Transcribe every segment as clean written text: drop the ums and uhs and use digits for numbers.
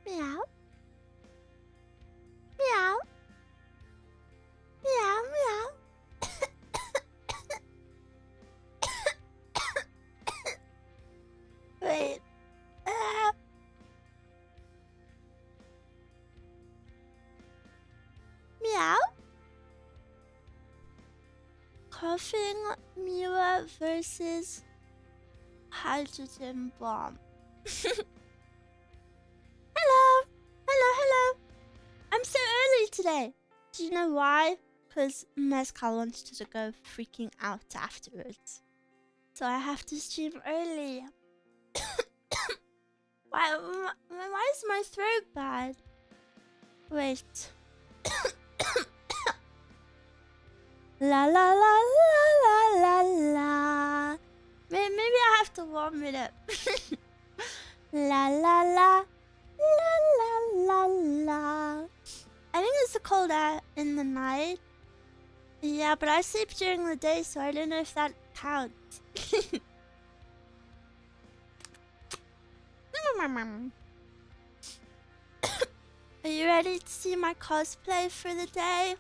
Meow. Meow. Meow, meow. Wait. Meow. Coughing Miwa versus hydrogen bomb. Hello. Hello, hello. I'm so early today. Do you know why? Because Mezcal wanted to go freaking out afterwards. So I have to stream early. Why is my throat bad? Wait. La la la la la la la. Maybe I have to warm it up. La la la la la la la. I think it's the cold air in the night. Yeah, but I sleep during the day, so I don't know if that counts. Are you ready to see my cosplay for the day?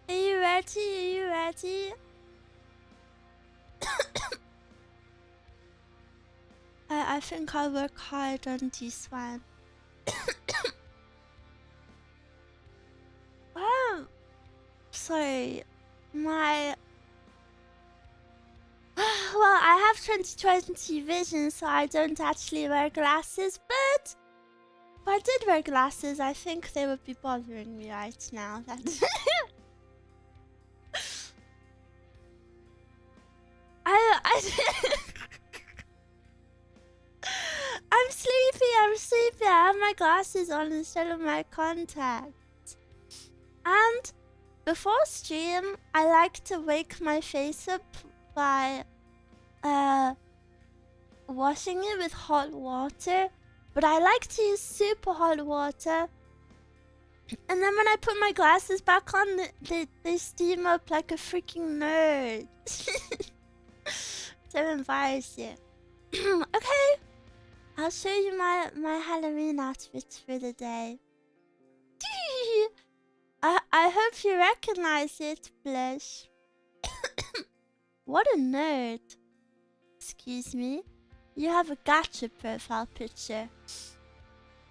Are you ready? Are you ready? I think I'll work hard on this one. my... Well, I have 20/20 vision, so I don't actually wear glasses, but if I did wear glasses, I think they would be bothering me right now. I I'm sleepy. I have my glasses on instead of my contacts. And before stream, I like to wake my face up by washing it with hot water. But I like to use super hot water. And then when I put my glasses back on, they steam up like a freaking nerd. So embarrassing. Okay. I'll show you my Halloween outfit for the day. I hope you recognize it, Blush. What a nerd. Excuse me. You have a gacha profile picture.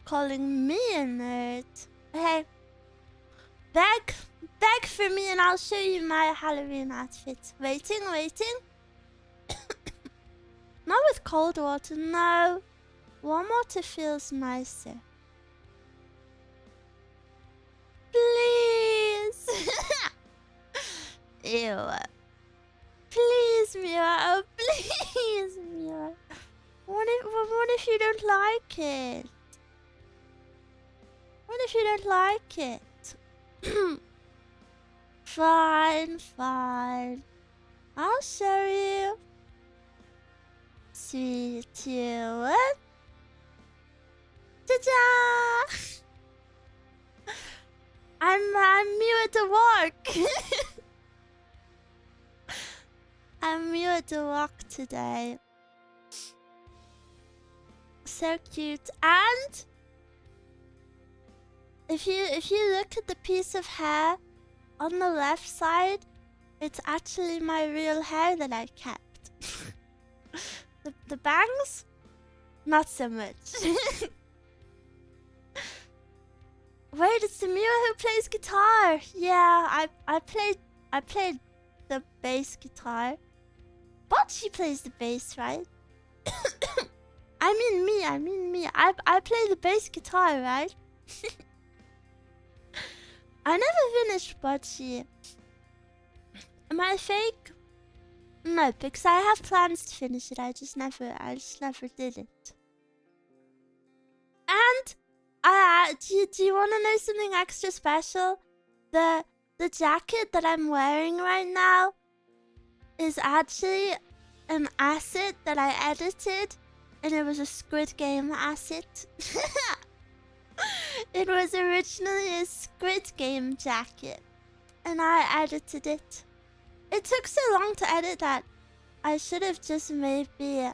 Calling me a nerd. Hey. Beg for me and I'll show you my Halloween outfit. Waiting. Not with cold water, no. Warm water feels nicer. Please. Ew. Please, Miwa. Oh, please, Miwa. What if you don't like it? What if you don't like it? Fine. I'll show you. 3, 2, 1. Ta-da! I'm Miwa to walk. I'm Miwa to walk today. So cute. And if you look at the piece of hair on the left side, it's actually my real hair that I kept. The bangs, not so much. Wait, it's the Miwa who plays guitar. Yeah, I played the bass guitar. But she plays the bass, right? I mean me. I play the bass guitar, right? I never finished Bocce. Am I fake? No, because I have plans to finish it. I just never did it. And do you want to know something extra special? The jacket that I'm wearing right now is actually an asset that I edited, and it was a Squid Game asset. It was originally a Squid Game jacket, and I edited it. It took so long to edit that I should have just maybe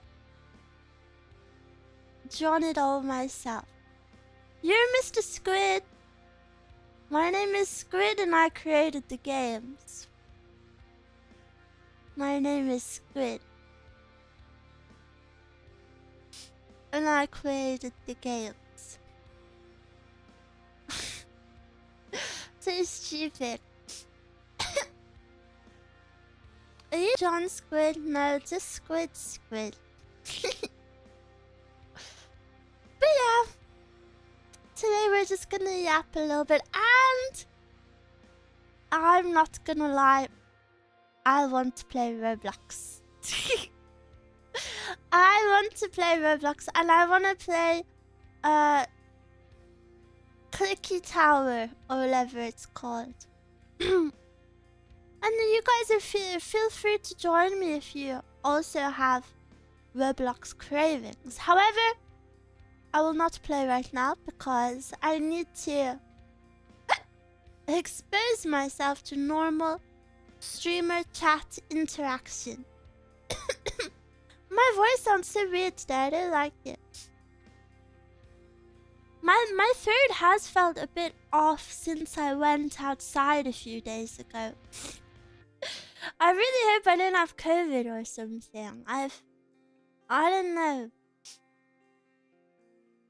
drawn it all myself. You're Mr. Squid. My name is Squid and I created the games. My name is Squid. And I created the games. So stupid. Are you John Squid? No, just Squid. But yeah. Today we're just gonna yap a little bit, and I'm not gonna lie, I want to play Roblox. I want to play Roblox, and I want to play Clicky Tower, or whatever it's called. And you guys are feel free to join me if you also have Roblox cravings. However, I will not play right now because I need to expose myself to normal streamer chat interaction. My voice sounds so weird today, I don't like it. My throat has felt a bit off since I went outside a few days ago. I really hope I don't have COVID or something. I don't know.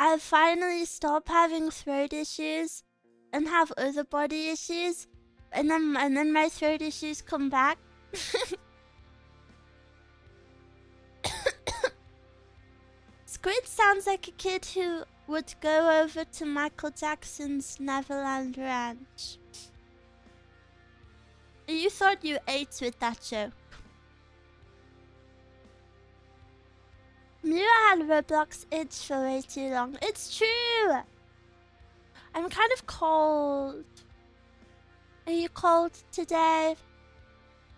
I've finally stopped having throat issues and have other body issues and then my throat issues come back. Squid sounds like a kid who would go over to Michael Jackson's Neverland Ranch. You thought you ate with that joke. Miwa had Roblox itch for way too long. It's true! I'm kind of cold. Are you cold today?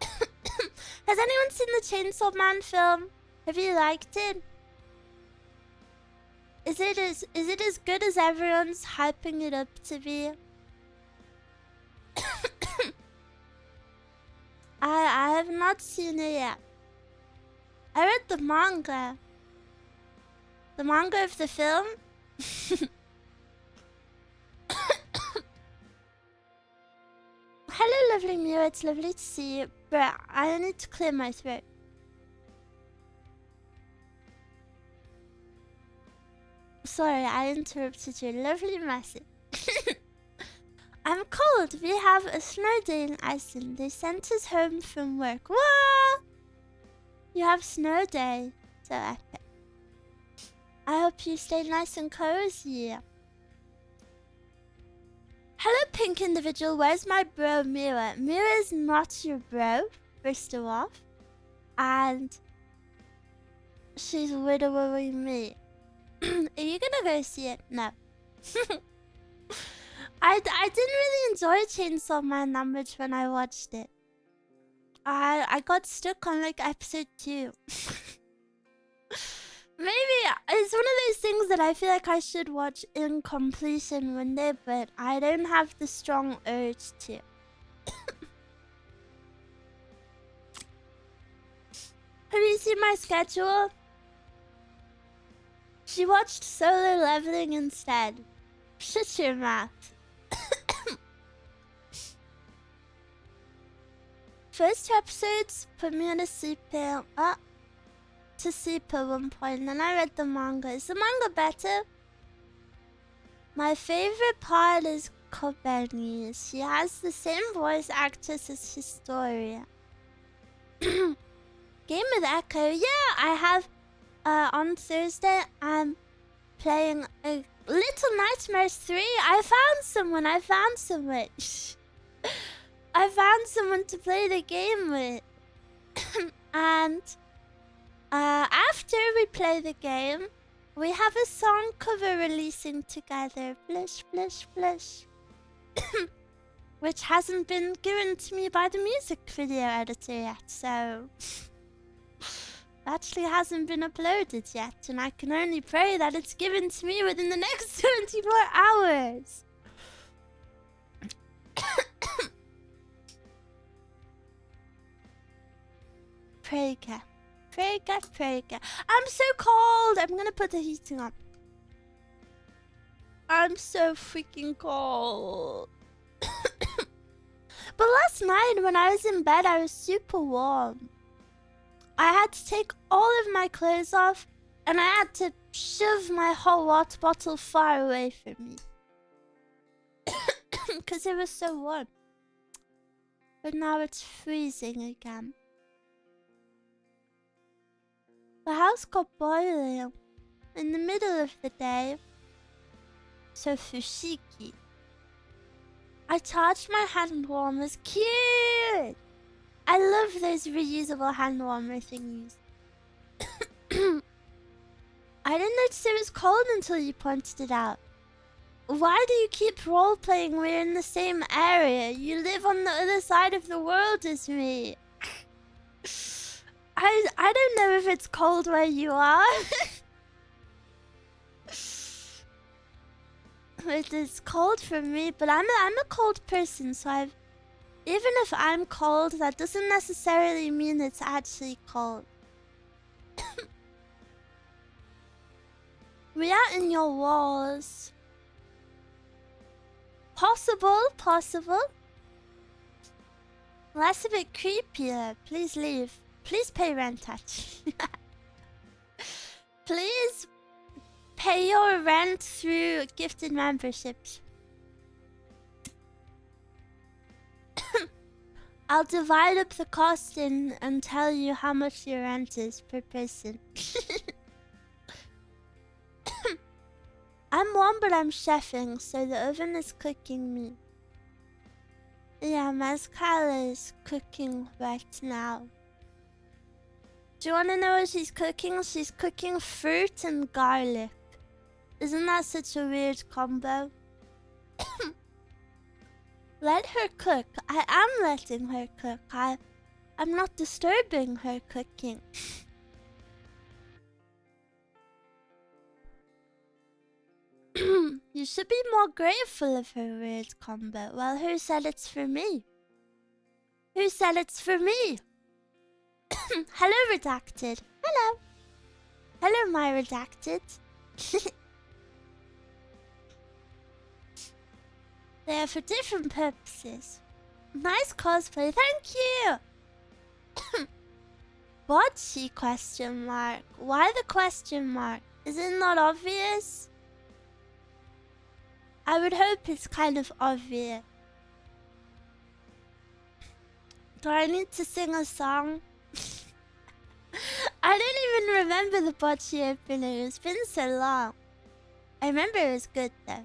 Has anyone seen the Chainsaw Man film? Have you liked it? Is it as good as everyone's hyping it up to be? I have not seen it yet. I read the manga. The manga of the film? Hello, lovely Miwa. It's lovely to see you. But I need to clear my throat. Sorry, I interrupted your lovely message. I'm cold. We have a snow day in Iceland. They sent us home from work. What? You have snow day. So epic. I hope you stay nice and cozy. Hello, pink individual. Where's my bro, Miwa? Miwa is not your bro, first of all. And she's widowing me. Are you gonna go see it? No. I didn't really enjoy Chainsaw Man that much when I watched it. I got stuck on like episode 2. Maybe it's one of those things that I feel like I should watch in completion one day, but I don't have the strong urge to. Have you seen my schedule? She watched Solo Leveling instead. Shut your mouth. First 2 episodes put me on a sleep pill. To sleep at one point, and then I read the manga. Is the manga better? My favorite part is Kobeni. She has the same voice actress as Historia. Game with Echo. Yeah, I have. On Thursday, I'm playing a Little Nightmares 3. I found someone. I found someone to play the game with. And after we play the game, we have a song cover releasing together. Blush, blush, blush. Which hasn't been given to me by the music video editor yet, so... actually hasn't been uploaded yet, and I can only pray that it's given to me within the next 24 hours. Prega. I'm so cold. I'm gonna put the heating on. I'm so freaking cold. But last night when I was in bed, I was super warm. I had to take all of my clothes off, and I had to shove my whole water bottle far away from me. Because it was so warm. But now it's freezing again. The house got boiling in the middle of the day. So fushiki. I charged my hand warmers. Cute! I love those reusable hand warmer thingies. I didn't notice it was cold until you pointed it out. Why do you keep role-playing? We're in the same area. You live on the other side of the world as me. I don't know if it's cold where you are. It is cold for me, but I'm a cold person, so even if I'm cold, that doesn't necessarily mean it's actually cold. We are in your walls. Possible. Well, that's a bit creepier. Please leave. Please pay rent, actually. Please pay your rent through gifted memberships. I'll divide up the cost and tell you how much your rent is per person. I'm warm, but I'm chefing, so the oven is cooking me. Yeah, Mezcal is cooking right now. Do you want to know what she's cooking? She's cooking fruit and garlic. Isn't that such a weird combo? Let her cook. I am letting her cook. I'm not disturbing her cooking. You should be more grateful of her weird combo. Well, who said it's for me? Who said it's for me? Hello, Redacted. Hello. Hello, my Redacted. They are for different purposes. Nice cosplay, thank you! Bocce question mark? Why the question mark? Is it not obvious? I would hope it's kind of obvious. Do I need to sing a song? I don't even remember the bocce opening. It's been so long. I remember it was good though.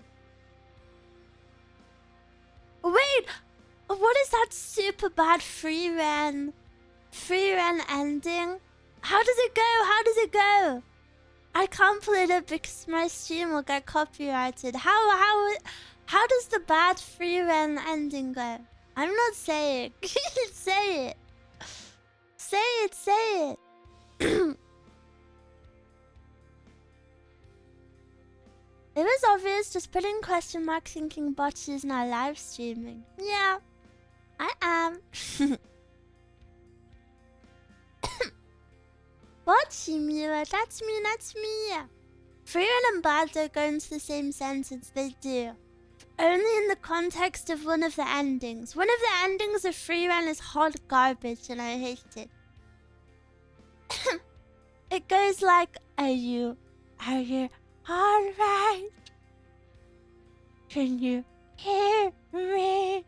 Wait! What is that super bad free run ending? How does it go? How does it go? I can't pull it up because my stream will get copyrighted. How does the bad free run ending go? I'm not saying. Say it. Say it, say it. It was obvious, just putting question mark thinking bocce is now live streaming. Yeah, I am. Bocce, Miwa, that's me, that's me. Free run and bad don't go into the same sentence, they do. Only in the context of one of the endings. One of the endings of free run is hot garbage and I hate it. It goes like, are you alright? Can you hear me?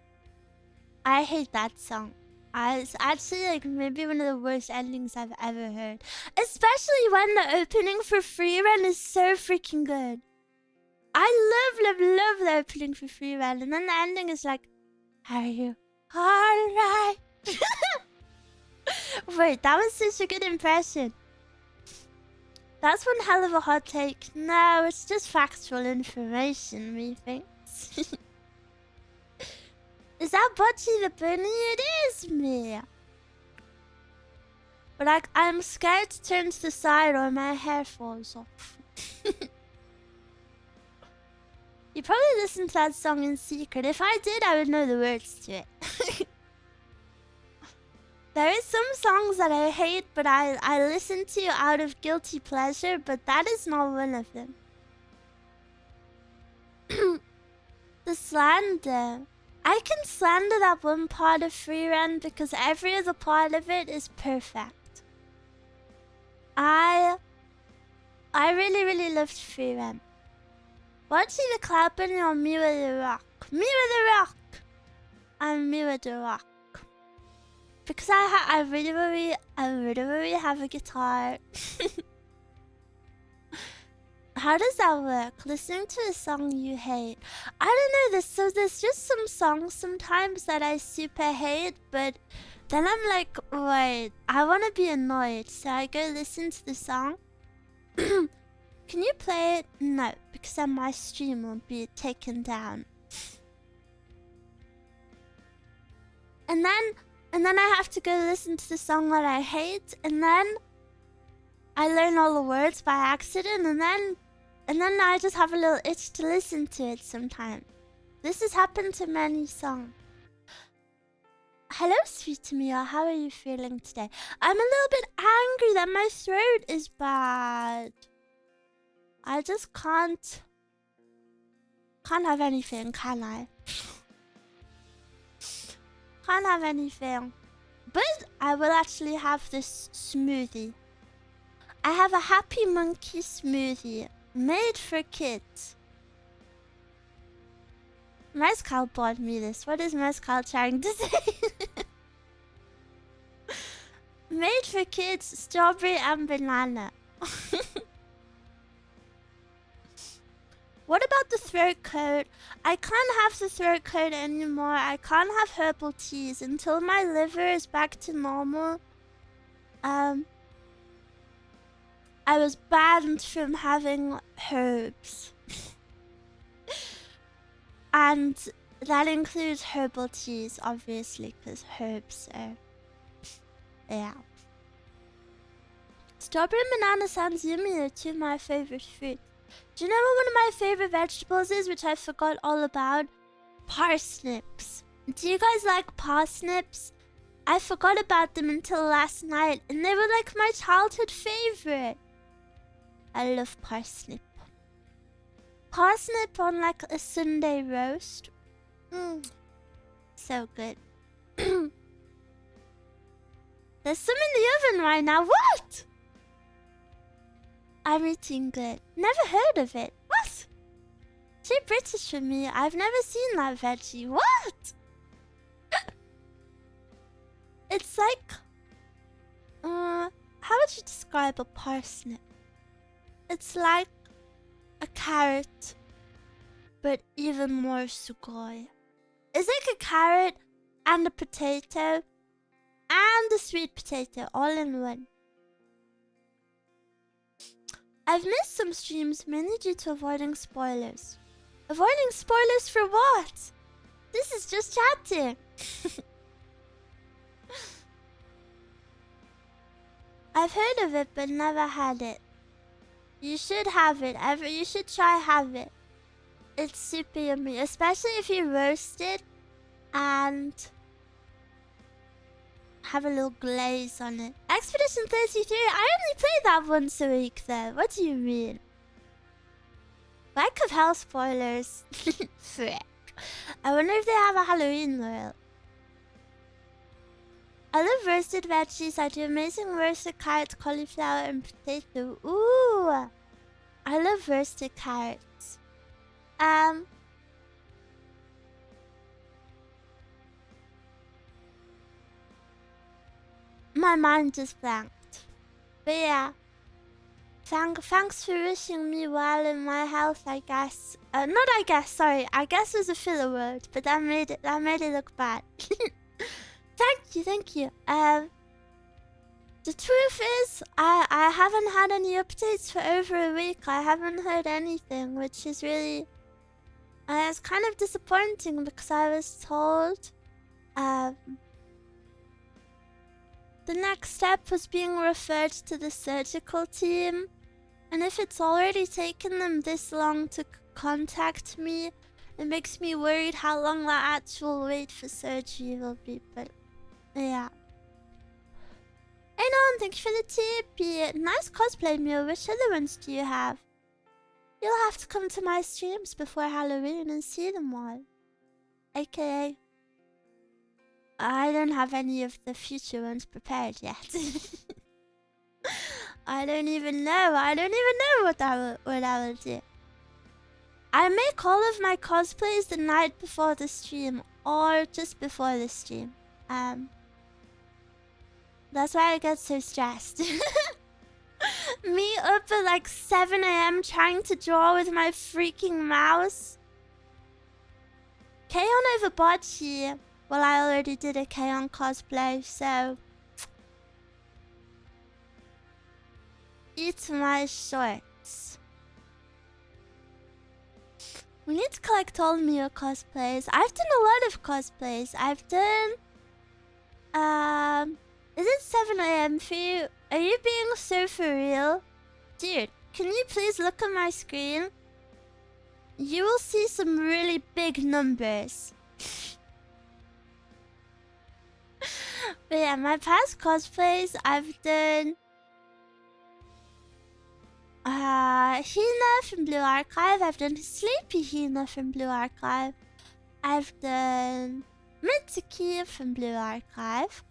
I hate that song. It's actually like maybe one of the worst endings I've ever heard. Especially when the opening for free run is so freaking good. I love the opening for free run, and then the ending is like, are you alright? Wait, that was such a good impression. That's one hell of a hot take. No, it's just factual information, methinks. Is that bocce the bunny? It is me. But I'm scared to turn to the side or my hair falls off. You probably listened to that song in secret. If I did, I would know the words to it. There is some songs that I hate, but I listen to out of guilty pleasure, but that is not one of them. The slander. I can slander that one part of free run because every other part of it is perfect. I really loved free run. What's the cloud bunny or Miwa the Rock? Miwa the Rock! I'm Miwa the Rock. Because I really have a guitar. How does that work? Listening to a song you hate. I don't know, there's just some songs sometimes that I super hate, but then I'm like, wait, I want to be annoyed, so I go listen to the song. Can you play it? No, because then my stream will be taken down. And then I have to go listen to the song that I hate, and then I learn all the words by accident, and then I just have a little itch to listen to it sometimes. This has happened to many songs. Hello, sweet Mia. How are you feeling today? I'm a little bit angry that my throat is bad. I just can't have anything, can I? Can't have anything. But I will actually have this smoothie. I have a happy monkey smoothie made for kids. Mezcal bought me this. What is Mezcal trying to say? Made for kids, strawberry and banana. What about the throat coat? I can't have the throat coat anymore. I can't have herbal teas until my liver is back to normal. I was banned from having herbs. And that includes herbal teas, obviously, because herbs are... Yeah. Strawberry and banana sounds yummy. They're two of my favorite fruits. Do you know what one of my favorite vegetables is, which I forgot all about? Parsnips. Do you guys like parsnips? I forgot about them until last night, and they were like my childhood favorite. I love parsnip. Parsnip on like a Sunday roast. So good. There's some in the oven right now. What? I'm eating good. Never heard of it. What? Too British for me. I've never seen that veggie. What? It's like... how would you describe a parsnip? It's like a carrot, but even more sugoi. It's like a carrot and a potato and a sweet potato all in one. I've missed some streams mainly due to avoiding spoilers. Avoiding spoilers for what? This is just chatting. I've heard of it but never had it. You should have it. You should try have it. It's super yummy, especially if you roast it and have a little glaze on it. Expedition 33, I only play that once a week though. What do you mean? Lack of hell spoilers. Frick. I wonder if they have a Halloween world. I love roasted veggies. I do amazing roasted carrots, cauliflower, and potato. Ooh! I love roasted carrots. My mind just blanked. But yeah. Thanks for wishing me well in my health, I guess. Not I guess, sorry. I guess was a filler word, but that made it look bad. Thank you. The truth is, I haven't had any updates for over a week. I haven't heard anything, which is really... it's kind of disappointing because I was told... the next step was being referred to the surgical team. And if it's already taken them this long to contact me, it makes me worried how long that actual wait for surgery will be. But yeah. Hey Nolan, thank you for the tip. Nice cosplay, Miwa. Which other ones do you have? You'll have to come to my streams before Halloween and see them all. AKA, I don't have any of the future ones prepared yet. I don't even know what I will do. I make all of my cosplays the night before the stream or just before the stream. That's why I get so stressed. Me up at like 7 AM trying to draw with my freaking mouse. K-On over Bocce. Well, I already did a K-On cosplay, so... Eat my shorts. We need to collect all Miwa cosplays. I've done a lot of cosplays. I've done... Is it 7 AM for you? Are you being so for real? Dude, can you please look at my screen? You will see some really big numbers. But yeah, my past cosplays, I've done... Hina from Blue Archive. I've done Sleepy Hina from Blue Archive. I've done Mitsuki from Blue Archive.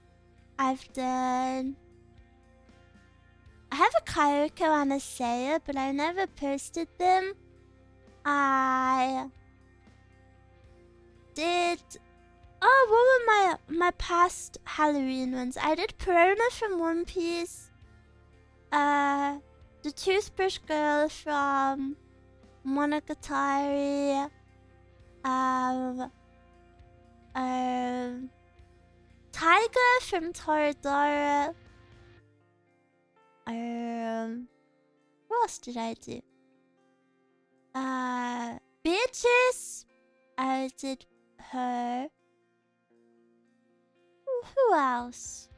I've done... I have a Kayoko and a Seiya, but I never posted them. Oh, what were my past Halloween ones? I did Perona from One Piece. The Toothbrush Girl from Monogatari. Tiger from Toradora. What else did I do? Beatrice. I did her. Who else?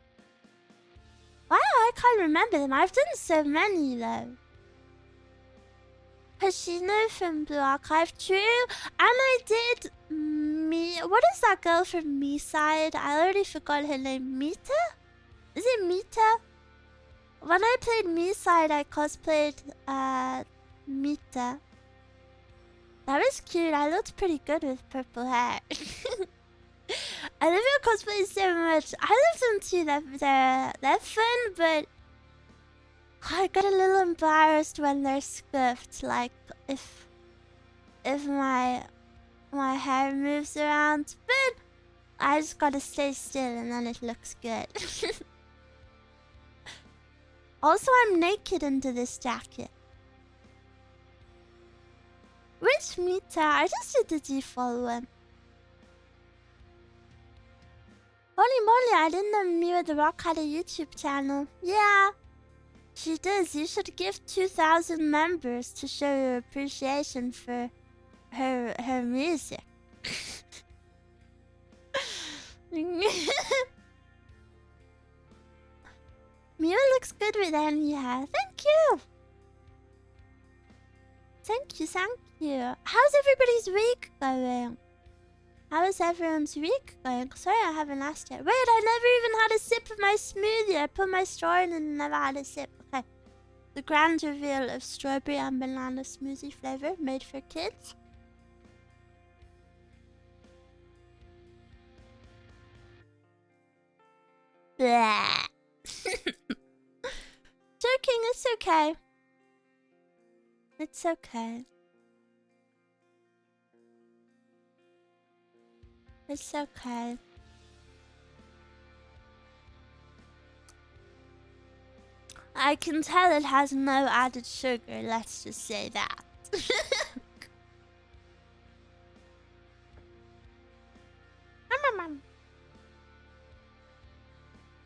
Wow, I can't remember them. I've done so many though. Hashino from Blue Archive, true. And I did what is that girl from Me Side? I already forgot her name. Mita? Is it Mita? When I played Me Side, I cosplayed Mita. That was cute. I looked pretty good with purple hair. I love your cosplay so much. I love them too. They're fun, but I get a little embarrassed when they're scuffed. Like if my hair moves around, but I just gotta stay still and then it looks good. Also, I'm naked under this jacket. Which Mita? I just did the default one. Holy moly, I didn't know Miwa the Rock had a YouTube channel. Yeah, she does. You should give 2,000 members to show your appreciation for her music. Miwa looks good with any hair. Thank you. Thank you, thank you. How's everybody's week going? How is everyone's week going? Sorry, I haven't asked yet. Wait, I never even had a sip of my smoothie. I put my straw in and never had a sip. Okay. The grand reveal of strawberry and banana smoothie flavor made for kids. Blah. Joking, it's okay. It's okay. It's okay. I can tell it has no added sugar, let's just say that.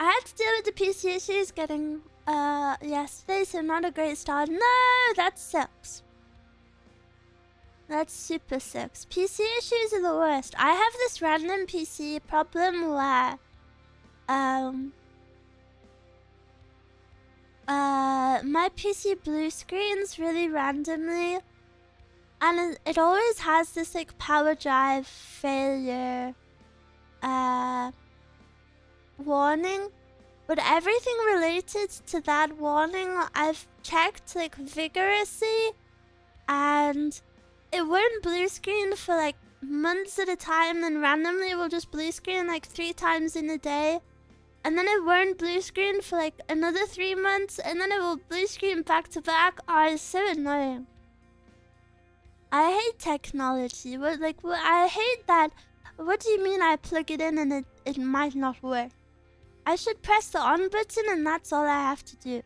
I had to deal with the PC issues getting yesterday, so not a great start. No, that sucks. That super sucks. PC issues are the worst. I have this random PC problem where my PC blue screens really randomly, and it always has this like power drive failure warning, but everything related to that warning I've checked like vigorously, and it won't blue screen for like months at a time, then randomly it will just blue screen like 3 times in a day, and then it won't blue screen for like another 3 months, and then it will blue screen back to back. Oh, it's so annoying. I hate technology. I hate that. What do you mean I plug it in and it might not work? I should press the on button and that's all I have to do.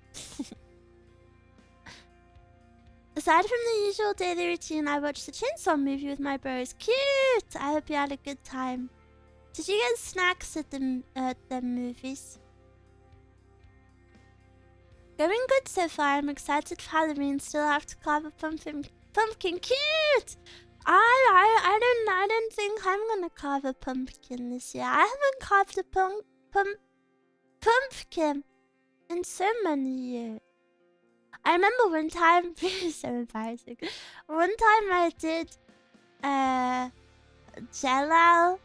Aside from the usual daily routine, I watched the Chainsaw movie with my bros. Cute! I hope you had a good time. Did you get snacks at the movies? Going good so far. I'm excited for Halloween. Still have to carve a pumpkin. Cute! I don't think I'm gonna carve a pumpkin this year. I haven't carved a pumpkin in so many years. I remember one time, so embarrassing. One time I did Jelal,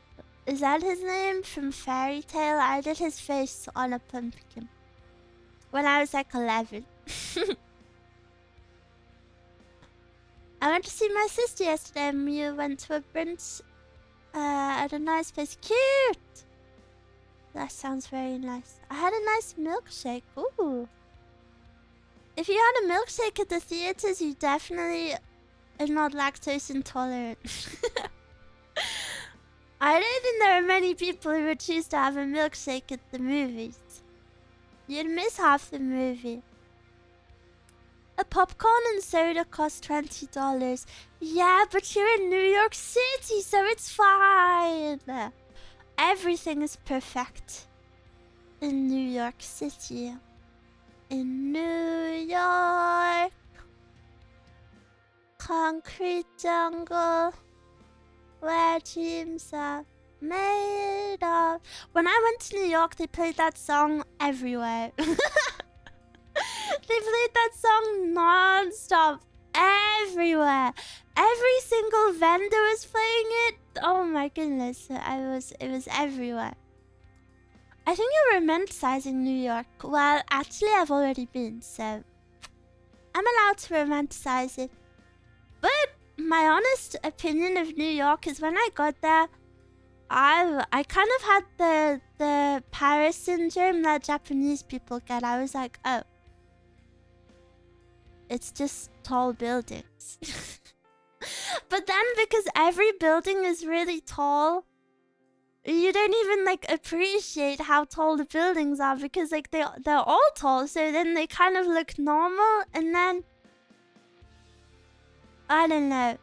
is that his name, from Fairy Tail? I did his face on a pumpkin when I was like 11. I went to see my sister yesterday and we went to a brunch at a nice place. Cute! That sounds very nice. I had a nice milkshake. Ooh. If you had a milkshake at the theaters, you definitely are not lactose intolerant. I don't think there are many people who would choose to have a milkshake at the movies. You'd miss half the movie. A popcorn and soda costs $20. Yeah, but you're in New York City, so it's fine. Everything is perfect in New York City. In New York, concrete jungle, where dreams are made of. When I went to New York, they played that song everywhere. They played that song non-stop everywhere. Every single vendor was playing it. Oh my goodness, it was everywhere. I think you're romanticizing New York. Well, actually, I've already been, so I'm allowed to romanticize it. But my honest opinion of New York is when I got there, I kind of had the Paris syndrome that Japanese people get. I was like, oh, it's just tall buildings. But then because every building is really tall, you don't even like appreciate how tall the buildings are because like they're all tall, so then they kind of look normal, and then I don't know.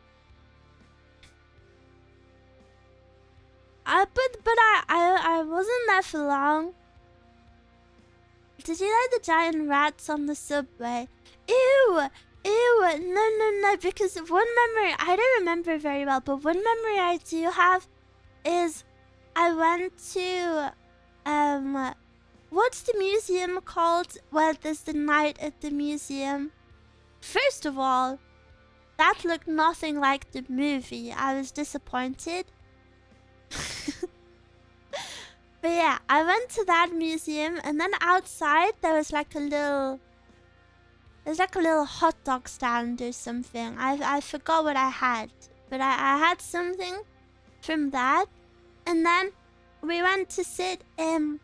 But I wasn't there for long. Did you like the giant rats on the subway? Ew! Ew! No, because one memory, I don't remember very well, but one memory I do have is I went to, what's the museum called where there's the night at the museum? First of all, that looked nothing like the movie. I was disappointed. But yeah, I went to that museum, and then outside there was like a little hot dog stand or something. I forgot what I had, but I had something from that. And then we went to sit in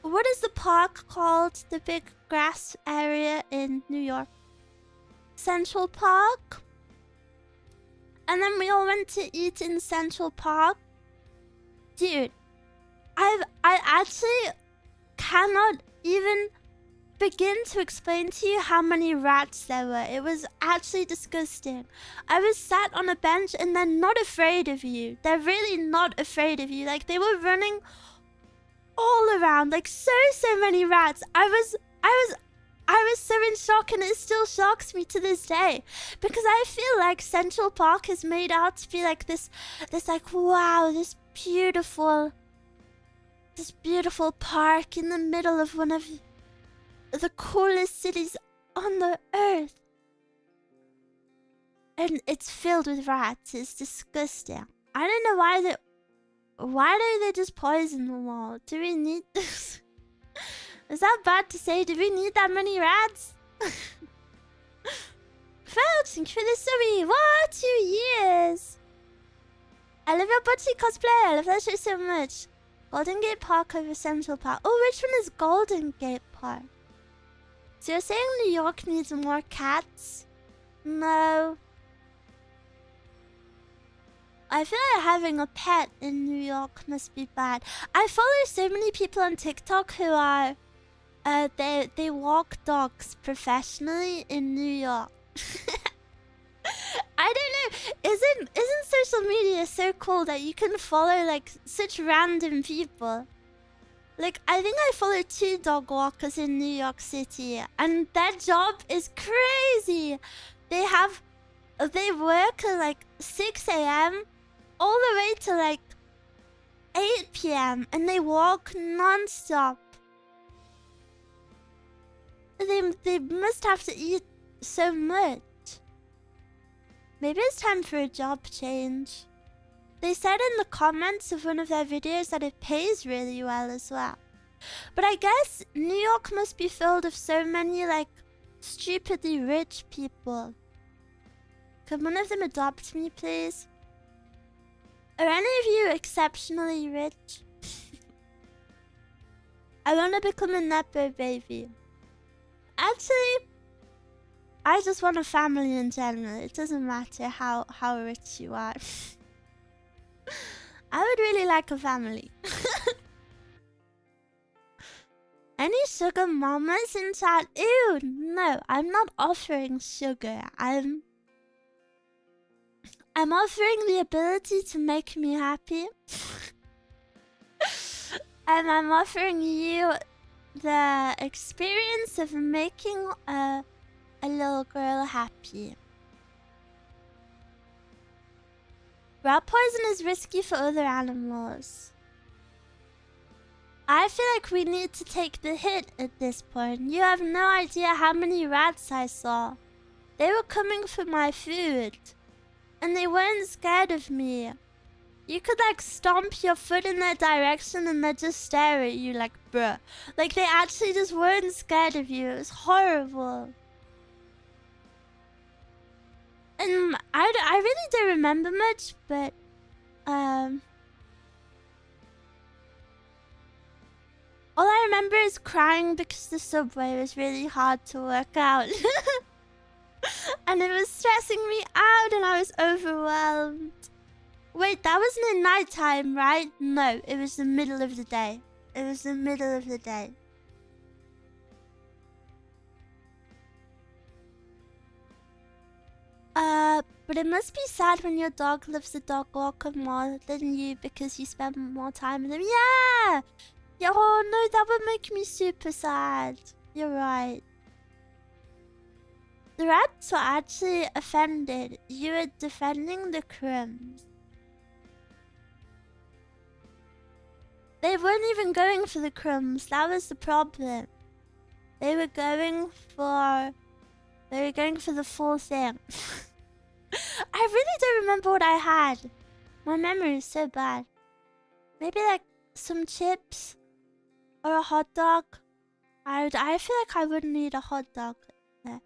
what is the park called? The big grass area in New York. Central Park. And then we all went to eat in Central Park. Dude, I actually cannot even begin to explain to you how many rats there were. It was actually disgusting. I was sat on a bench and they're not afraid of you. They're really not afraid of you. Like, they were running all around, like so many rats. I was so in shock, and it still shocks me to this day because I feel like Central Park is made out to be like this like, wow, this beautiful park in the middle of one of the coolest cities on the earth, and it's filled with rats. It's disgusting. I don't know why don't they just poison them all? Do we need this? Is that bad to say? Do we need that many rats? Thank you for the subby. What? 2 years. I love your butchy cosplay. I love that shit so much. Golden Gate Park over Central Park. Oh, which one is Golden Gate Park? So you're saying New York needs more cats? No. I feel like having a pet in New York must be bad. I follow so many people on TikTok who are... they walk dogs professionally in New York. I don't know. Isn't social media so cool that you can follow like such random people? Like, I think I follow 2 dog walkers in New York City, and their job is crazy. They work at like 6 a.m. all the way to like 8 p.m. and they walk non-stop. They must have to eat so much. Maybe it's time for a job change. They said in the comments of one of their videos that it pays really well as well. But I guess New York must be filled with so many like stupidly rich people. Could one of them adopt me, please? Are any of you exceptionally rich? I want to become a Nepo baby. Actually, I just want a family in general. It doesn't matter how rich you are. I would really like a family. Any sugar mamas in chat? Ew, no, I'm not offering sugar. I'm offering the ability to make me happy. And I'm offering you the experience of making a little girl happy. Rat poison is risky for other animals. I feel like we need to take the hit at this point. You have no idea how many rats I saw. They were coming for my food. And they weren't scared of me. You could like stomp your foot in their direction and they'd just stare at you like, bruh. Like they actually just weren't scared of you. It was horrible. And I really don't remember much, but all I remember is crying because the subway was really hard to work out. And it was stressing me out and I was overwhelmed. Wait, that wasn't in nighttime, right? No, it was the middle of the day. It was the middle of the day. But it must be sad when your dog loves the dog walker more than you because you spend more time with him. Yeah! Yeah, oh no, that would make me super sad. You're right. The rats were actually offended. You were defending the crumbs. They weren't even going for the crumbs. That was the problem. They were going for the full thing. I really don't remember what I had. My memory is so bad. Maybe like some chips or a hot dog. I feel like I wouldn't eat a hot dog there.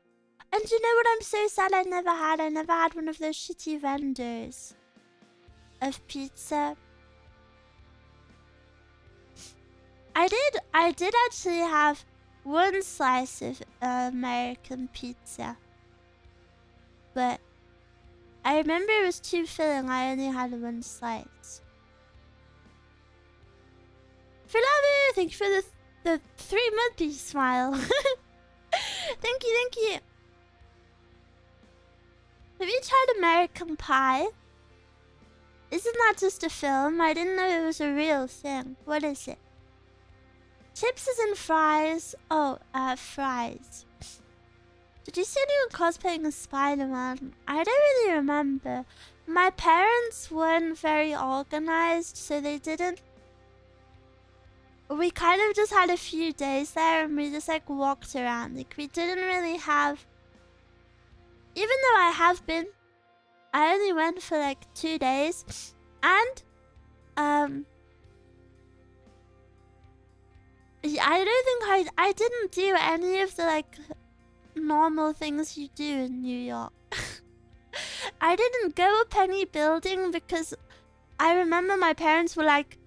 And you know what I'm so sad I never had? I never had one of those shitty vendors of pizza. I did actually have one slice of American pizza. But I remember it was too filling. I only had one slice. Flavu, thank you for the 3 monkey smile. Thank you, thank you. Have you tried American Pie? Isn't that just a film? I didn't know it was a real thing. What is it? Chips is in fries. Oh, fries. Did you see anyone cosplaying as Spider-Man? I don't really remember. My parents weren't very organized, so they didn't. We kind of just had a few days there and we just like walked around. Like we didn't really have. Even though I have been, I only went for like 2 days. And I don't think I didn't do any of the like normal things you do in New York. I didn't go up any building because I remember my parents were like,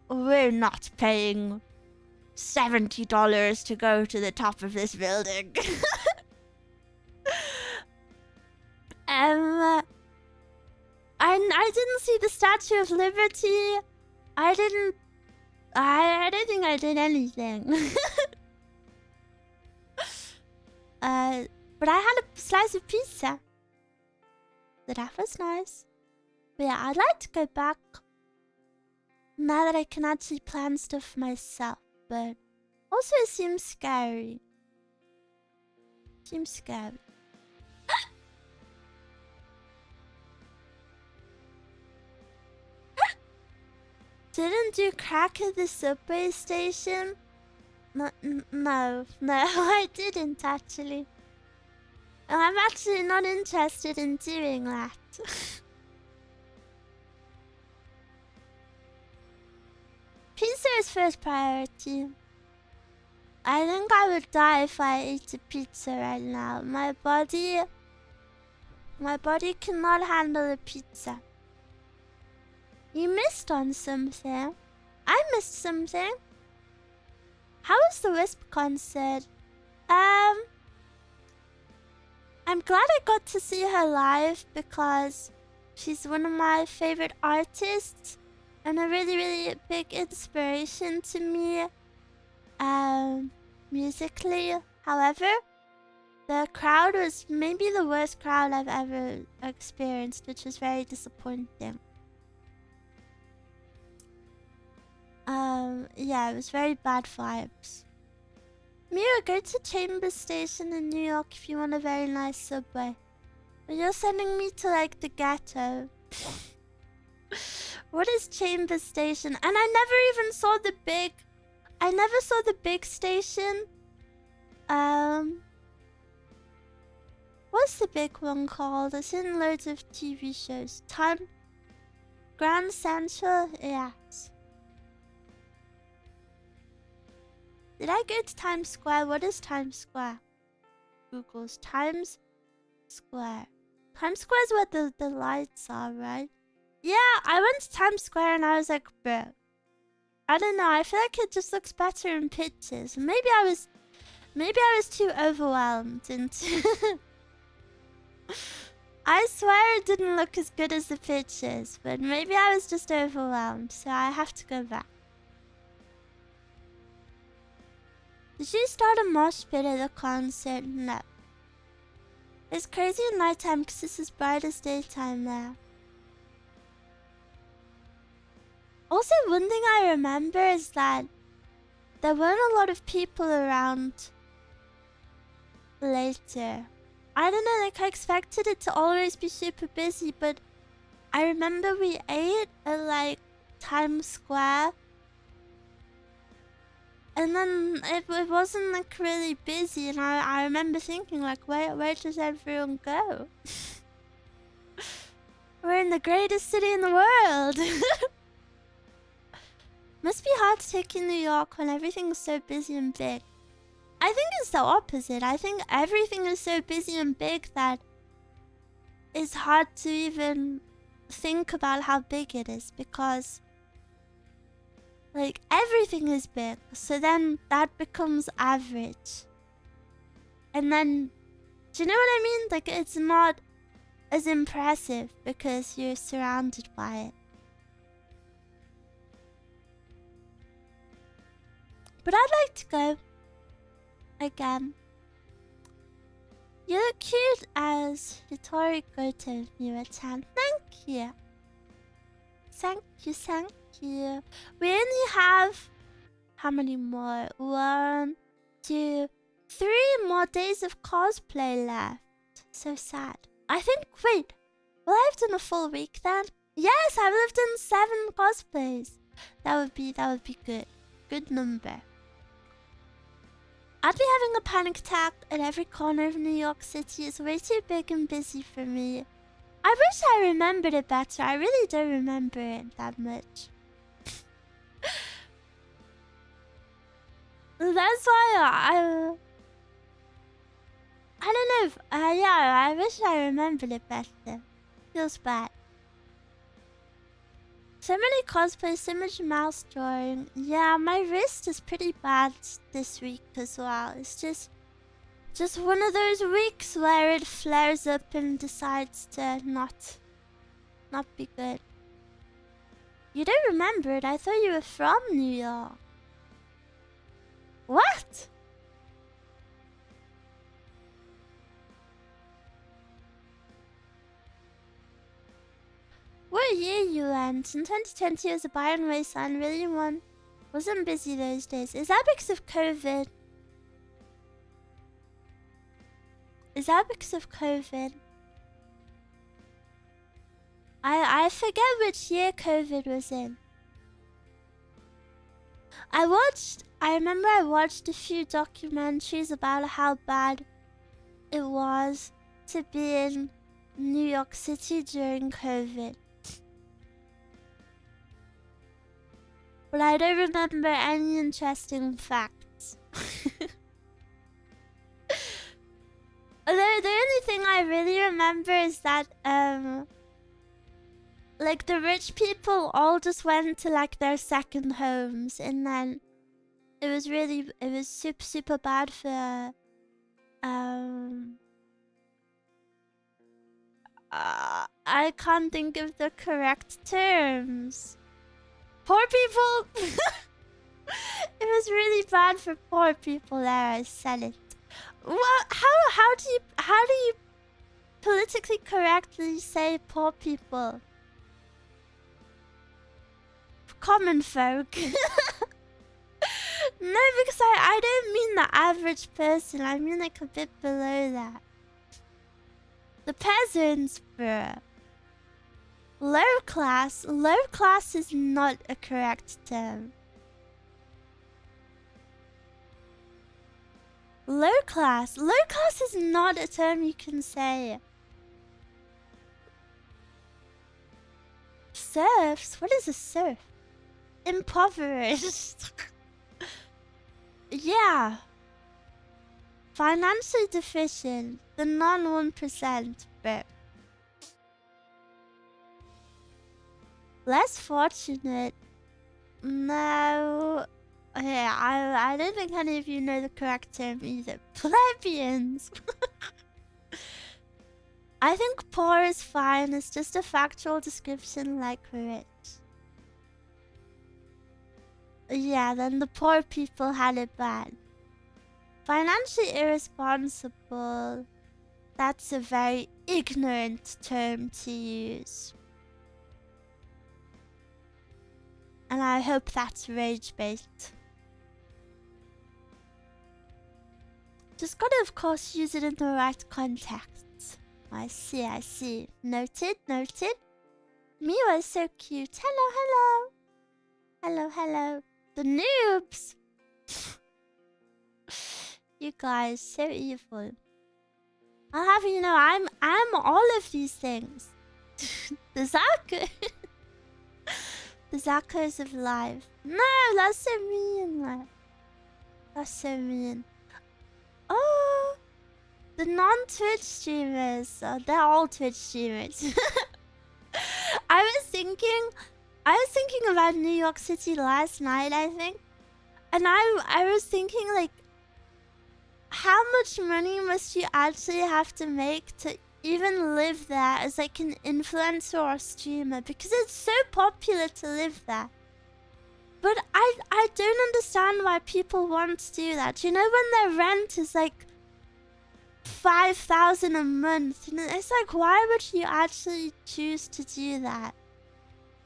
we're not paying $70 to go to the top of this building. I didn't see the Statue of Liberty. I don't think I did anything. But I had a slice of pizza. So that was nice. But yeah, I'd like to go back now that I can actually plan stuff myself. But also it seems scary. Seems scary. Didn't do crack at the subway station? No, I didn't actually. I'm actually not interested in doing that. Pizza is first priority. I think I would die if I ate a pizza right now. My body cannot handle a pizza. You missed on something. I missed something. How was the Wisp concert? I'm glad I got to see her live because She's one of my favorite artists and a really, really big inspiration to me musically. However, the crowd was maybe the worst crowd I've ever experienced, which was very disappointing. Yeah, it was very bad vibes. Miwa, go to Chambers Station in New York if you want a very nice subway. But you're sending me to like the ghetto. What is Chambers Station? And I never even saw the big... I never saw the big station. What's the big one called? It's in loads of TV shows. Grand Central? Yes. Did I go to Times Square? What is Times Square? Google's Times Square. Times Square is where the lights are, right? Yeah, I went to Times Square and I was like, bro. I don't know, I feel like it just looks better in pictures. Maybe I was too overwhelmed into... I swear it didn't look as good as the pictures, but maybe I was just overwhelmed, so I have to go back. Did you start a mosh pit at the concert? No. It's crazy at nighttime because it's as bright as daytime there. Also, one thing I remember is that there weren't a lot of people around later. I don't know, like I expected it to always be super busy, but I remember we ate at like Times Square. And then it wasn't like really busy, and I remember thinking like, where does everyone go? We're in the greatest city in the world. Must be hard to take in New York when everything's so busy and big. I think it's the opposite. I think everything is so busy and big that it's hard to even think about how big it is, because like everything is big, so then that becomes average. And then, do you know what I mean? Like it's not as impressive because you're surrounded by it. But I'd like to go again. You look cute as Hitori Goto, Miwa-chan. Thank you. Thank you, thank you. We only have... how many more? 1, 2, 3 more days of cosplay left. So sad. I think... wait. Will I have done a full week then? Yes, I will have done 7 cosplays. That would be good. Good number. I'd be having a panic attack at every corner of New York City. It's way too big and busy for me. I wish I remembered it better. I really don't remember it that much. That's why I don't know if... yeah, I wish I remembered it better. Feels bad. So many cosplays, so much mouse drawing. Yeah, my wrist is pretty bad this week as well. It's just one of those weeks where it flares up and decides to not be good. You don't remember it? I thought you were from New York. What? What year you went? In 2020 was a Byron Wasteland, really one. Wasn't busy those days. Is that because of COVID? Is that because of COVID? I forget which year COVID was in. I remember I watched a few documentaries about how bad it was to be in New York City during COVID. But I don't remember any interesting facts. Although the only thing I really remember is that like the rich people all just went to like their second homes, and then it was super bad for I can't think of the correct terms. Poor people. It was really bad for poor people there. I said it. Well, how do you politically correctly say poor people? Common folk. No, because I don't mean the average person. I mean like a bit below that. The peasants, bruh. Low class. Low class is not a correct term. Low class. Low class is not a term you can say. Serfs? What is a serf? Impoverished. Yeah. Financially deficient. The non 1%, but less fortunate. No. Okay, I don't think any of you know the correct term either. Plebeians. I think poor is fine. It's just a factual description like rich. Yeah, then the poor people had it bad. Financially irresponsible. That's a very ignorant term to use. And I hope that's rage-bait. Just gotta, of course, use it in the right context. I see. Noted. Miwa is so cute. Hello. The noobs! You guys, so evil. I'll have you know, I'm all of these things. The Zaku. The Zakos of life. No, that's so mean. That's so mean. Oh, the non-Twitch streamers. They're all Twitch streamers. I was thinking about New York City last night, I think. And I was thinking, like, how much money must you actually have to make to even live there as, like, an influencer or streamer? Because it's so popular to live there. But I don't understand why people want to do that. You know, when their rent is, like, 5,000 a month. You know, it's like, why would you actually choose to do that?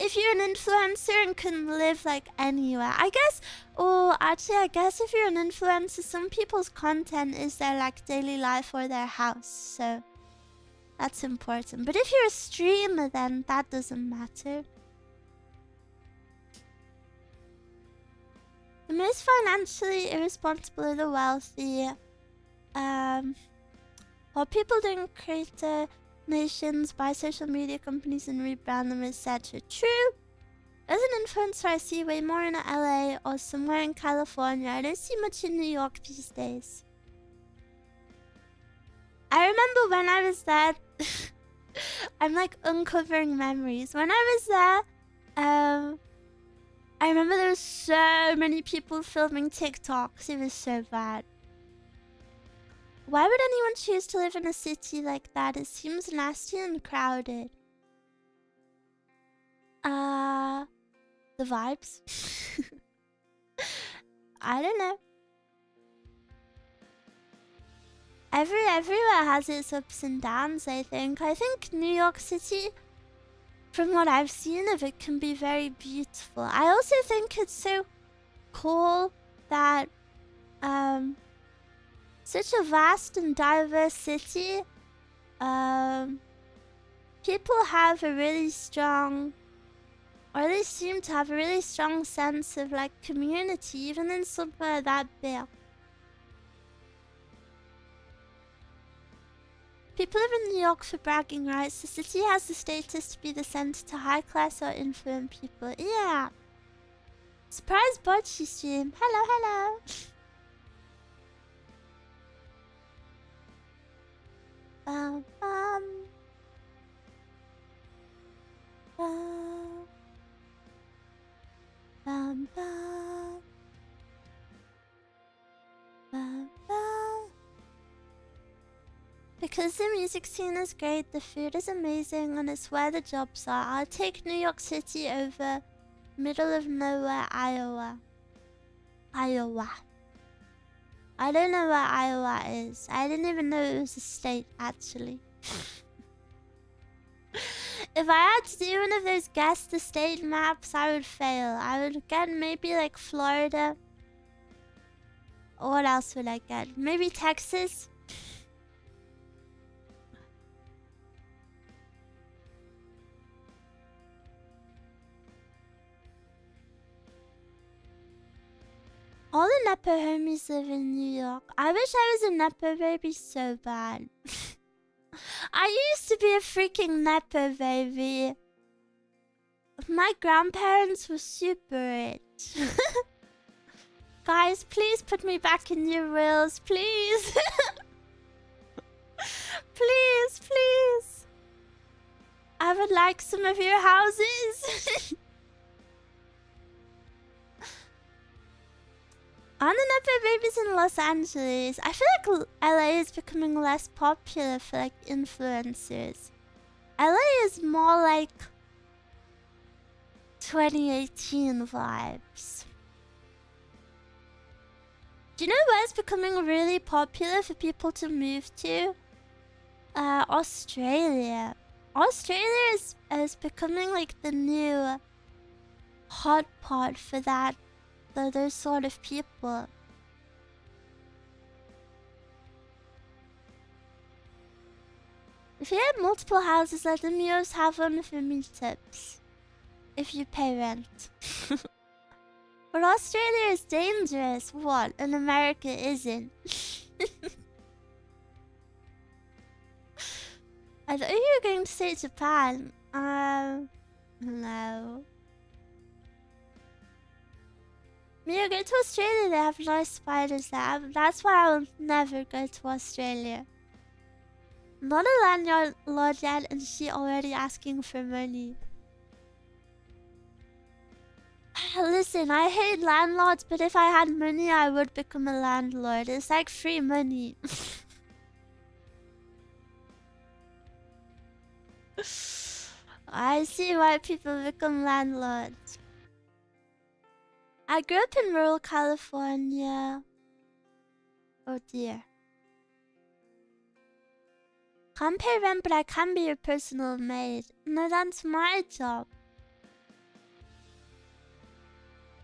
If you're an influencer and can live like anywhere, I guess. Oh, actually, I guess if you're an influencer, some people's content is their like daily life or their house, so that's important. But if you're a streamer, then that doesn't matter. The most financially irresponsible are the wealthy. While people don't create nations, buy social media companies and rebrand them, etc. True. As an influencer, I see way more in LA or somewhere in California. I don't see much in New York these days. I remember when I was there. I'm like uncovering memories. When I was there, I remember there were so many people filming TikToks. It was so bad. Why would anyone choose to live in a city like that? It seems nasty and crowded. The vibes? I don't know. Everywhere has its ups and downs, I think. I think New York City, from what I've seen of it, can be very beautiful. I also think it's so cool that, such a vast and diverse city, people have a really strong, or they seem to have a really strong sense of like community, even in somewhere that big. People live in New York for bragging rights. The city has the status to be the center to high class or influent people. Yeah. Surprise bocce stream. Hello. Bum, bum. Bum. Bum, bum. Bum, bum. Because the music scene is great, the food is amazing, and it's where the jobs are. I'll take New York City over middle of nowhere, Iowa. Iowa. I don't know where Iowa is. I didn't even know it was a state, actually. If I had to do one of those guess the state maps, I would fail. I would get maybe like Florida. Or what else would I get? Maybe Texas? All the Nepo homies live in New York. I wish I was a Nepo baby so bad. I used to be a freaking Nepo baby. My grandparents were super rich. Guys, please put me back in your wills, please. Please, please. I would like some of your houses. On the Nepo babies in Los Angeles. I feel like LA is becoming less popular for like influencers. LA is more like 2018 vibes. Do you know where it's becoming really popular for people to move to? Australia. Australia is becoming like the new hot pot for that. Those sort of people. If you have multiple houses, let the Mios have one for meetups. If you pay rent. But Australia is dangerous. What? And America isn't. I thought you were going to say Japan. No. Mia, go to Australia. They have nice spiders there. That's why I will never go to Australia. Not a landlord yet, and she already asking for money. Listen, I hate landlords, but if I had money, I would become a landlord. It's like free money. I see why people become landlords. I grew up in rural California. Oh dear. Can't pay rent, but I can be your personal maid. No, that's my job.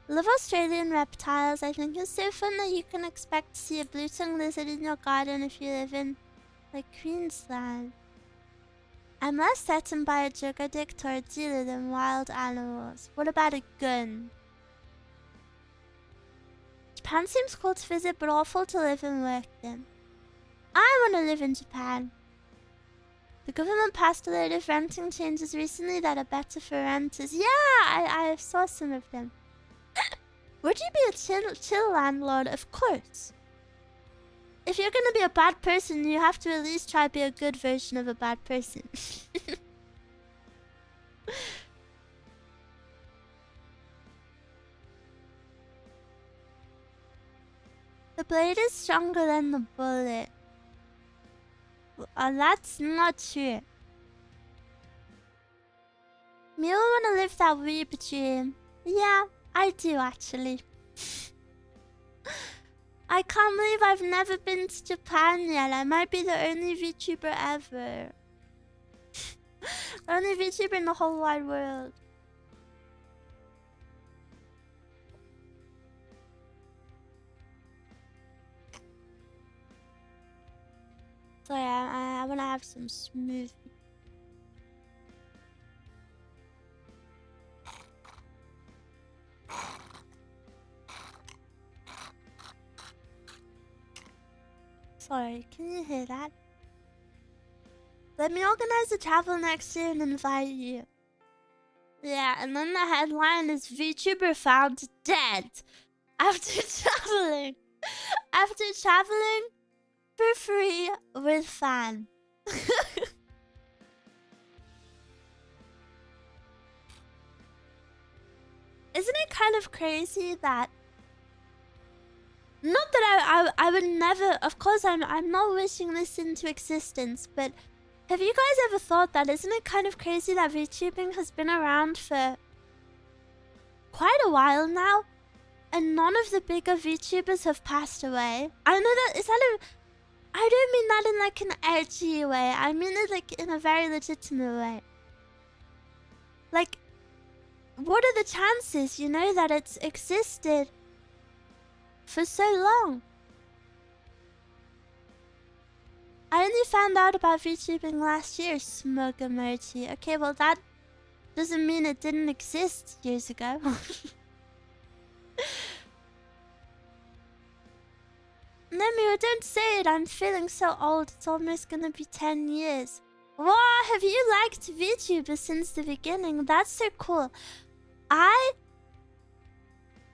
Love Australian reptiles. I think it's so fun that you can expect to see a blue-tongued lizard in your garden if you live in, like, Queensland. I'm less threatened by a drug addict or a dealer than wild animals. What about a gun? Japan seems cool to visit, but awful to live and work in. I want to live in Japan. The government passed a load of renting changes recently that are better for renters. Yeah, I saw some of them. Would you be a chill landlord? Of course. If you're gonna be a bad person, you have to at least try to be a good version of a bad person. The blade is stronger than the bullet. That's not true. Miwa wanna live that weeb dream. Yeah, I do actually. I can't believe I've never been to Japan yet. I might be the only VTuber ever. The only VTuber in the whole wide world. Sorry, I wanna have some smoothie. Sorry, can you hear that? Let me organize a travel next year and invite you. Yeah, and then the headline is VTuber found dead after traveling. After traveling for free with fan. Isn't it kind of crazy that Not that I would never. Of course, I'm not wishing this into existence. But have you guys ever thought that? Isn't it kind of crazy that VTubing has been around for quite a while now, and none of the bigger VTubers have passed away? I know that is that a. I don't mean that in like an edgy way. I mean it like in a very legitimate way. Like, what are the chances, you know, that it's existed for so long? I only found out about VTubing last year, smug emoji. Okay, well that doesn't mean it didn't exist years ago. No, Miwa, don't say it. I'm feeling so old. It's almost gonna be 10 years. Wow, have you liked VTubers since the beginning? That's so cool. I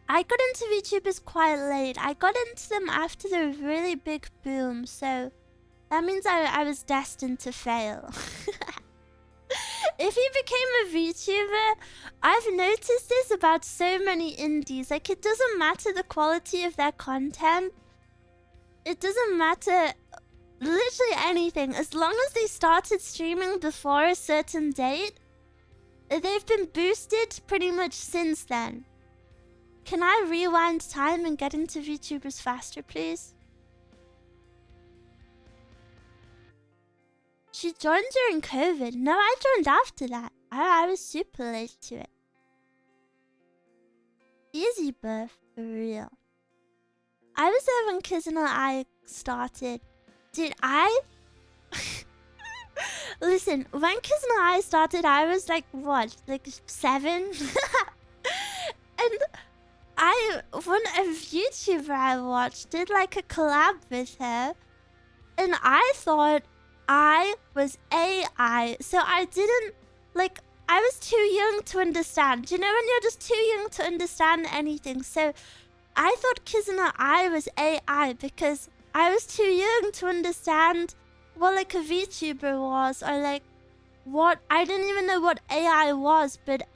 got into VTubers quite late. I got into them after the really big boom, so that means I was destined to fail. If you became a VTuber, I've noticed this about so many indies. Like, it doesn't matter the quality of their content. It doesn't matter literally anything. As long as they started streaming before a certain date, they've been boosted pretty much since then. Can I rewind time and get into VTubers faster, please? She joined during COVID. No, I joined after that. I was super late to it. Easy birth, for real. I was there when Kizuna I started. Dude, Listen, when Kizuna I started, I was like, what? Like 7? And one a YouTuber I watched did like a collab with her. And I thought I was AI. So I didn't, like, I was too young to understand. You know when you're just too young to understand anything? So I thought Kizuna I was AI because I was too young to understand what like a VTuber was, or like what, I didn't even know what AI was, but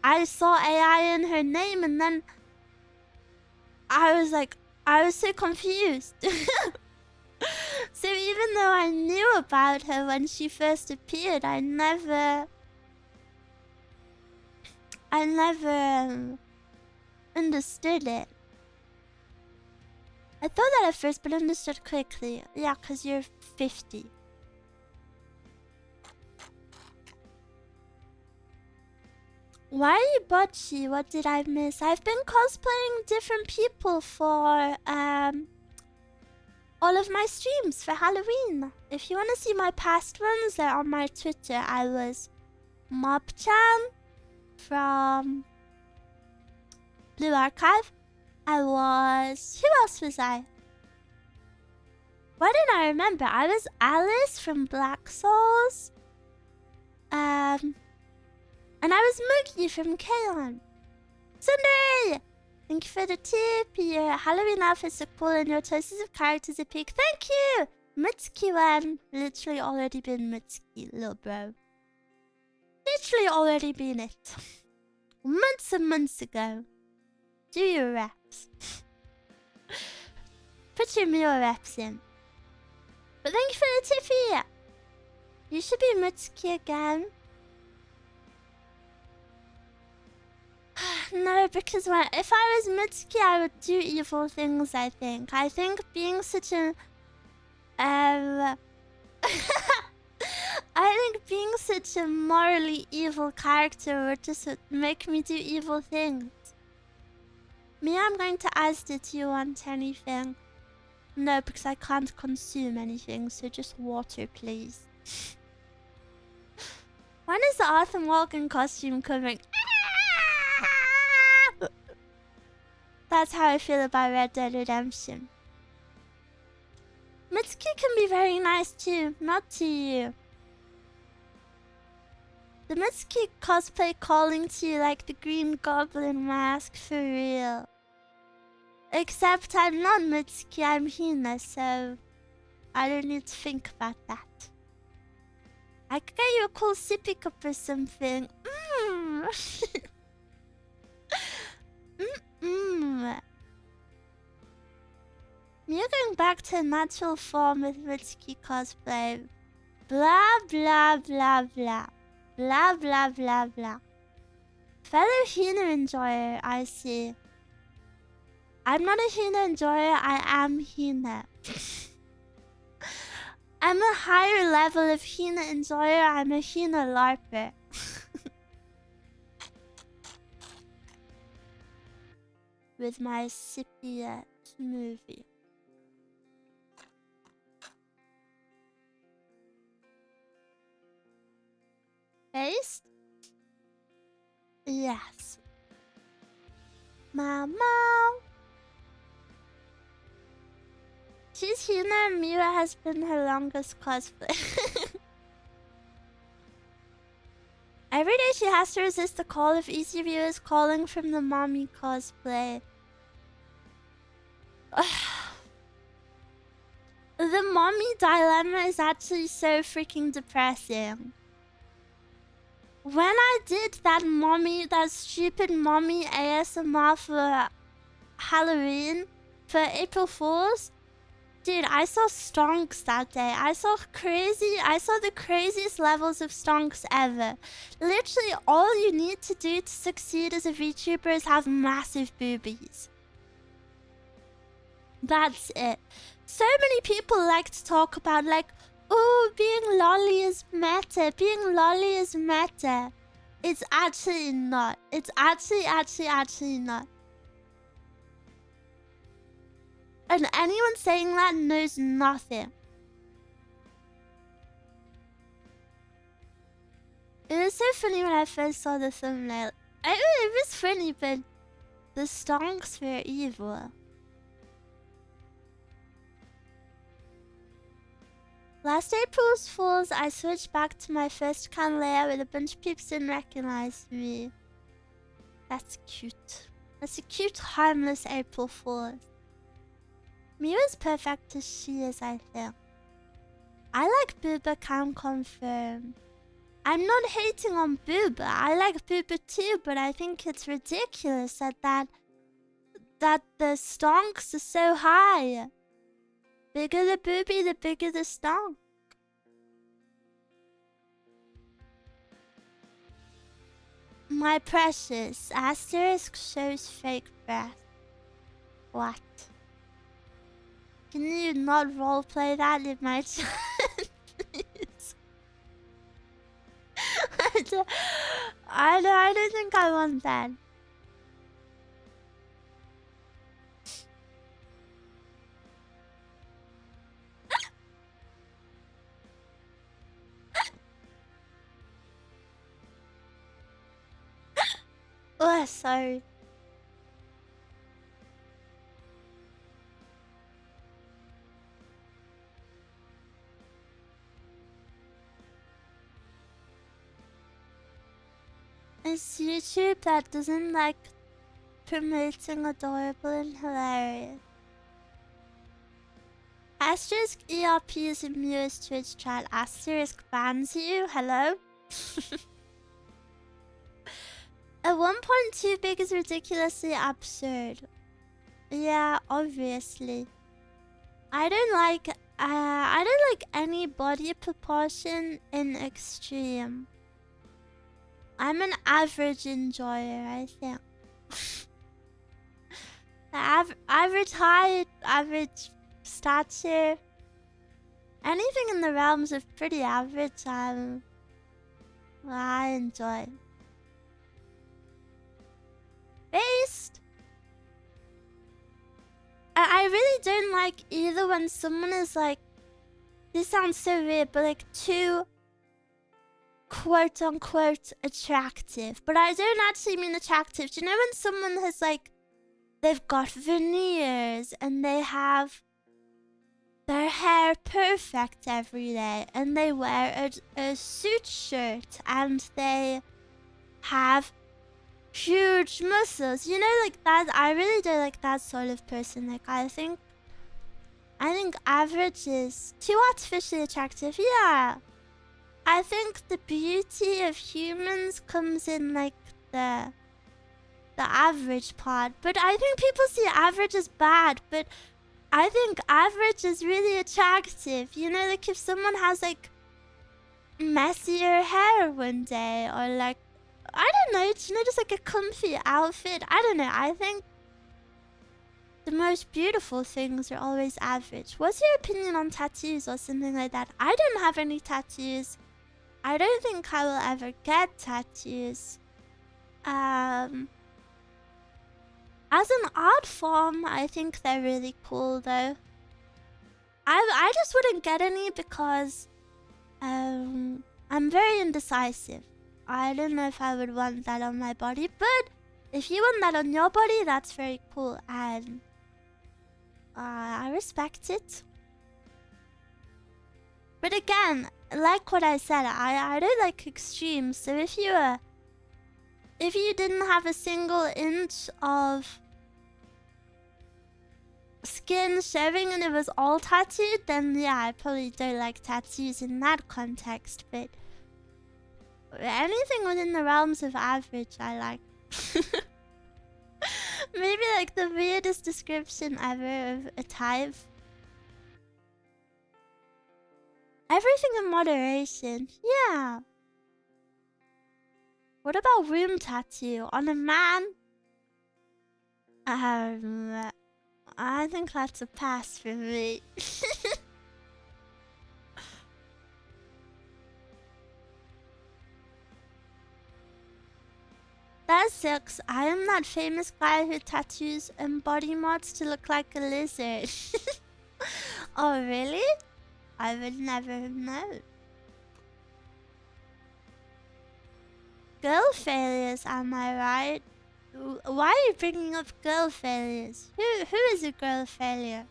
I saw AI in her name, and then I was like, I was so confused. So even though I knew about her when she first appeared, I never understood it. I thought that at first, but understood quickly. Yeah, because you're 50. Why are you botchy? What did I miss? I've been cosplaying different people for all of my streams for Halloween. If you want to see my past ones, they're on my Twitter. I was Mobchan from Blue Archive. I was... Who else was I? Why didn't I remember? I was Alice from Black Souls. And I was Mookie from Kaon. Sunday! Thank you for the tip. Your Halloween outfits are cool and your choices of characters are peak. Thank you! Mitsuki-wan. Literally already been Mitsuki, little bro. Literally already been it. Months and months ago. Do your reps. Put your meal reps in. But thank you for the Tiffy. You should be Mitsuki again. No, because if I was Mitsuki, I would do evil things, I think. I think being such a... I think being such a morally evil character would just make me do evil things. Me, I'm going to ask, did you want anything? No, because I can't consume anything, so just water, please. When is the Arthur Morgan costume coming? That's how I feel about Red Dead Redemption. Mitsuki can be very nice too, not to you. The Mitsuki cosplay calling to you like the Green Goblin mask, for real. Except I'm not Mitsuki, I'm Hina, so I don't need to think about that. I could get you a cool sippy cup or something. Miwa going back to natural form with Mitsuki cosplay. Blah blah blah blah. Blah blah blah blah. Fellow Hina enjoyer, I see. I'm not a Hina enjoyer, I am Hina. I'm a higher level of Hina enjoyer, I'm a Hina LARPer. With my sippy smoothie. Based? Yes. Mama. She's Hina and Miwa has been her longest cosplay. Every day she has to resist the call of easy viewers calling from the mommy cosplay. The mommy dilemma is actually so freaking depressing. When I did that stupid mommy ASMR for Halloween, for April Fools, dude, I saw stonks that day. I saw the craziest levels of stonks ever. Literally, all you need to do to succeed as a VTuber is have massive boobies. That's it. So many people like to talk about, like, oh, being lolly is meta. Being lolly is meta. It's actually not. It's actually not. And anyone saying that knows nothing. It was so funny when I first saw the thumbnail. It was funny, but the stonks were evil. Last April's Fools, I switched back to my first can layout with a bunch of peeps didn't recognize me. That's cute. That's a cute, harmless April Fool. Miwa's perfect as she is, I think. I like Booba, can confirm. I'm not hating on Booba. I like Booba too, but I think it's ridiculous that the stonks are so high. Bigger the booby, the bigger the stonk. My precious, asterisk shows fake breath. What? Can you not roleplay that in my chat, please? I don't think I want that. Oh, sorry. It's YouTube that doesn't like promoting adorable and hilarious. Asterisk ERP is in Miwa's Twitch chat. Asterisk bans you. Hello? A 1.2 big is ridiculously absurd. Yeah, obviously. I don't like any body proportion in extreme. I'm an average enjoyer, I think. Average height, average stature. Anything in the realms of pretty average, I enjoy. Based. I really don't like either when someone is like, this sounds so weird, but like too quote unquote attractive. But I don't actually mean attractive. Do you know when someone has like, they've got veneers and they have their hair perfect every day and they wear a suit shirt and they have huge muscles, you know, like that. I really don't like that sort of person. Like I think average is too artificially attractive. Yeah, I think the beauty of humans comes in like the average part, but I think people see average as bad. But I think average is really attractive. You know, like if someone has like messier hair one day, or like, I don't know, you know, just like a comfy outfit. I don't know. I think the most beautiful things are always average. What's your opinion on tattoos or something like that? I don't have any tattoos. I don't think I will ever get tattoos. As an art form, I think they're really cool though. I just wouldn't get any because I'm very indecisive. I don't know if I would want that on my body, but if you want that on your body, that's very cool, and I respect it. But again, like what I said, I don't like extremes. So if you didn't have a single inch of skin showing and it was all tattooed, then yeah, I probably don't like tattoos in that context. But anything within the realms of average, I like. Maybe like the weirdest description ever of a type. Everything in moderation. Yeah. What about room tattoo on a man? I think that's a pass for me. That sucks. I am that famous guy who tattoos body mods to look like a lizard. Oh, really? I would never have known. Girl failures, am I right? Why are you bringing up girl failures? Who is a girl failure?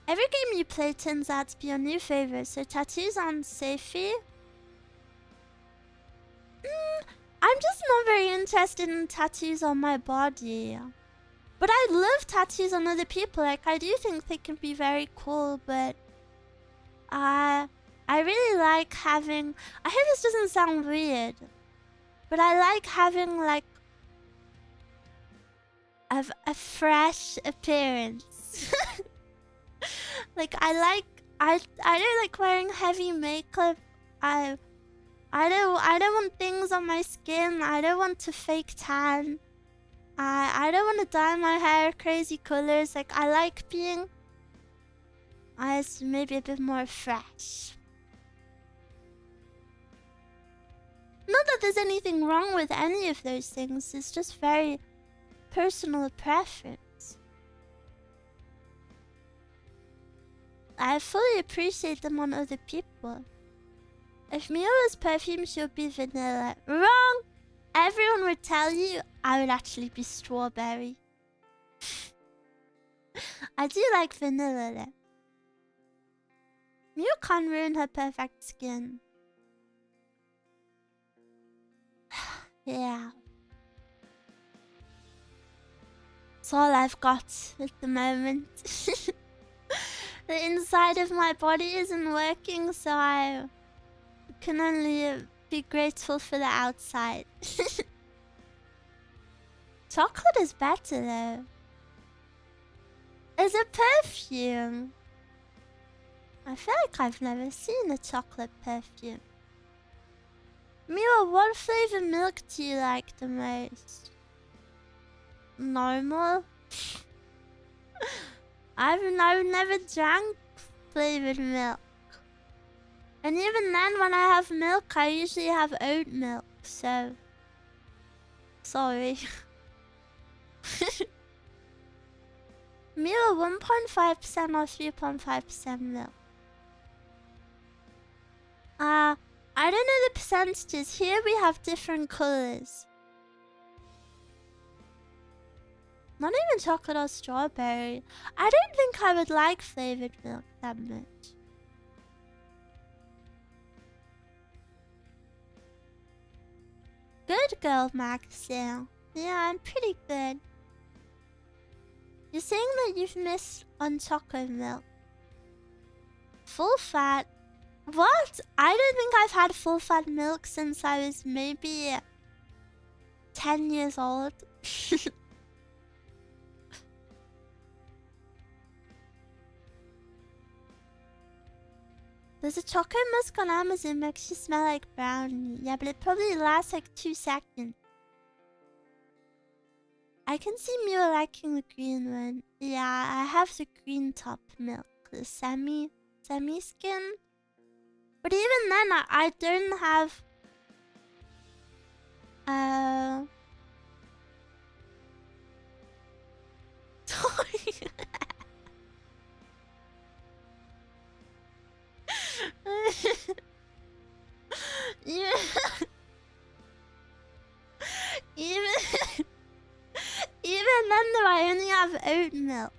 Every game you play turns out to be your new favorite, so tattoos aren't safety. I'm just not very interested in tattoos on my body. But I love tattoos on other people. Like, I do think they can be very cool, but I really like having... I hope this doesn't sound weird, but I like having, like, a fresh appearance. Like, I don't like wearing heavy makeup. I don't want things on my skin. I don't want to fake tan. I don't want to dye my hair crazy colors. Like, I like being maybe a bit more fresh. Not that there's anything wrong with any of those things. It's just very personal preference. I fully appreciate them on other people. If Miwa's perfume should be vanilla. Wrong! Everyone would tell you I would actually be strawberry. I do like vanilla though. Miwa can't ruin her perfect skin. Yeah. It's all I've got at the moment. The inside of my body isn't working, so I can only be grateful for the outside. Chocolate is better though. As a perfume, I feel like I've never seen a chocolate perfume. Miwa, what flavor milk do you like the most? Normal? I've never drank flavored milk. And even then, when I have milk, I usually have oat milk, so... Sorry. Miwa, 1.5% or 3.5% milk? I don't know the percentages. Here we have different colors. Not even chocolate or strawberry. I don't think I would like flavored milk that much. Good girl, Maxine. Yeah, I'm pretty good. You're saying that you've missed on chocolate milk. Full fat? What? I don't think I've had full fat milk since I was maybe 10 years old. There's a choco musk on Amazon, makes you smell like brownie. Yeah, but it probably lasts like 2 seconds. I can see Miwa liking the green one. Yeah, I have the green top milk, the semi skin. But even then, I don't have. even, even, even then, though, I only have oat milk.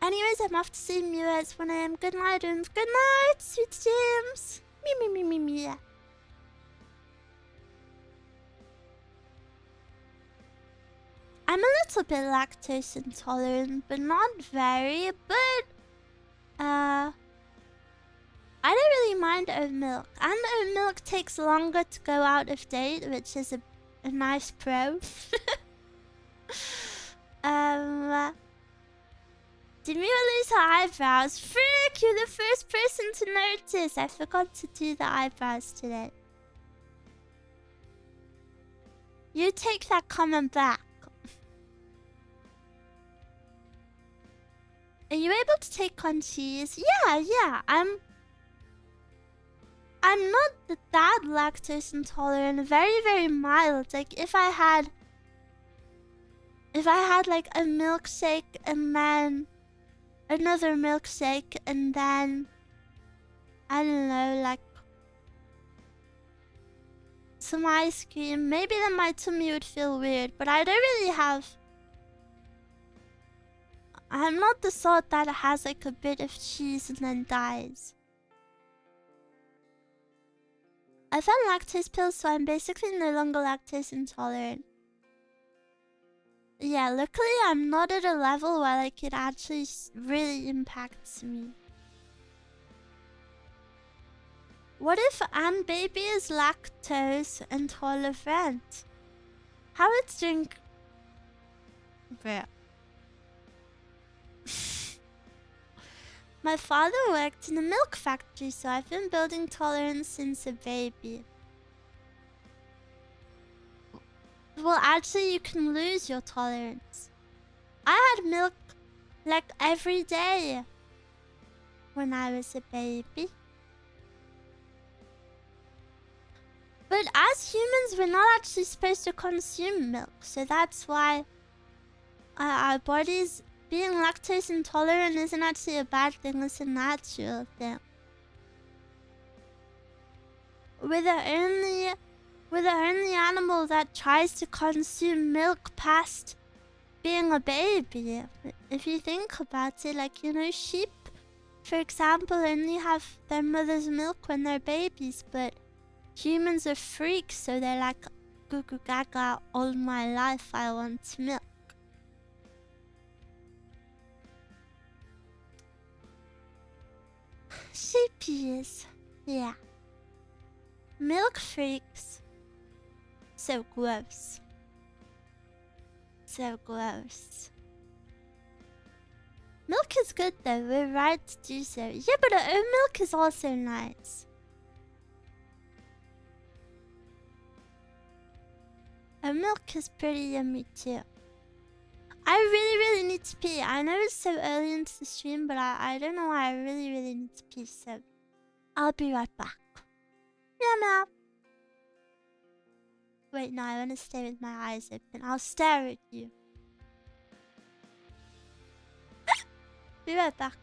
Anyways, I'm off to see Miwa. It's 1 AM. Good night, Good night, sweet James. Me. I'm a little bit lactose intolerant, but not very. But, I don't really mind oat milk. And oat milk takes longer to go out of date, which is a nice pro. Did Miwa lose her eyebrows? Frick, you're the first person to notice. I forgot to do the eyebrows today. You take that comment back. Are you able to take on cheese? Yeah. I'm not that lactose intolerant. Very, very mild. Like if I had like a milkshake and then another milkshake and then I don't know, like some ice cream, maybe then my tummy would feel weird, but I don't really have. I'm not the sort that has like a bit of cheese and then dies. I found lactose pills, so I'm basically no longer lactose intolerant. Yeah, luckily I'm not at a level where like it actually really impacts me. What if Anne Baby is lactose intolerant? How would drink... Bruh. My father worked in a milk factory, so I've been building tolerance since a baby. Well, actually, you can lose your tolerance. I had milk like every day when I was a baby. But as humans, we're not actually supposed to consume milk, so that's why our bodies being lactose intolerant isn't actually a bad thing, it's a natural thing. We're the only animal that tries to consume milk past being a baby. If you think about it, like, you know, sheep, for example, only have their mother's milk when they're babies, but humans are freaks, so they're like, goo goo gaga, all my life I want milk. Sheepies, yeah. Milk freaks. So gross. So gross. Milk is good though, we're right to do so. Yeah, but oat milk is also nice. Oat milk is pretty yummy too. I really need to pee. I know it's so early into the stream, but I don't know why I really need to pee, so I'll be right back. Meow. Wait, no, I want to stay with my eyes open. I'll stare at you. Be right back.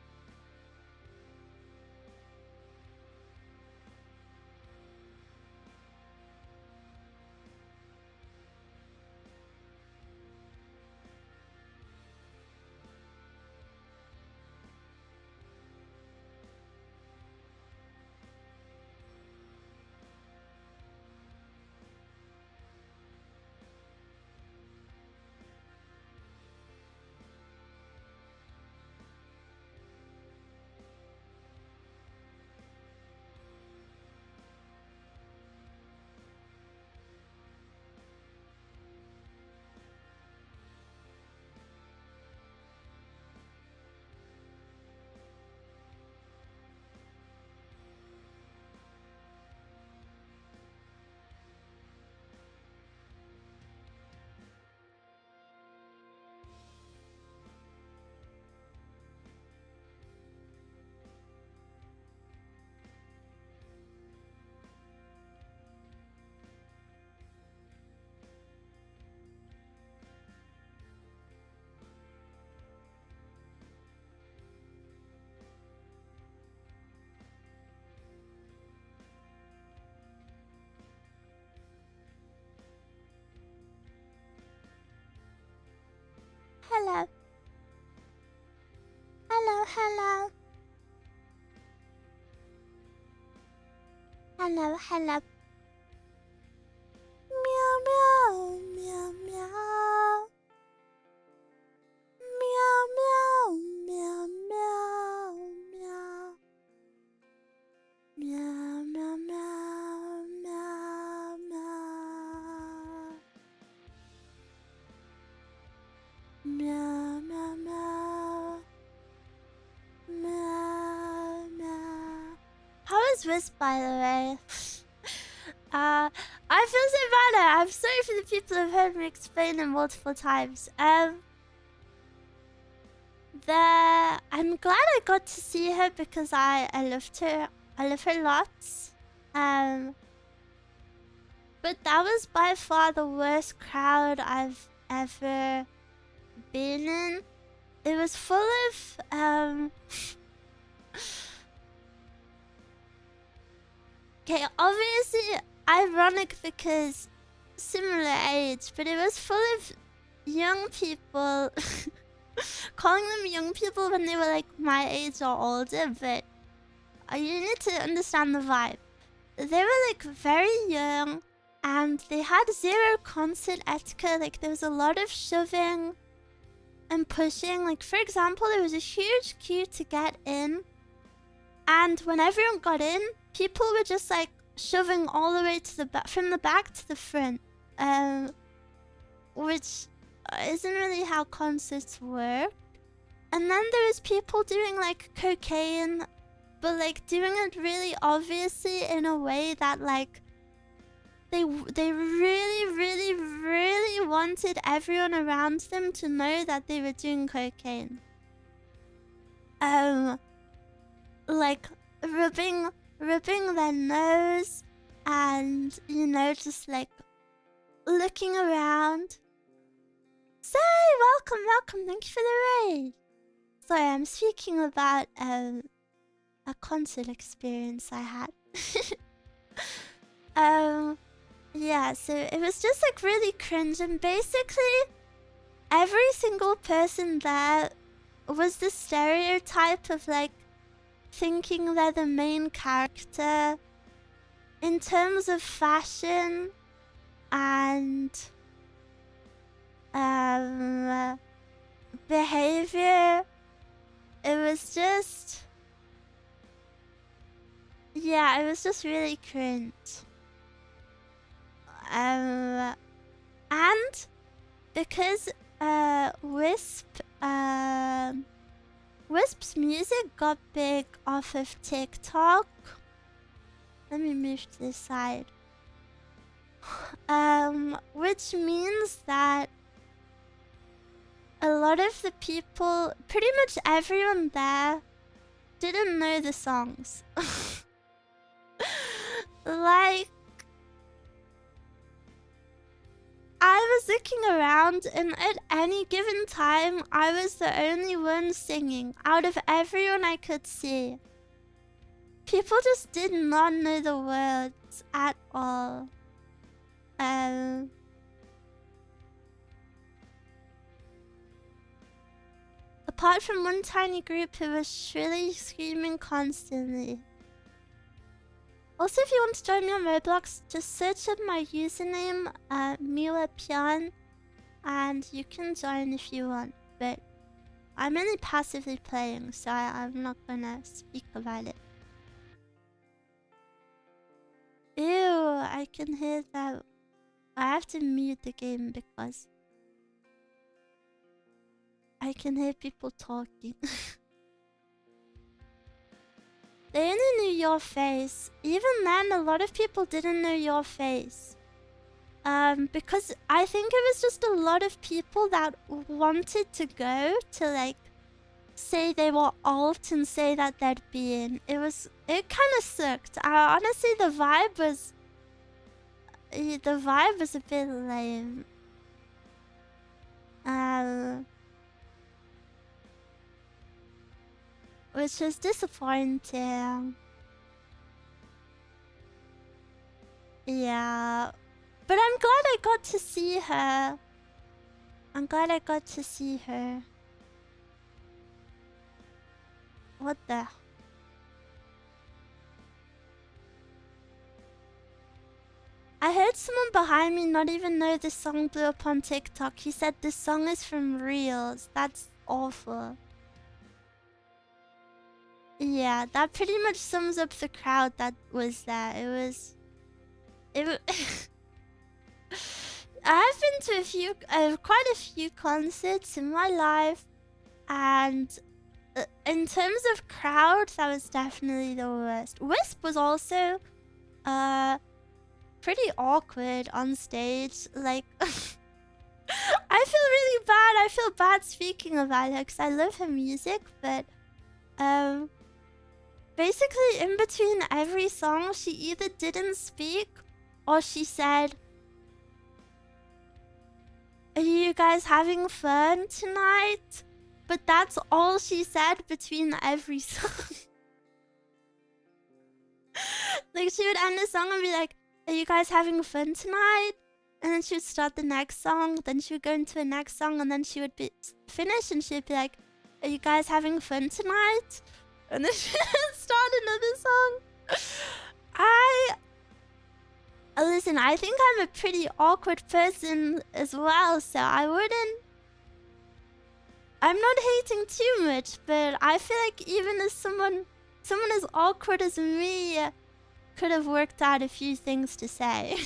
hello. Hello, hello. Hello, hello. Meow, meow, meow, meow. Meow, meow, meow, meow, meow. Meow, meow, meow, meow, meow. Meow, meow, meow. Meow, meow. How is Wisp, by the way? I feel so bad. I'm sorry for the people who've heard me explain it multiple times. I'm glad I got to see her because I loved her. I love her lots. But that was by far the worst crowd I've ever been in. It was full of okay, obviously ironic because similar age, but it was full of young people. Calling them young people when they were like my age or older, but you need to understand the vibe. They were like very young and they had zero concert etiquette. Like there was a lot of shoving and pushing. Like for example, there was a huge queue to get in, and when everyone got in, people were just like shoving all the way to the back, from the back to the front, which isn't really how concerts work. And then there was people doing like cocaine, but like doing it really obviously in a way that like they really wanted everyone around them to know that they were doing cocaine. Like rubbing their nose and, you know, just like looking around. Say, welcome, thank you for the raid. Sorry, I'm speaking about a concert experience I had. Yeah, so it was just like really cringe, and basically every single person there was the stereotype of like thinking they're the main character in terms of fashion and behavior. It was just, yeah, it was just really cringe. And because Wisp's music got big off of TikTok. Let me move to this side. Which means that a lot of the people, pretty much everyone there, didn't know the songs. Like, I was looking around, and at any given time, I was the only one singing out of everyone I could see. People just did not know the words at all. Apart from one tiny group who was shrilly screaming constantly. Also, if you want to join me on Roblox, just search up my username, Miwa, and you can join if you want. But I'm only passively playing, so I'm not gonna speak about it. Ew, I can hear that. I have to mute the game because I can hear people talking. They only knew your face. Even then, a lot of people didn't know your face. Because I think it was just a lot of people that wanted to go to, like, say they were alt and say that they'd be in. It kind of sucked. Honestly, the vibe was a bit lame. Which was disappointing. Yeah. But I'm glad I got to see her. I'm glad I got to see her. What the? I heard someone behind me not even know this song blew up on TikTok. He said this song is from Reels. That's awful. Yeah, that pretty much sums up the crowd that was there. I've been to quite a few concerts in my life, and in terms of crowd, that was definitely the worst. Wisp was also pretty awkward on stage. Like, I feel really bad. I feel bad speaking about her because I love her music, but basically in between every song, she either didn't speak or she said, "Are you guys having fun tonight?" But that's all she said between every song. Like, she would end the song and be like, "Are you guys having fun tonight?" And then she would start the next song. Then she would go into the next song, and then she would be finished, and she'd be like, "Are you guys having fun tonight?" And then she would start another song. Listen, I think I'm a pretty awkward person as well, so I wouldn't... I'm not hating too much, but I feel like even as someone as awkward as me could have worked out a few things to say.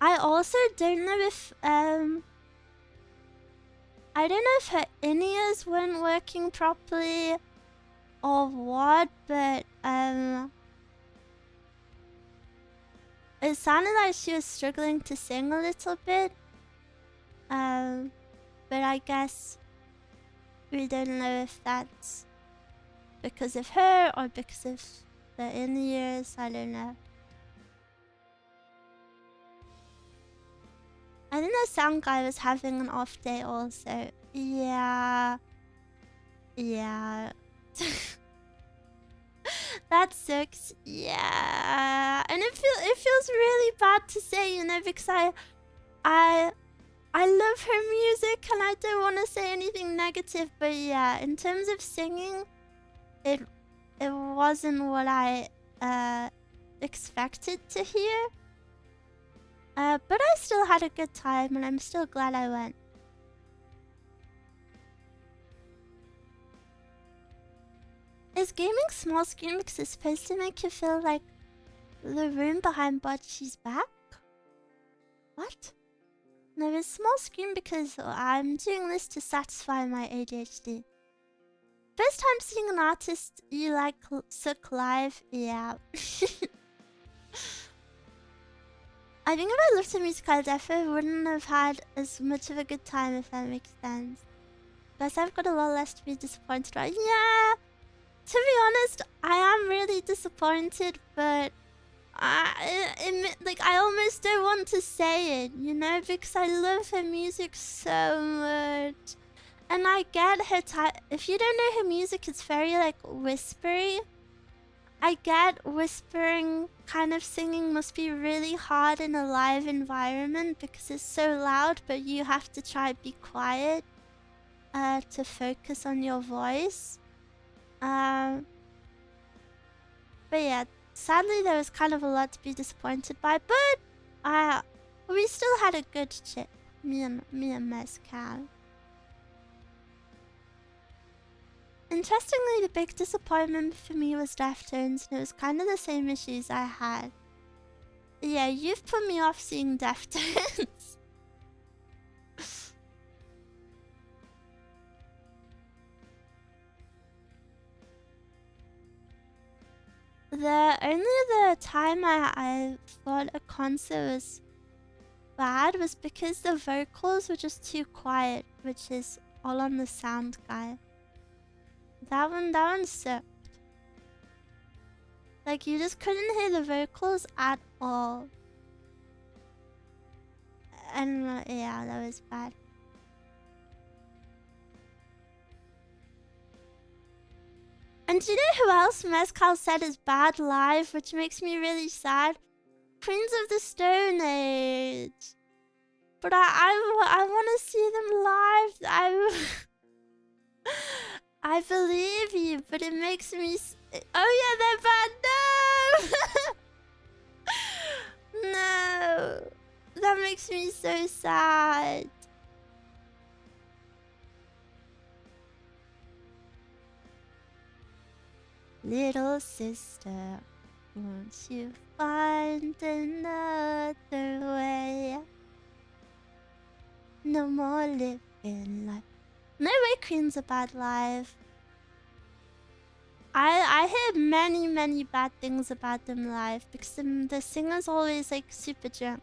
I also don't know if I don't know if her in-ears weren't working properly or what, but it sounded like she was struggling to sing a little bit. But I guess we don't know if that's because of her or because of the in-ears. I don't know. I think the sound guy was having an off day also. Yeah. Yeah. That sucks. Yeah. And it feels really bad to say, you know, because I love her music and I don't want to say anything negative, but yeah, in terms of singing, it wasn't what I expected to hear. But I still had a good time and I'm still glad I went. Is gaming small screen because it's supposed to make you feel like the room behind Bocce's back? What? No, it's small screen because I'm doing this to satisfy my ADHD. First time seeing an artist you like suck live? Yeah. I think if I looked at music, I definitely wouldn't have had as much of a good time, if that makes sense. Guess I've got a lot less to be disappointed about. Yeah! To be honest, I am really disappointed, but I almost don't want to say it, you know, because I love her music so much. And I get her type. If you don't know her music, it's very like whispery. I get whispering kind of singing must be really hard in a live environment because it's so loud, but you have to try to be quiet to focus on your voice. But yeah, sadly there was kind of a lot to be disappointed by, but we still had a good trip, me and Mezcal. Interestingly, the big disappointment for me was Deftones, and it was kind of the same issues I had. Yeah, you've put me off seeing Deftones. The time I thought a concert was bad was because the vocals were just too quiet, which is all on the sound guy. That one sucked. Like, you just couldn't hear the vocals at all. And yeah, that was bad. And do you know who else Mezcal said is bad live, which makes me really sad? Queens of the Stone Age. But I want to see them live. I believe you, but it makes me... Oh yeah, they're bad. No! No! That makes me so sad. Little sister, won't you find another way? No more living life. No way Queen's a bad live. I hear many bad things about them live because the singer's always like super drunk.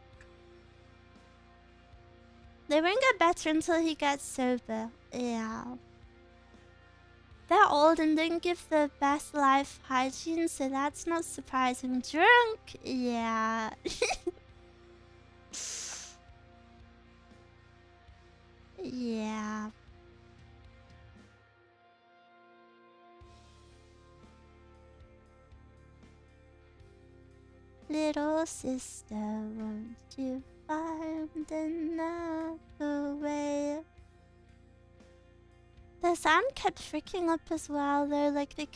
They won't get better until he gets sober. Yeah. They're old and don't give the best life hygiene, so that's not surprising. Drunk? Yeah. Yeah. Little sister, won't you find another way? The sound kept freaking up as well though, like the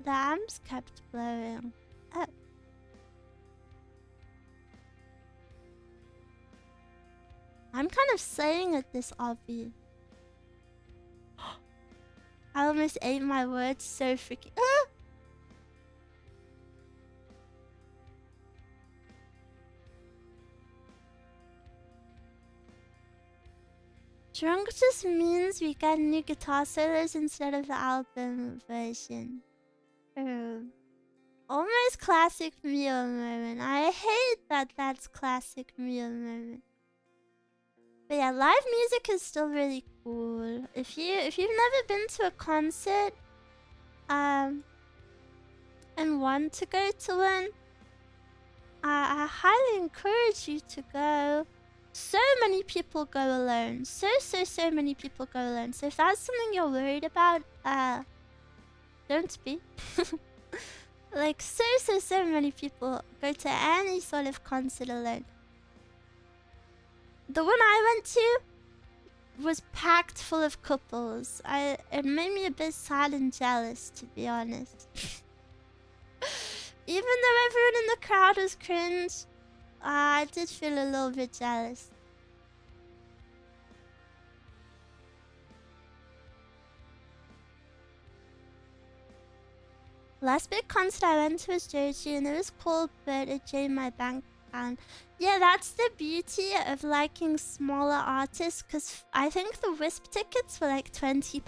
amps kept blowing up. I'm kind of slaying at this obby. I almost ate my words so freaking... Ah! Drunk just means we get new guitar solos instead of the album version. Almost classic Miwa moment. I hate that that's classic Miwa moment. But yeah, live music is still really cool. If you've never been to a concert, and want to go to one, I highly encourage you to go. So many people go alone. So many people go alone. So if that's something you're worried about, don't be. Like so many people go to any sort of concert alone. The one I went to was packed full of couples. It made me a bit sad and jealous, to be honest. Even though everyone in the crowd was cringe, I did feel a little bit jealous. Last big concert I went to was Joji, and it was cool, but it drained my bank account. Yeah, that's the beauty of liking smaller artists, because I think the Wisp tickets were like £20.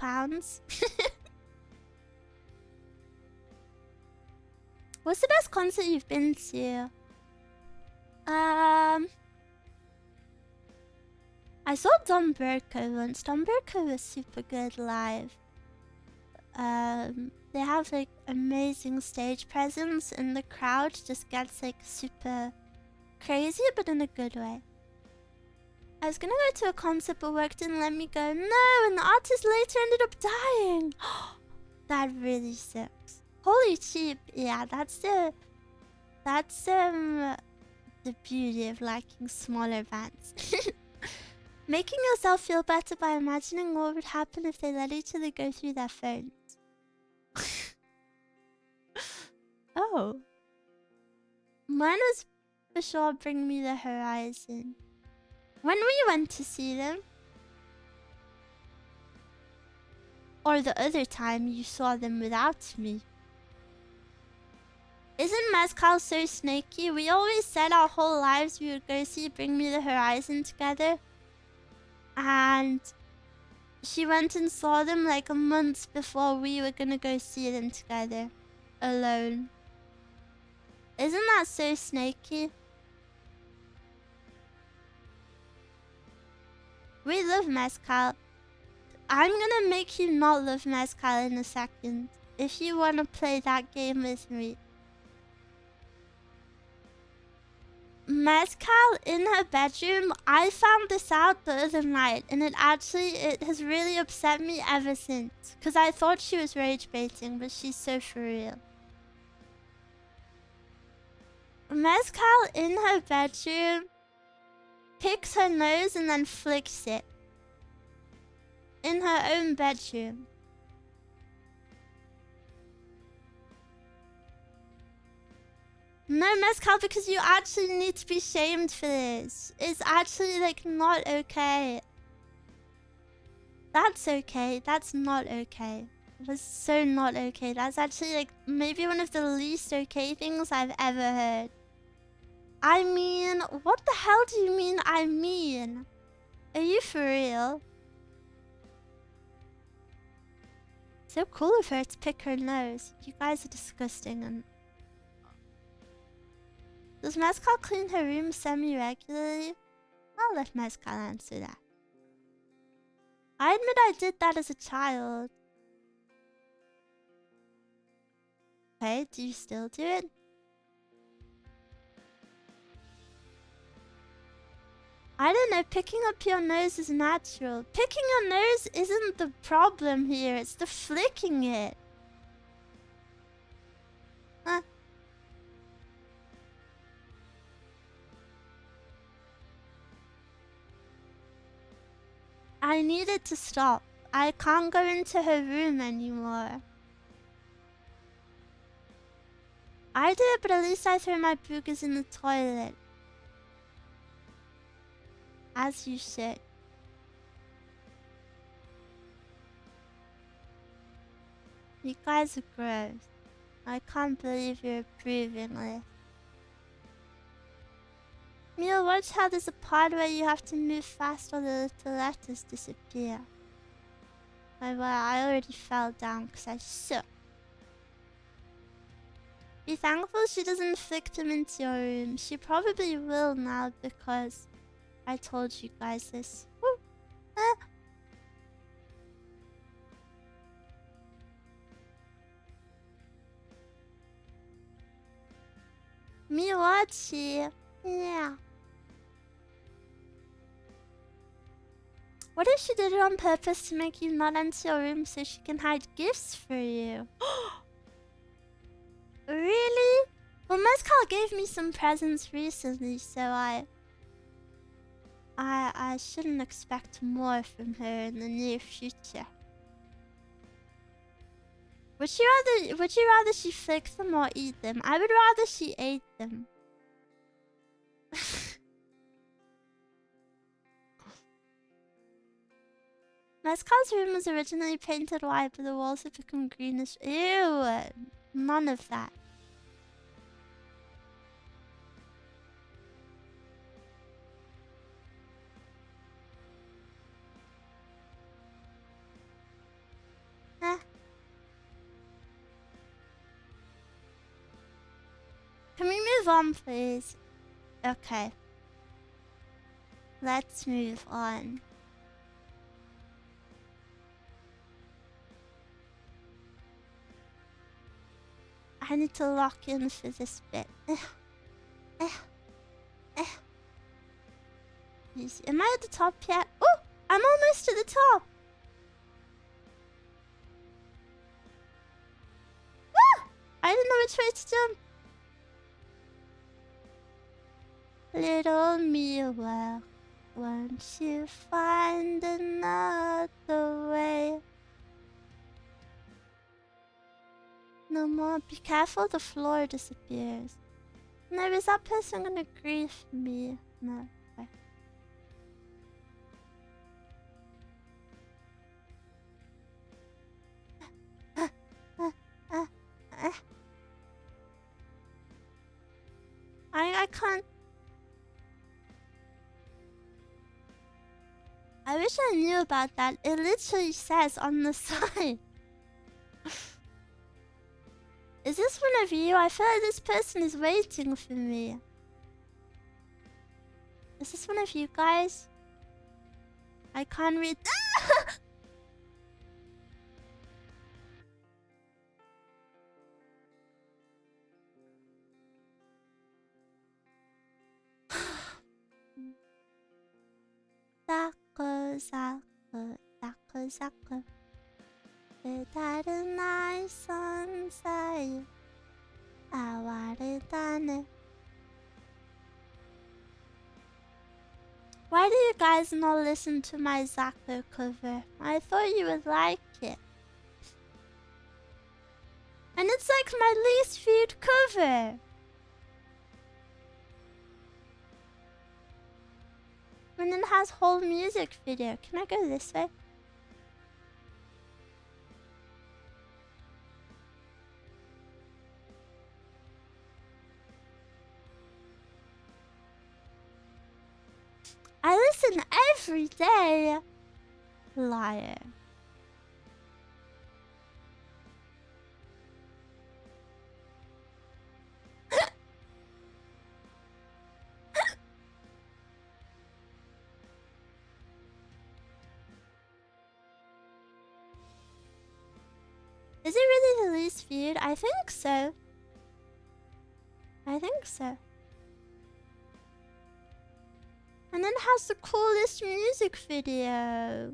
What's the best concert you've been to? I saw Don Burko once. Don Burko was super good live. They have like amazing stage presence and the crowd just gets like super crazy, but in a good way. I was gonna go to a concert but work didn't let me go. No, and the artist later ended up dying. That really sucks. Holy cheap. Yeah, that's the beauty of liking smaller bands. Making yourself feel better by imagining what would happen if they let each other go through their phones. Oh. Mine was for sure Bring Me the Horizon. When we went to see them. Or the other time you saw them without me. Isn't Mezcal so snaky? We always said our whole lives we would go see Bring Me the Horizon together. And she went and saw them like a month before we were gonna go see them together. Alone. Isn't that so snaky? We love Mezcal. I'm gonna make you not love Mezcal in a second. If you wanna play that game with me. Mezcal in her bedroom, I found this out the other night and it has really upset me ever since. Because I thought she was rage baiting, but she's so for real. Mezcal in her bedroom picks her nose and then flicks it. In her own bedroom. No, Mezcal, because you actually need to be shamed for this. It's actually, like, not okay. That's okay. That's not okay. It was so not okay. That's actually, like, maybe one of the least okay things I've ever heard. I mean, what the hell do you mean, I mean? Are you for real? So cool of her to pick her nose. You guys are disgusting. And does Mezcal clean her room semi-regularly? I'll let Mezcal answer that. I admit I did that as a child. Okay, do you still do it? I don't know, picking up your nose is natural. Picking your nose isn't the problem here, it's the flicking it. Huh? I need it to stop. I can't go into her room anymore. I do it, but at least I throw my boogers in the toilet. As you should. You guys are gross. I can't believe you're approving this. Miwa, watch how there's a part where you have to move fast or the little letters disappear. Well, I already fell down because I suck. Be thankful she doesn't flick them into your room. She probably will now because I told you guys this. Woo. Ah. Miwachi. Yeah. What if she did it on purpose to make you not enter your room so she can hide gifts for you? Really? Well, Mezcal gave me some presents recently, so I shouldn't expect more from her in the near future. Would you rather she flick them or eat them? I would rather she ate them. Mezcal's room was originally painted white, but the walls have become greenish. Ew! None of that. Can we move on, please? Okay. Let's move on. I need to lock in for this bit. Easy. Am I at the top yet? Oh! I'm almost at the top! Ah! I didn't know which way to jump. Little Miwa, won't you find another way? No more. Be careful, the floor disappears. No, is that person gonna grief me? No. Okay. I can't. I wish I knew about that. It literally says on the side. Is this one of you? I feel like this person is waiting for me. Is this one of you guys? I can't read. 사쿠 사쿠 사쿠 사쿠 그다른 나의 선사에 아와를 따네 Why do you guys not listen to my Zacko cover? I thought you would like it. And it's like my least viewed cover. And it has whole music video. Can I go this way? I listen every day. Liar. Is it really the least viewed? I think so. I think so. And then it has the coolest music video.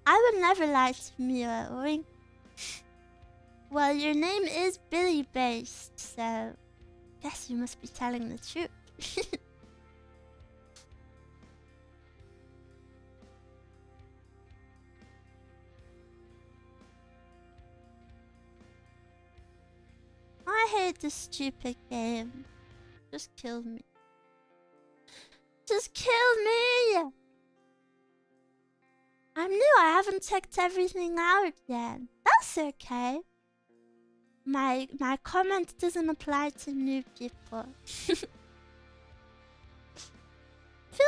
I would never lie to Miwa. Oink. Well, your name is Billy based, so guess you must be telling the truth. I hate this stupid game. Just kill me. Just kill me! I'm new, I haven't checked everything out yet. That's okay. My comment doesn't apply to new people. Feel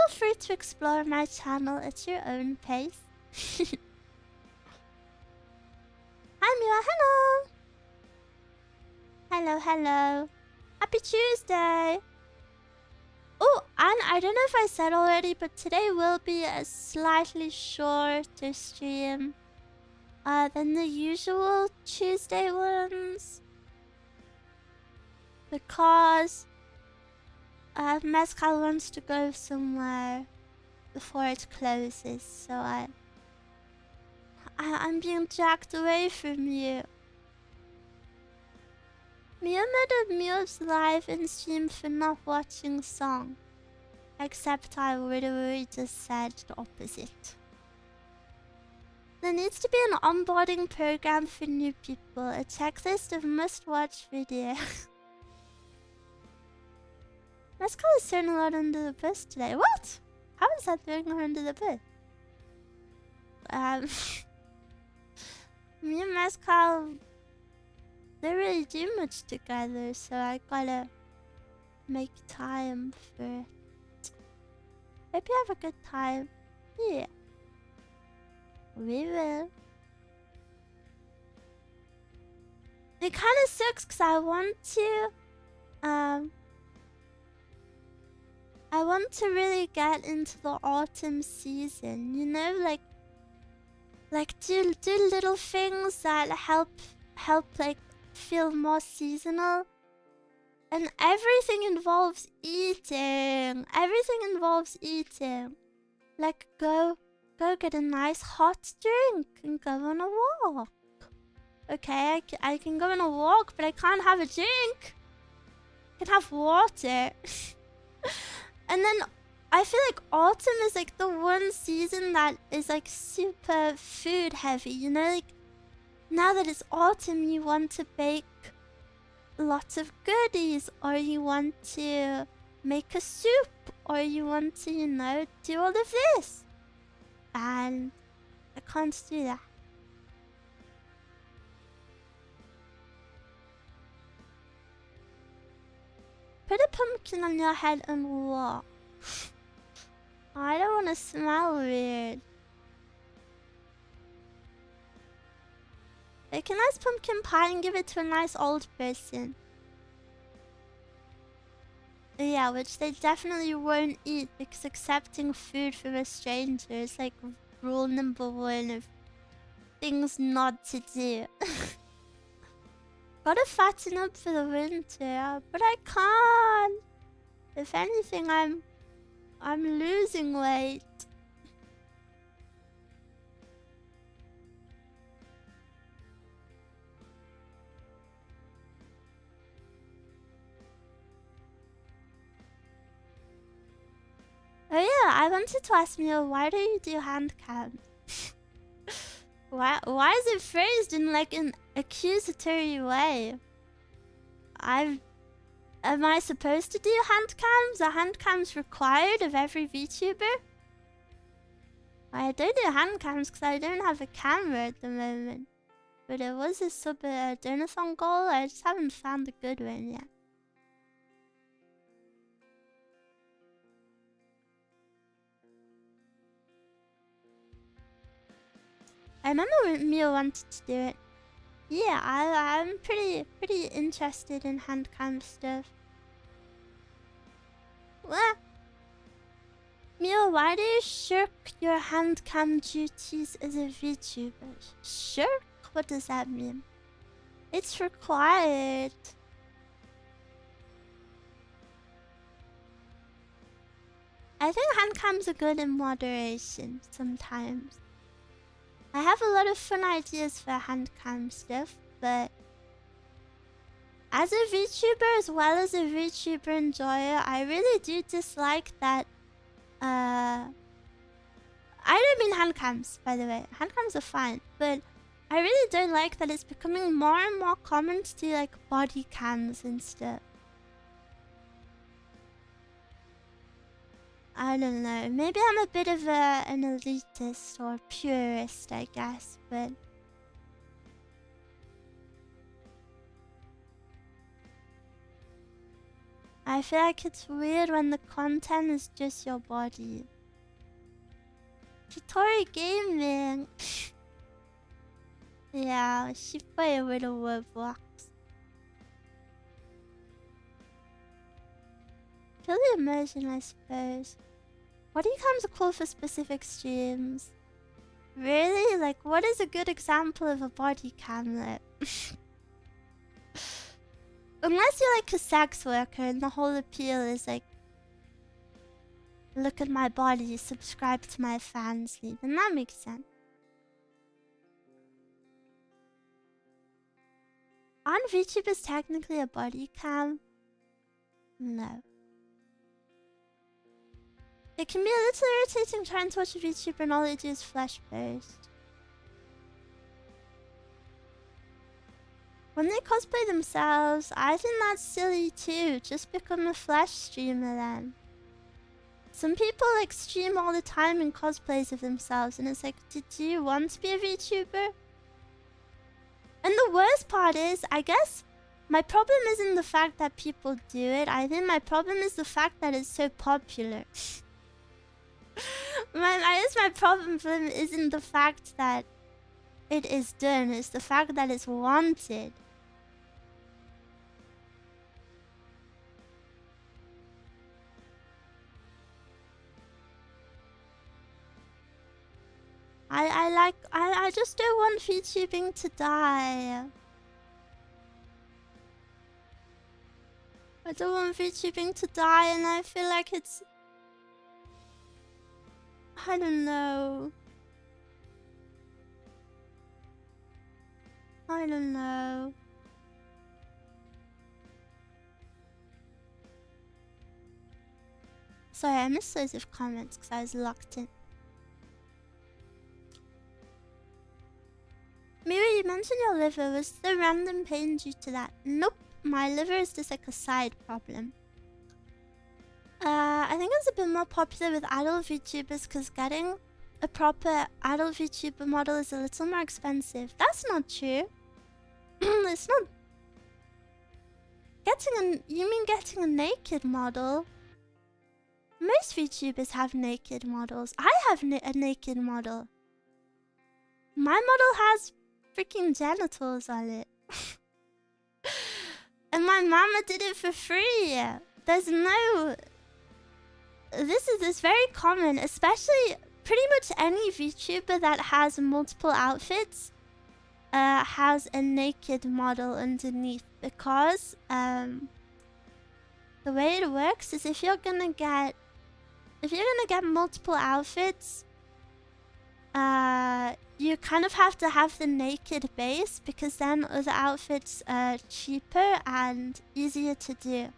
free to explore my channel at your own pace. Hi Miwa, hello! Hello, hello. Happy Tuesday! Oh, and I don't know if I said already, but today will be a slightly shorter stream than the usual Tuesday ones. Because Mezcal wants to go somewhere before it closes, so I'm being dragged away from you. Miwa made a Miwa's live in stream for not watching a song. Except I literally just said the opposite. There needs to be an onboarding program for new people. A checklist of must-watch videos. Mezcal is throwing a lot under the bus today. What? How is that throwing her under the bus? Me and Mezcal don't really do much together, so I gotta make time for it. Hope you have a good time. Yeah. We will. It kind of sucks because I want to really get into the autumn season, you know, like do little things that help like feel more seasonal. And everything involves eating. Everything involves eating. Like go get a nice hot drink and go on a walk. Okay, I can go on a walk, but I can't have a drink. I can have water. And then I feel like autumn is like the one season that is like super food heavy, you know? Like now that it's autumn, you want to bake lots of goodies, or you want to make a soup, or you want to, you know, do all of this. And I can't do that. Put a pumpkin on your head and walk. I don't want to smell weird. Make a nice pumpkin pie and give it to a nice old person. Yeah, which they definitely won't eat, because accepting food from a stranger is like rule number 1 of things not to do. Gotta fatten up for the winter, but I can't. If anything, I'm losing weight. I wanted to ask Miwa, why do you do hand cams? Why is it phrased in like an accusatory way? Am I supposed to do hand cams? Are hand cams required of every VTuber? I don't do hand cams because I don't have a camera at the moment. But it was a donathon goal. I just haven't found a good one yet. I remember when Mia wanted to do it. Yeah, I'm pretty interested in hand cam stuff. What? Mia, why do you shirk your hand cam duties as a VTuber? Shirk? What does that mean? It's required. I think hand cams are good in moderation sometimes. I have a lot of fun ideas for hand cam stuff, but as a VTuber as well as a VTuber enjoyer, I really do dislike that. I don't mean hand cams, by the way. Hand cams are fine, but I really don't like that it's becoming more and more common to do like body cams and stuff. I don't know. Maybe I'm a bit of an elitist or purist, I guess, but I feel like it's weird when the content is just your body. Chitori Gaming. Yeah, she play a little Roblox. Feel the immersion, I suppose. Body cams are cool for specific streams. Really? Like, what is a good example of a body camlet? Unless you're like a sex worker and the whole appeal is like, look at my body, subscribe to my fansly, then that makes sense. Aren't VTubers technically a body cam? No. It can be a little irritating trying to watch a VTuber and all they do is flesh burst. When they cosplay themselves, I think that's silly too. Just become a flesh streamer then. Some people like stream all the time in cosplays of themselves and it's like, did you want to be a VTuber? And the worst part is, I guess, my problem isn't the fact that people do it. I think my problem is the fact that it's so popular. I guess my problem isn't the fact that it is done. It's the fact that it's wanted. I just don't want VTubing to die. I don't want VTubing to die, and I feel like it's... I don't know. I don't know. Sorry, I missed loads of comments because I was locked in. Miwa, you mentioned your liver. Was the random pain due to that? Nope. My liver is just like a side problem. I think it's a bit more popular with adult VTubers because getting a proper adult VTuber model is a little more expensive. That's not true. It's not. You mean getting a naked model? Most VTubers have naked models. I have a naked model. My model has freaking genitals on it. And my mama did it for free. There's no... This is very common, especially pretty much any VTuber that has multiple outfits has a naked model underneath, because the way it works is if you're gonna get multiple outfits, you kind of have to have the naked base, because then other outfits are cheaper and easier to do.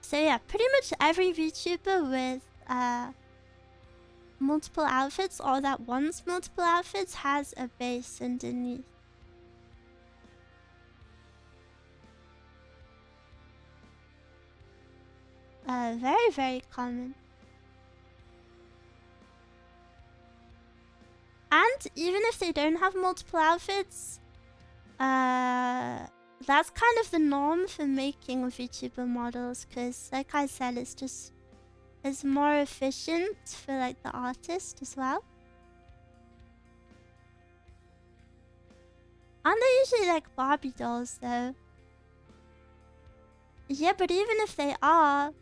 So yeah, pretty much every VTuber with multiple outfits or that wants multiple outfits has a base underneath. Very, very common. And even if they don't have multiple outfits, that's kind of the norm for making VTuber models, because like I said, it's more efficient for like the artist as well. Aren't they usually like Barbie dolls though? Yeah, but even if they are,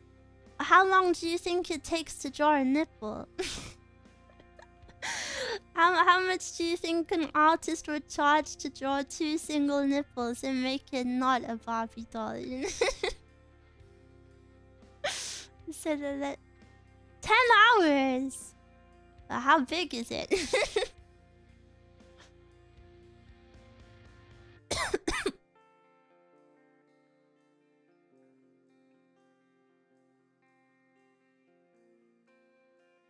how long do you think it takes to draw a nipple? How much do you think an artist would charge to draw 2 single nipples and make it not a Barbie doll? You know? So that 10 hours. But how big is it?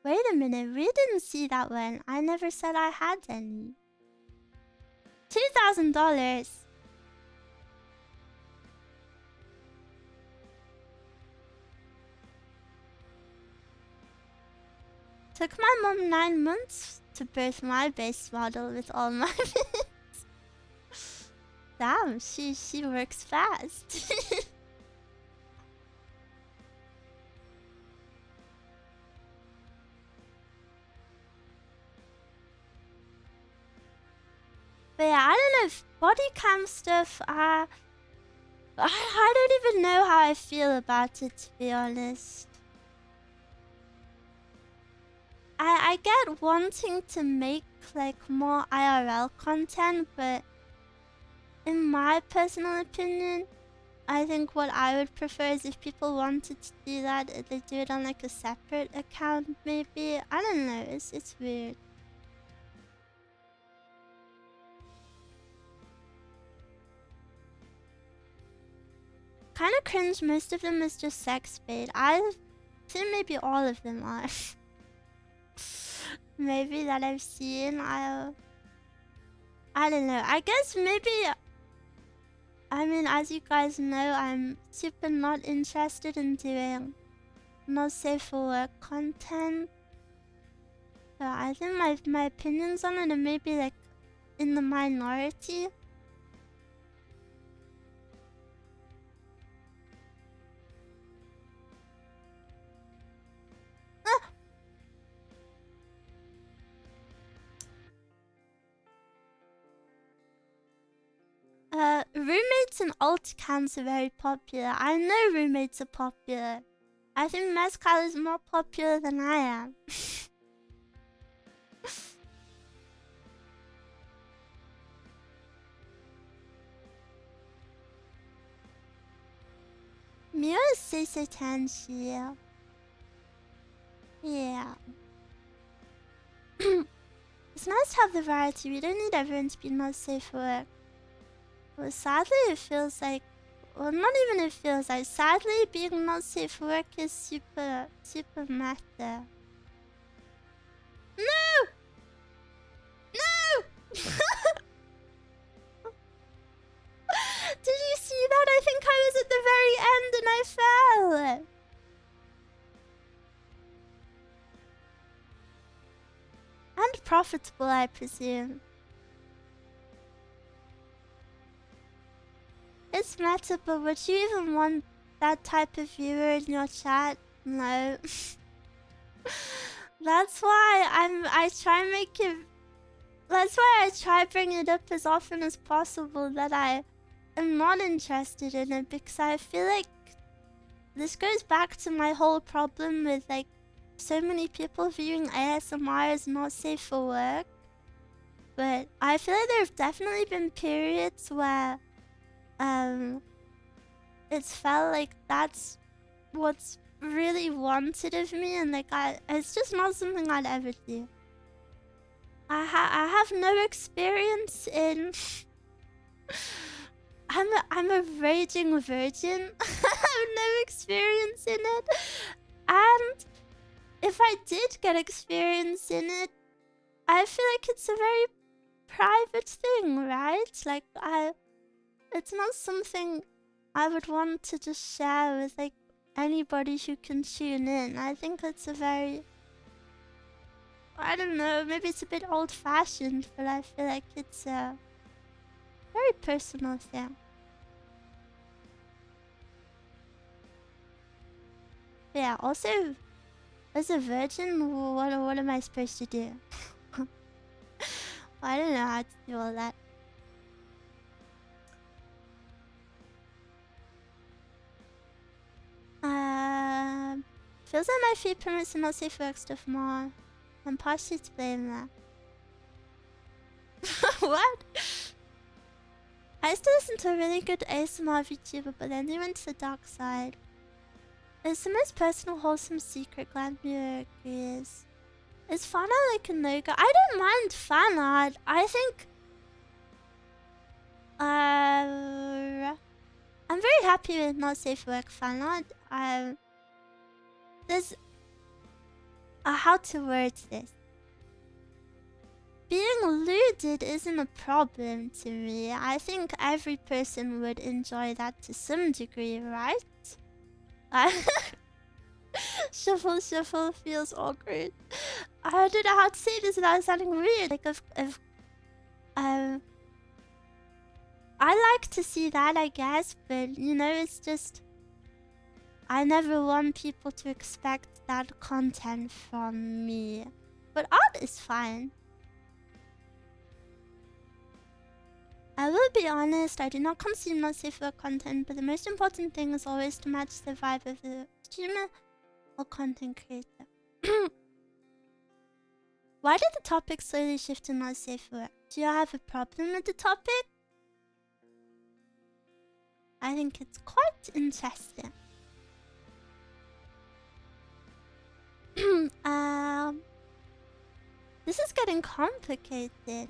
Wait a minute, we didn't see that one. I never said I had any. $2,000. Took my mom 9 months to birth my base model with all my bits. Damn, she works fast. But yeah, I don't know if body cam stuff, I don't even know how I feel about it, to be honest. I get wanting to make like more IRL content, but in my personal opinion, I think what I would prefer is if people wanted to do that, they do it on like a separate account maybe. I don't know, it's weird. Kind of cringe, most of them is just sex bait. I think maybe all of them are. Maybe that I've seen. I don't know. I guess maybe, I mean, as you guys know, I'm super not interested in doing not safe for work content. So I think my opinions on it are maybe like in the minority. Roommates and alt cams are very popular. I know roommates are popular. I think Mezcal is more popular than I am. Miwa is so tangy. Yeah. It's nice to have the variety. We don't need everyone to be not safe for work. Well, sadly, it feels like... Well, not even it feels like. Sadly, being not safe for work is super meta. No! No! Did you see that? I think I was at the very end and I fell. And profitable, I presume. It's meta, but would you even want that type of viewer in your chat? No. That's why I try and make it... That's why I try bring it up as often as possible that I am not interested in it, because I feel like this goes back to my whole problem with like so many people viewing ASMR as not safe for work. But I feel like there have definitely been periods where it's felt like that's what's really wanted of me, and like it's just not something I'd ever do. I have no experience in I'm a raging virgin. have no experience in it. And if I did get experience in it, I feel like it's a very private thing, right? Like, it's not something I would want to just share with, like, anybody who can tune in. I think it's a very... I don't know, maybe it's a bit old-fashioned, but I feel like it's a very personal thing. Yeah, also, as a virgin, what am I supposed to do? I don't know how to do all that. Feels like my feet permits and not safe work stuff more. I'm partially to blame that. What? I used to listen to a really good ASMR VTuber, but then they went to the dark side. It's the most personal, wholesome secret, glad Miwa agrees. Is fan art like a no-go? I don't mind fan art. I think... I'm very happy with not safe work fan art. There's... how to word this? Being lewded isn't a problem to me. I think every person would enjoy that to some degree, right? Shuffle feels awkward. I don't know how to say this without sounding weird. Like, I like to see that, I guess, but you know, it's just... I never want people to expect that content from me. But art is fine. I will be honest, I do not consume not safe work content, but the most important thing is always to match the vibe of the streamer or content creator. Why did the topic slowly shift to not safe work? Do you have a problem with the topic? I think it's quite interesting. This is getting complicated.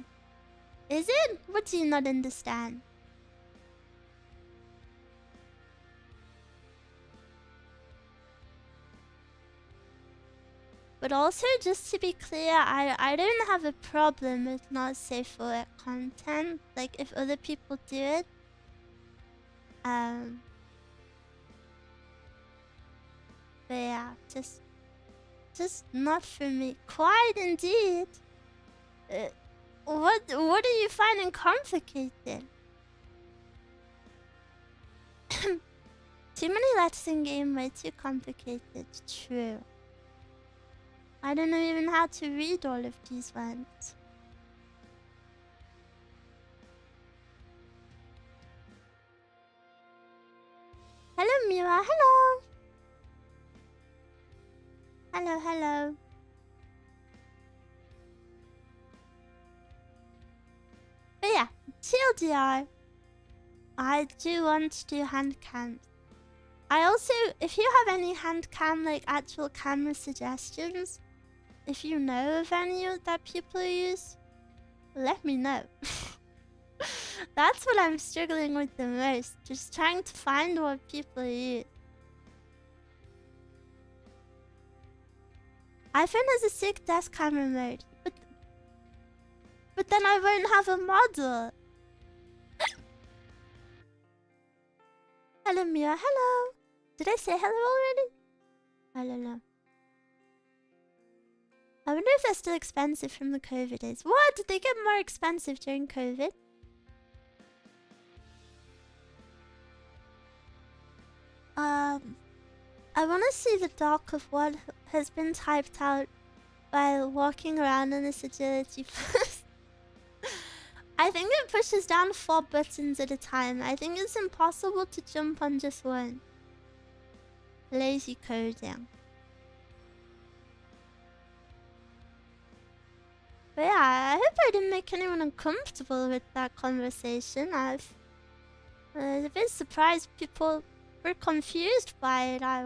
Is it? What do you not understand? But also, just to be clear, I don't have a problem with not safe for work content. Like, if other people do it, but yeah, just not for me. Quite indeed. What are you finding complicated? Too many letters in game, way too complicated. True. I don't know even how to read all of these ones. Hello, Miwa. Hello. Hello. But yeah, TLDR. I do want to do hand cams. I also, if you have any hand cam, like actual camera suggestions, if you know of any that people use, let me know. That's what I'm struggling with the most. Just trying to find what people use. iPhone has a sick desk camera mode, but then I won't have a model. Hello, Mia. Hello. Did I say hello already? I don't know. I wonder if they're still expensive from the COVID days. What? Did they get more expensive during COVID? I want to see the doc of what has been typed out while walking around in this agility plus. I think it pushes down 4 buttons at a time. I think it's impossible to jump on just one. Lazy coding. But yeah, I hope I didn't make anyone uncomfortable with that conversation. I was a bit surprised people were confused by it. I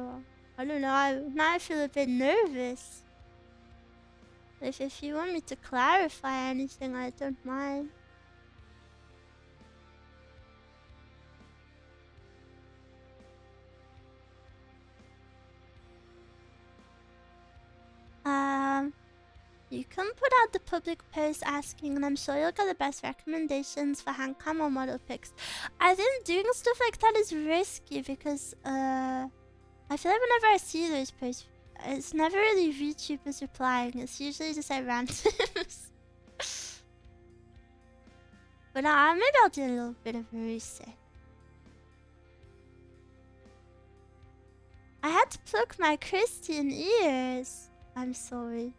don't know, now I feel a bit nervous. If you want me to clarify anything, I don't mind. You can put out the public post asking, and I'm sure you'll get the best recommendations for hand cam or model pics. I think doing stuff like that is risky because I feel like whenever I see those posts, it's never really VTubers replying. It's usually just like randoms. But maybe I'll do a little bit of a reset. I had to pluck my Christian ears. I'm sorry.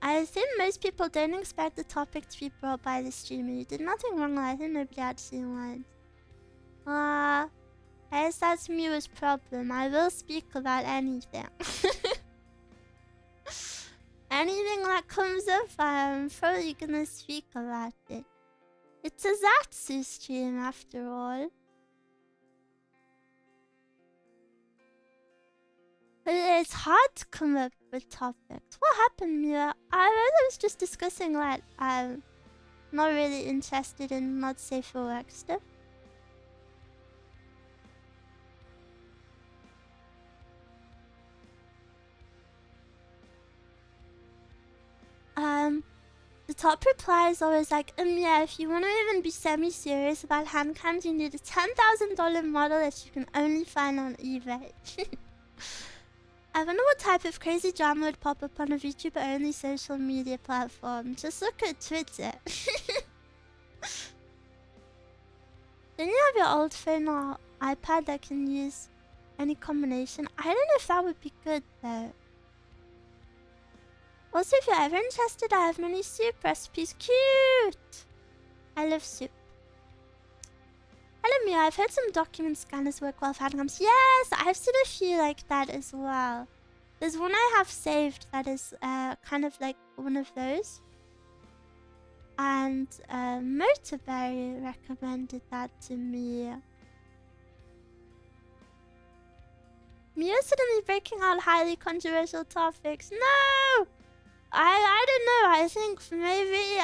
I think most people don't expect the topic to be brought by the streamer. You did nothing wrong. I think nobody actually wants. I guess that's Miwa's problem. I will speak about anything. Anything that comes up, I'm probably gonna speak about it. It's a Zatsu stream after all. But it's hard to come up with topics. What happened, Miwa? I was just discussing that I'm not really interested in not safe for work stuff. The top reply is always like, yeah, if you want to even be semi-serious about hand cams, you need a $10,000 model that you can only find on eBay. I wonder what type of crazy drama would pop up on a VTuber-only social media platform. Just look at Twitter. Then you have your old phone or iPad that can use any combination. I don't know if that would be good though. Also, if you're ever interested, I have many soup recipes. Cute! I love soup. Hello, Mia. I've heard some document scanners work well for handcams. Yes, I've seen a few like that as well. There's one I have saved that is kind of like one of those. And Motorberry recommended that to me. Mia's suddenly breaking out highly controversial topics. No! I don't know. I think maybe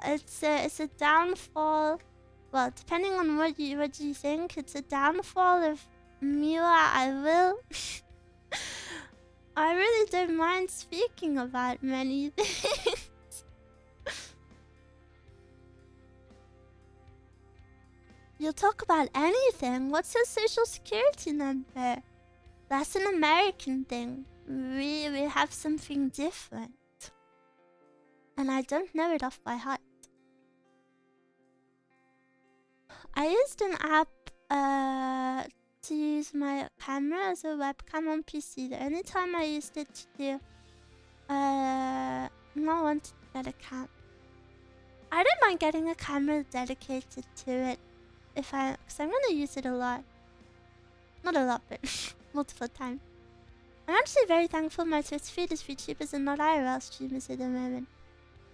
it's a downfall. Well, depending on what you think, it's a downfall of Miwa. I really don't mind speaking about many things. You'll talk about anything. What's your social security number? That's an American thing. We have something different. And I don't know it off by heart. I used an app to use my camera as a webcam on PC. The only time I used it to do not want to get a cam. I don't mind getting a camera dedicated to it because I'm gonna use it a lot. Not a lot, but multiple times. I'm actually very thankful my Twitch feed is VTubers and not IRL streamers at the moment.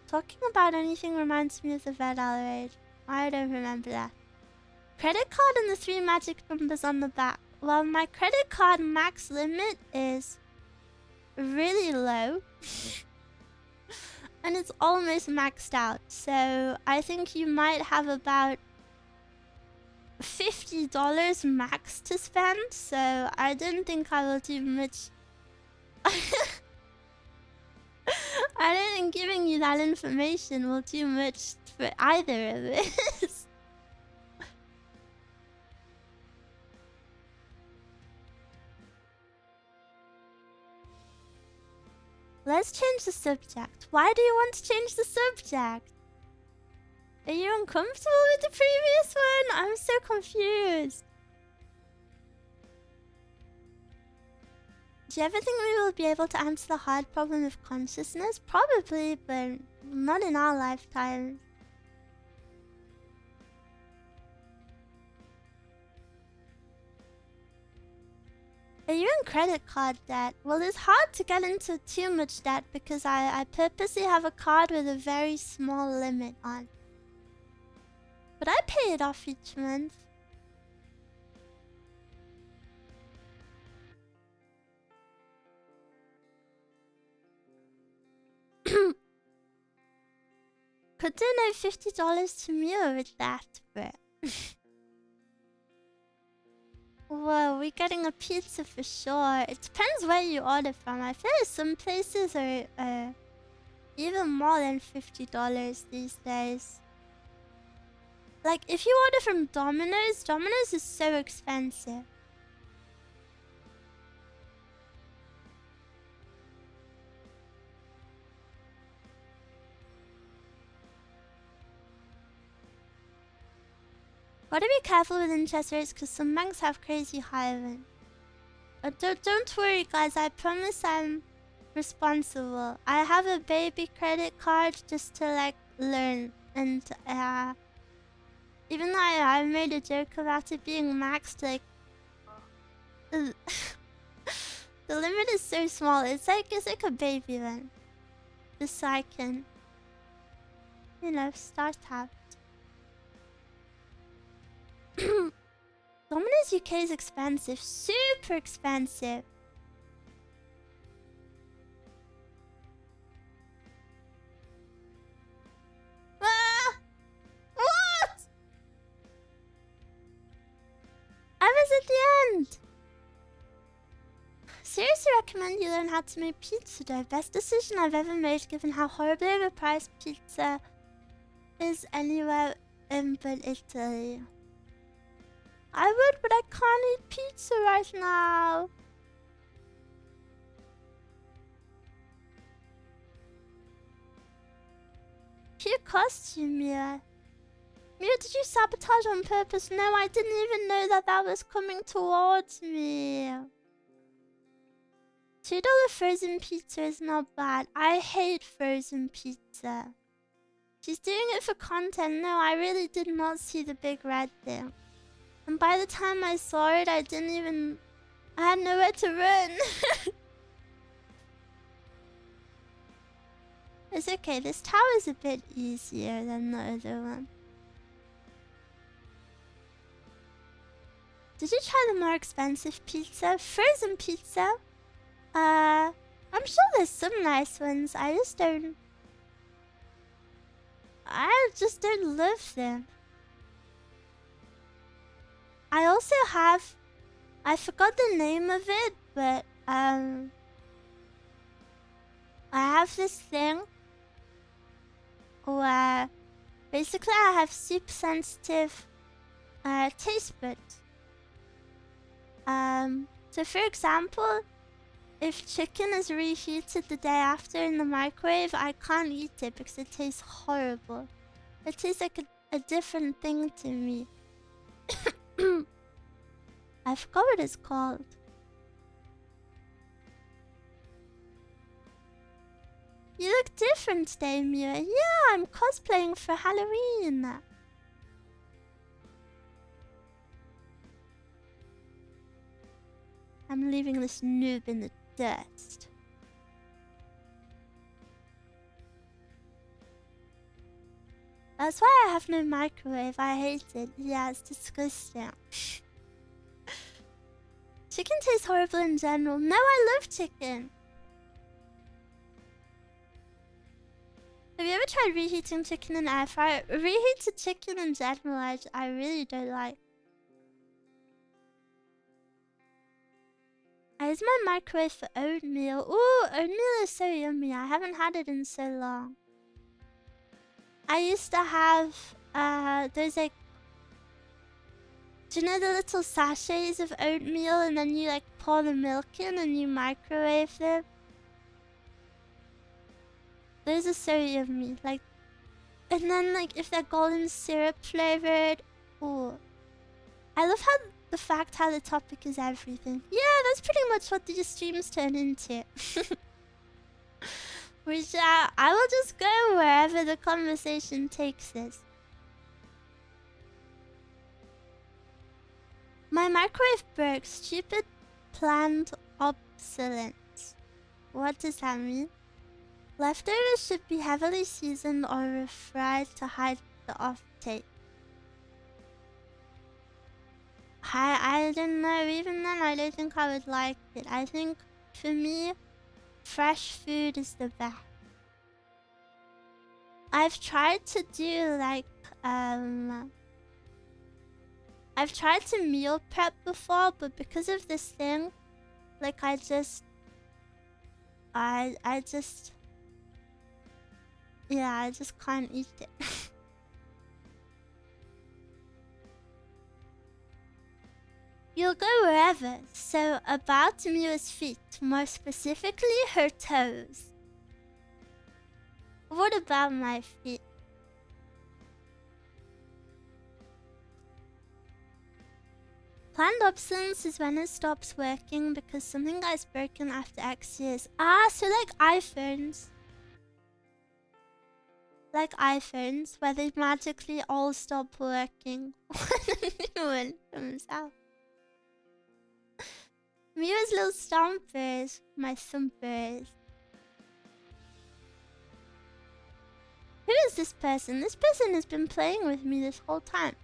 Talking about anything reminds me of the Red Raid. I don't remember that. Credit card and the 3 magic numbers on the back. Well, my credit card max limit is really low. And it's almost maxed out. So I think you might have about $50 max to spend. So I don't think I will do much. I don't think giving you that information will do much for either of this. Let's change the subject. Why do you want to change the subject? Are you uncomfortable with the previous one? I'm so confused. Do you ever think we will be able to answer the hard problem of consciousness? Probably, but not in our lifetime. Are you in credit card debt? Well, it's hard to get into too much debt because I purposely have a card with a very small limit on. But I pay it off each month. Could donate $50 to Miwa with that, but... Whoa, we're getting a pizza for sure. It depends where you order from. I feel like some places are even more than $50 these days. Like, if you order from Domino's, Domino's is so expensive. Gotta be careful with interest rates because some banks have crazy high ones. But don't worry, guys. I promise I'm responsible. I have a baby credit card just to like learn, and even though I made a joke about it being maxed, like the limit is so small. It's like a baby one, just so I can, you know, start out. Domino's UK is expensive, super expensive. Ah! What? I was at the end. Seriously recommend you learn how to make pizza dough. Best decision I've ever made given how horribly overpriced pizza is anywhere in but Italy. I would, but I can't eat pizza right now. Cute costume, Miwa. Miwa, did you sabotage on purpose? No, I didn't even know that was coming towards me. $2 frozen pizza is not bad. I hate frozen pizza. She's doing it for content. No, I really did not see the big red thing. And by the time I saw it, I had nowhere to run. It's okay, this tower is a bit easier than the other one. Did you try the more expensive pizza? Frozen pizza? I'm sure there's some nice ones. I just don't love them. I also have, I forgot the name of it, but I have this thing where basically I have super sensitive taste buds. So for example, if chicken is reheated the day after in the microwave, I can't eat it because it tastes horrible. It tastes like a different thing to me. I forgot what it's called. You look different today, Miwa. Yeah, I'm cosplaying for Halloween. I'm leaving this noob in the dust. That's why I have no microwave. I hate it. Yeah, it's disgusting. Chicken tastes horrible in general. No, I love chicken. Have you ever tried reheating chicken in air fryer? Reheated chicken in general, I really don't like. I use my microwave for oatmeal. Ooh, oatmeal is so yummy. I haven't had it in so long. I used to have those like, do you know the little sachets of oatmeal and then you like pour the milk in and you microwave them? Those are so yummy. Like, and then like if they're golden syrup flavored. Ooh. I love the fact how the topic is everything. Yeah, that's pretty much what these streams turn into. Which I will just go wherever the conversation takes us. My microwave broke. Stupid planned obsolescence. What does that mean? Leftovers should be heavily seasoned or refried to hide the off-take. I don't know. Even then, I don't think I would like it. I think, for me, fresh food is the best. I've tried to do, like, I've tried to meal prep before, but because of this thing, like I just can't eat it. You'll go wherever, so about Miwa's feet, more specifically her toes. What about my feet? Planned obsolescence is when it stops working because something gets broken after X years. Ah, so like iPhones. Like iPhones, where they magically all stop working when a new one comes out. Miwa's little stompers, my thumpers. Who is this person? This person has been playing with me this whole time.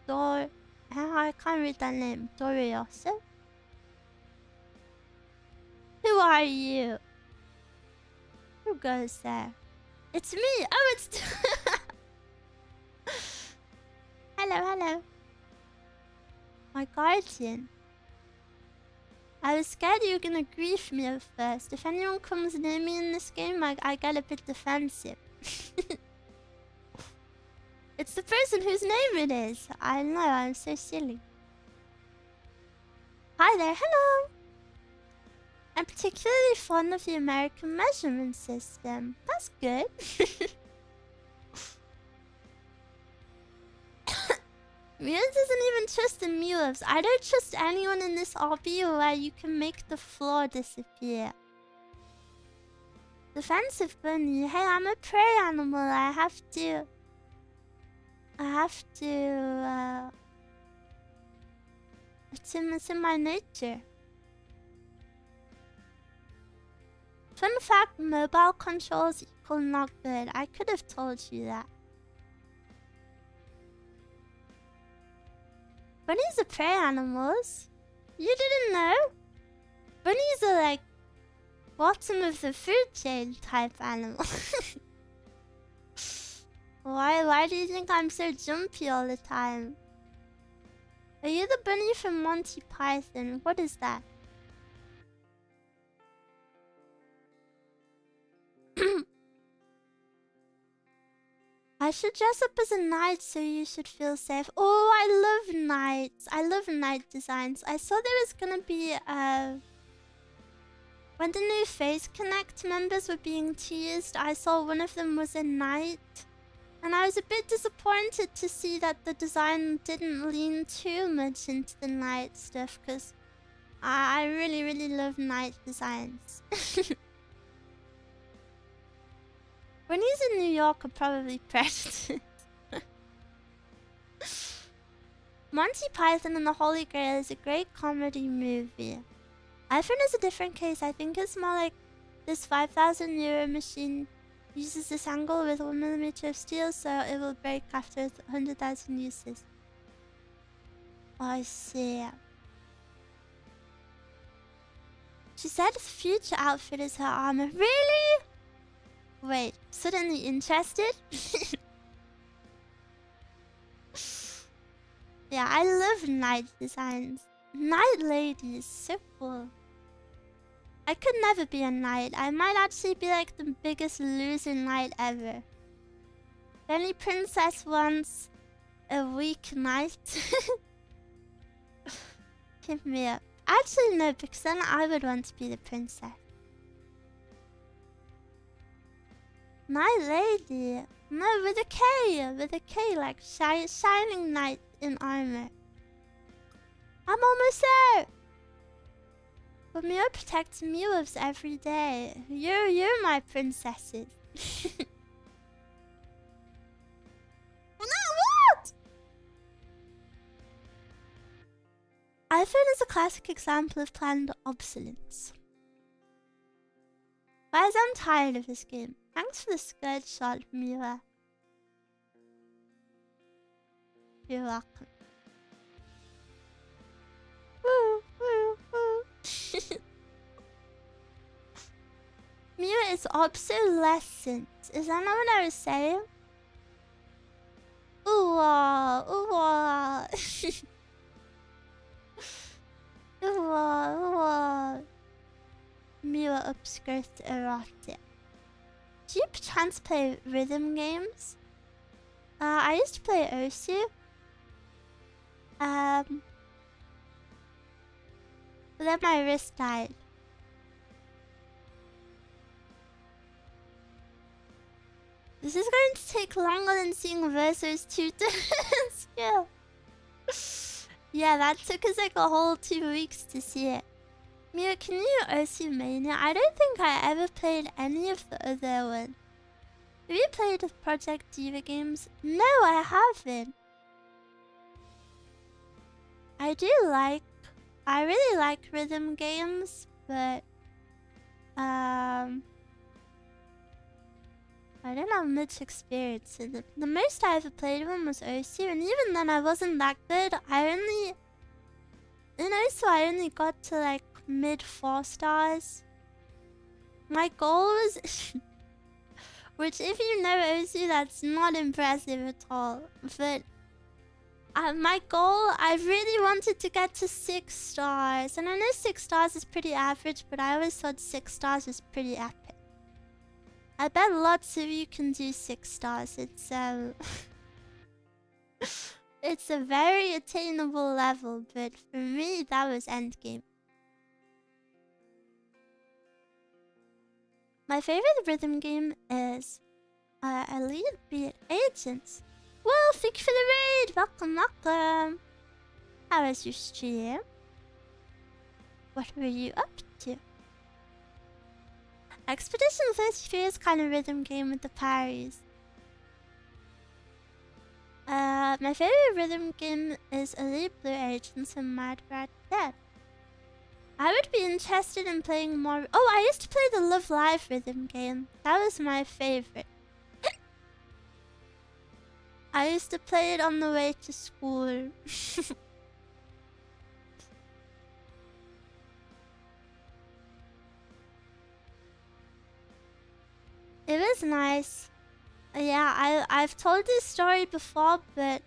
I can't read that name. Dorioso? Who are you? Who goes there? It's me! Oh, it's... Hello. My guardian. I was scared you were gonna grief me at first. If anyone comes near me in this game, I get a bit defensive. It's the person whose name it is. I know, I'm so silly. Hi there, hello! I'm particularly fond of the American measurement system. That's good. Muse doesn't even trust the Mules. I don't trust anyone in this obby where you can make the floor disappear. Defensive bunny. Hey, I'm a prey animal. It's in my nature. Fun fact, mobile controls equal not good. I could have told you that. Bunnies are prey animals. You didn't know? Bunnies are like bottom of the food chain type animal. Why do you think I'm so jumpy all the time? Are you the bunny from Monty Python? What is that? I should dress up as a knight so you should feel safe. Oh, I love knights. I love knight designs. I saw there was gonna be when the new Phase Connect members were being teased, I saw one of them was a knight. And I was a bit disappointed to see that the design didn't lean too much into the knight stuff, because I really love knight designs. When he's in New York, are probably president. Monty Python and the Holy Grail is a great comedy movie. iPhone is a different case. I think it's more like this 5,000 euro machine uses this angle with 1mm of steel, so it will break after 100,000 uses. I see. She said the future outfit is her armor. Really? Wait, suddenly interested? Yeah, I love knight designs. Knight ladies, so cool. I could never be a knight. I might actually be like the biggest loser knight ever. If any princess wants a weak knight, hit me up. Actually, no, because then I would want to be the princess. Knight lady. No, with a K. With a K, like shining knight in armor. I'm almost there. But Miwa protects Miwas every day. You're my princesses. No, what? iPhone is a classic example of planned obsolescence. Guys, I'm tired of this game. Thanks for the skirt shot, Miwa. You're welcome. Woo, woo, woo. Miwa is obsolescent. Is that not what I was saying? Ooh, Uwa, uwa. Uwa, uwa. Miwa upskirt erotic. Do you chance play rhythm games? I used to play Oshi. But then my wrist died. This is going to take longer than seeing Verso's tutor skill. Yeah, that took us like a whole 2 weeks to see it. Mia, can you Oshi Mania? I don't think I ever played any of the other ones. Have you played Project Diva games? No, I haven't. I really like rhythm games, but I don't have much experience in it. The most I ever played one was Osu, and even then I wasn't that good. In Osu I only got to like mid 4 stars. My goal was which if you know Osu, that's not impressive at all. But my goal, I really wanted to get to 6 stars. And I know 6 stars is pretty average, but I always thought 6 stars was pretty epic. I bet lots of you can do 6 stars. It's a very attainable level, but for me, that was endgame. My favorite rhythm game is Elite Beat Agents. Well, thank you for the raid! Welcome, welcome! How was your stream? What were you up to? Expedition 33 is kind of rhythm game with the parries. My favorite rhythm game is Elite Blue Agents and Mad Rat Dead. I would be interested in playing more. Oh, I used to play the Love Live rhythm game. That was my favorite. I used to play it on the way to school. It was nice. Yeah, I've told this story before, but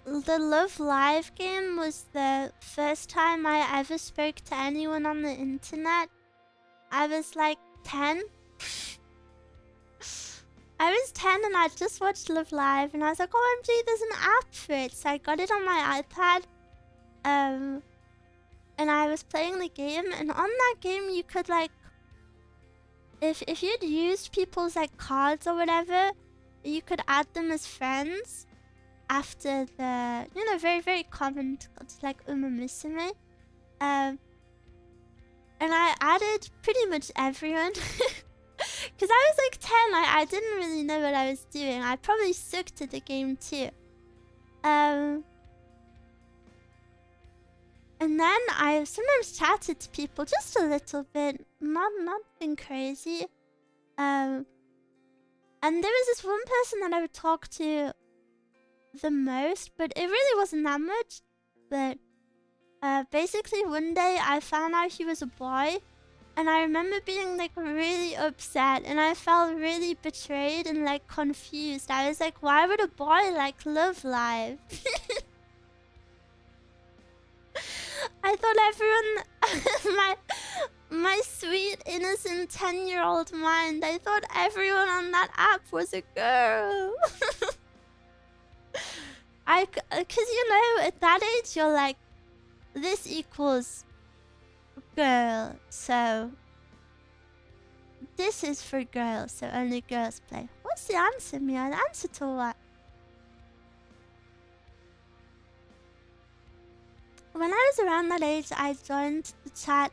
the Love Live game was the first time I ever spoke to anyone on the internet. I was like 10. I was 10 and I just watched Love Live and I was like, OMG, there's an app for it. So I got it on my iPad. And I was playing the game, and on that game you could like, if you'd used people's like cards or whatever, you could add them as friends after the, you know, very, very common, it's like Musume. And I added pretty much everyone. Because I was like 10, I didn't really know what I was doing. I probably sucked at the game too. And then I sometimes chatted to people just a little bit, nothing crazy. And there was this one person that I would talk to the most, but it really wasn't that much. But basically one day I found out he was a boy, and I remember being like really upset, and I felt really betrayed and like confused. I was like, why would a boy like Love Live? I thought everyone, my sweet, innocent 10-year-old mind, I thought everyone on that app was a girl. Cause you know, at that age, you're like, this equals girl, so this is for girls, so only girls play. What's the answer, Mia? The answer to what? When I was around that age, I joined the chat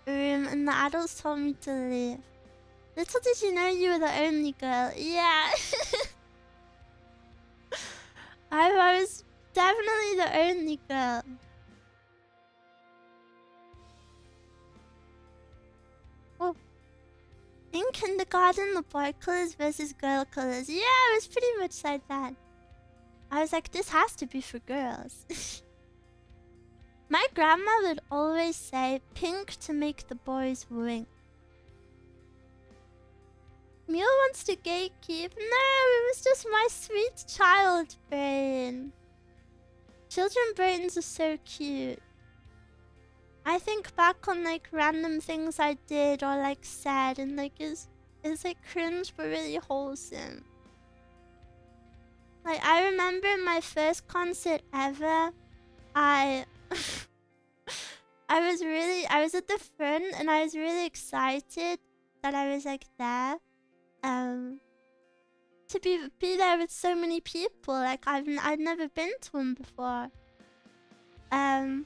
room and the adults told me to leave. Little did you know you were the only girl. Yeah. I was definitely the only girl. Oh. In kindergarten, the boy colors versus girl colors. Yeah, it was pretty much like that. I was like, this has to be for girls. My grandma would always say pink to make the boys wink. Miwa wants to gatekeep. No, it was just my sweet child brain. Children brains are so cute. I think back on like random things I did or like said and like it's like cringe but really wholesome. Like I remember my first concert ever, I I was at the front and I was really excited that I was like there. To be there with so many people. Like I'd never been to one before. And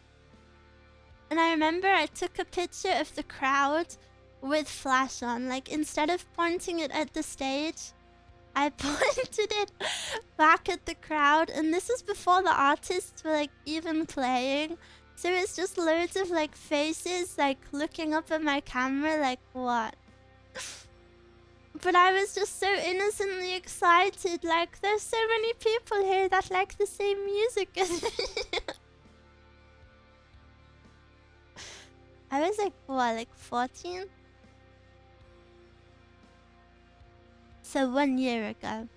I remember I took a picture of the crowd with flash on. Like instead of pointing it at the stage, I pointed it back at the crowd. And this is before the artists were like even playing. So it's just loads of like faces like looking up at my camera like what? But I was just so innocently excited. Like there's so many people here that like the same music as me. I was like, what, like 14? So 1 year ago.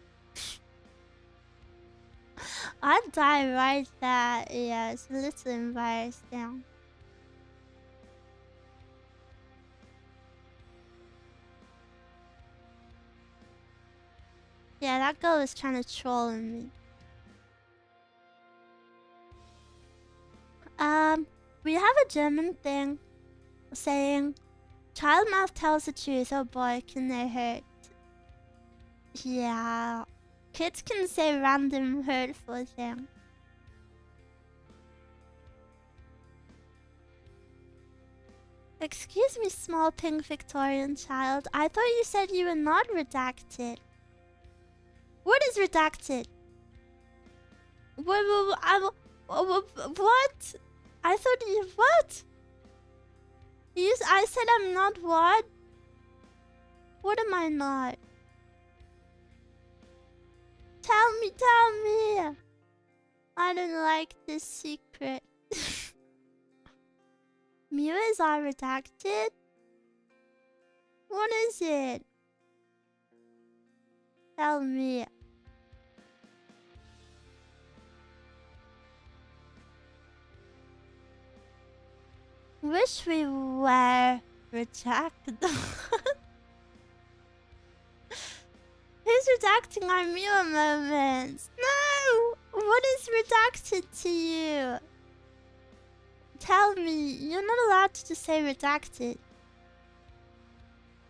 I'd die right there. Yeah, it's a little embarrassing. Yeah, that girl was trying to troll me. We have a German thing saying, child mouth tells the truth, oh boy, can they hurt. Yeah, kids can say random hurtful things. Excuse me, small pink Victorian child. I thought you said you were not redacted. What is redacted? What? I thought you... What? I said I'm not what? What am I not? Tell me, tell me! I don't like this secret. Miwas are redacted? What is it? Tell me. Wish we were redacted. Who's redacting our Miwa moments? No! What is redacted to you? Tell me. You're not allowed to just say redacted.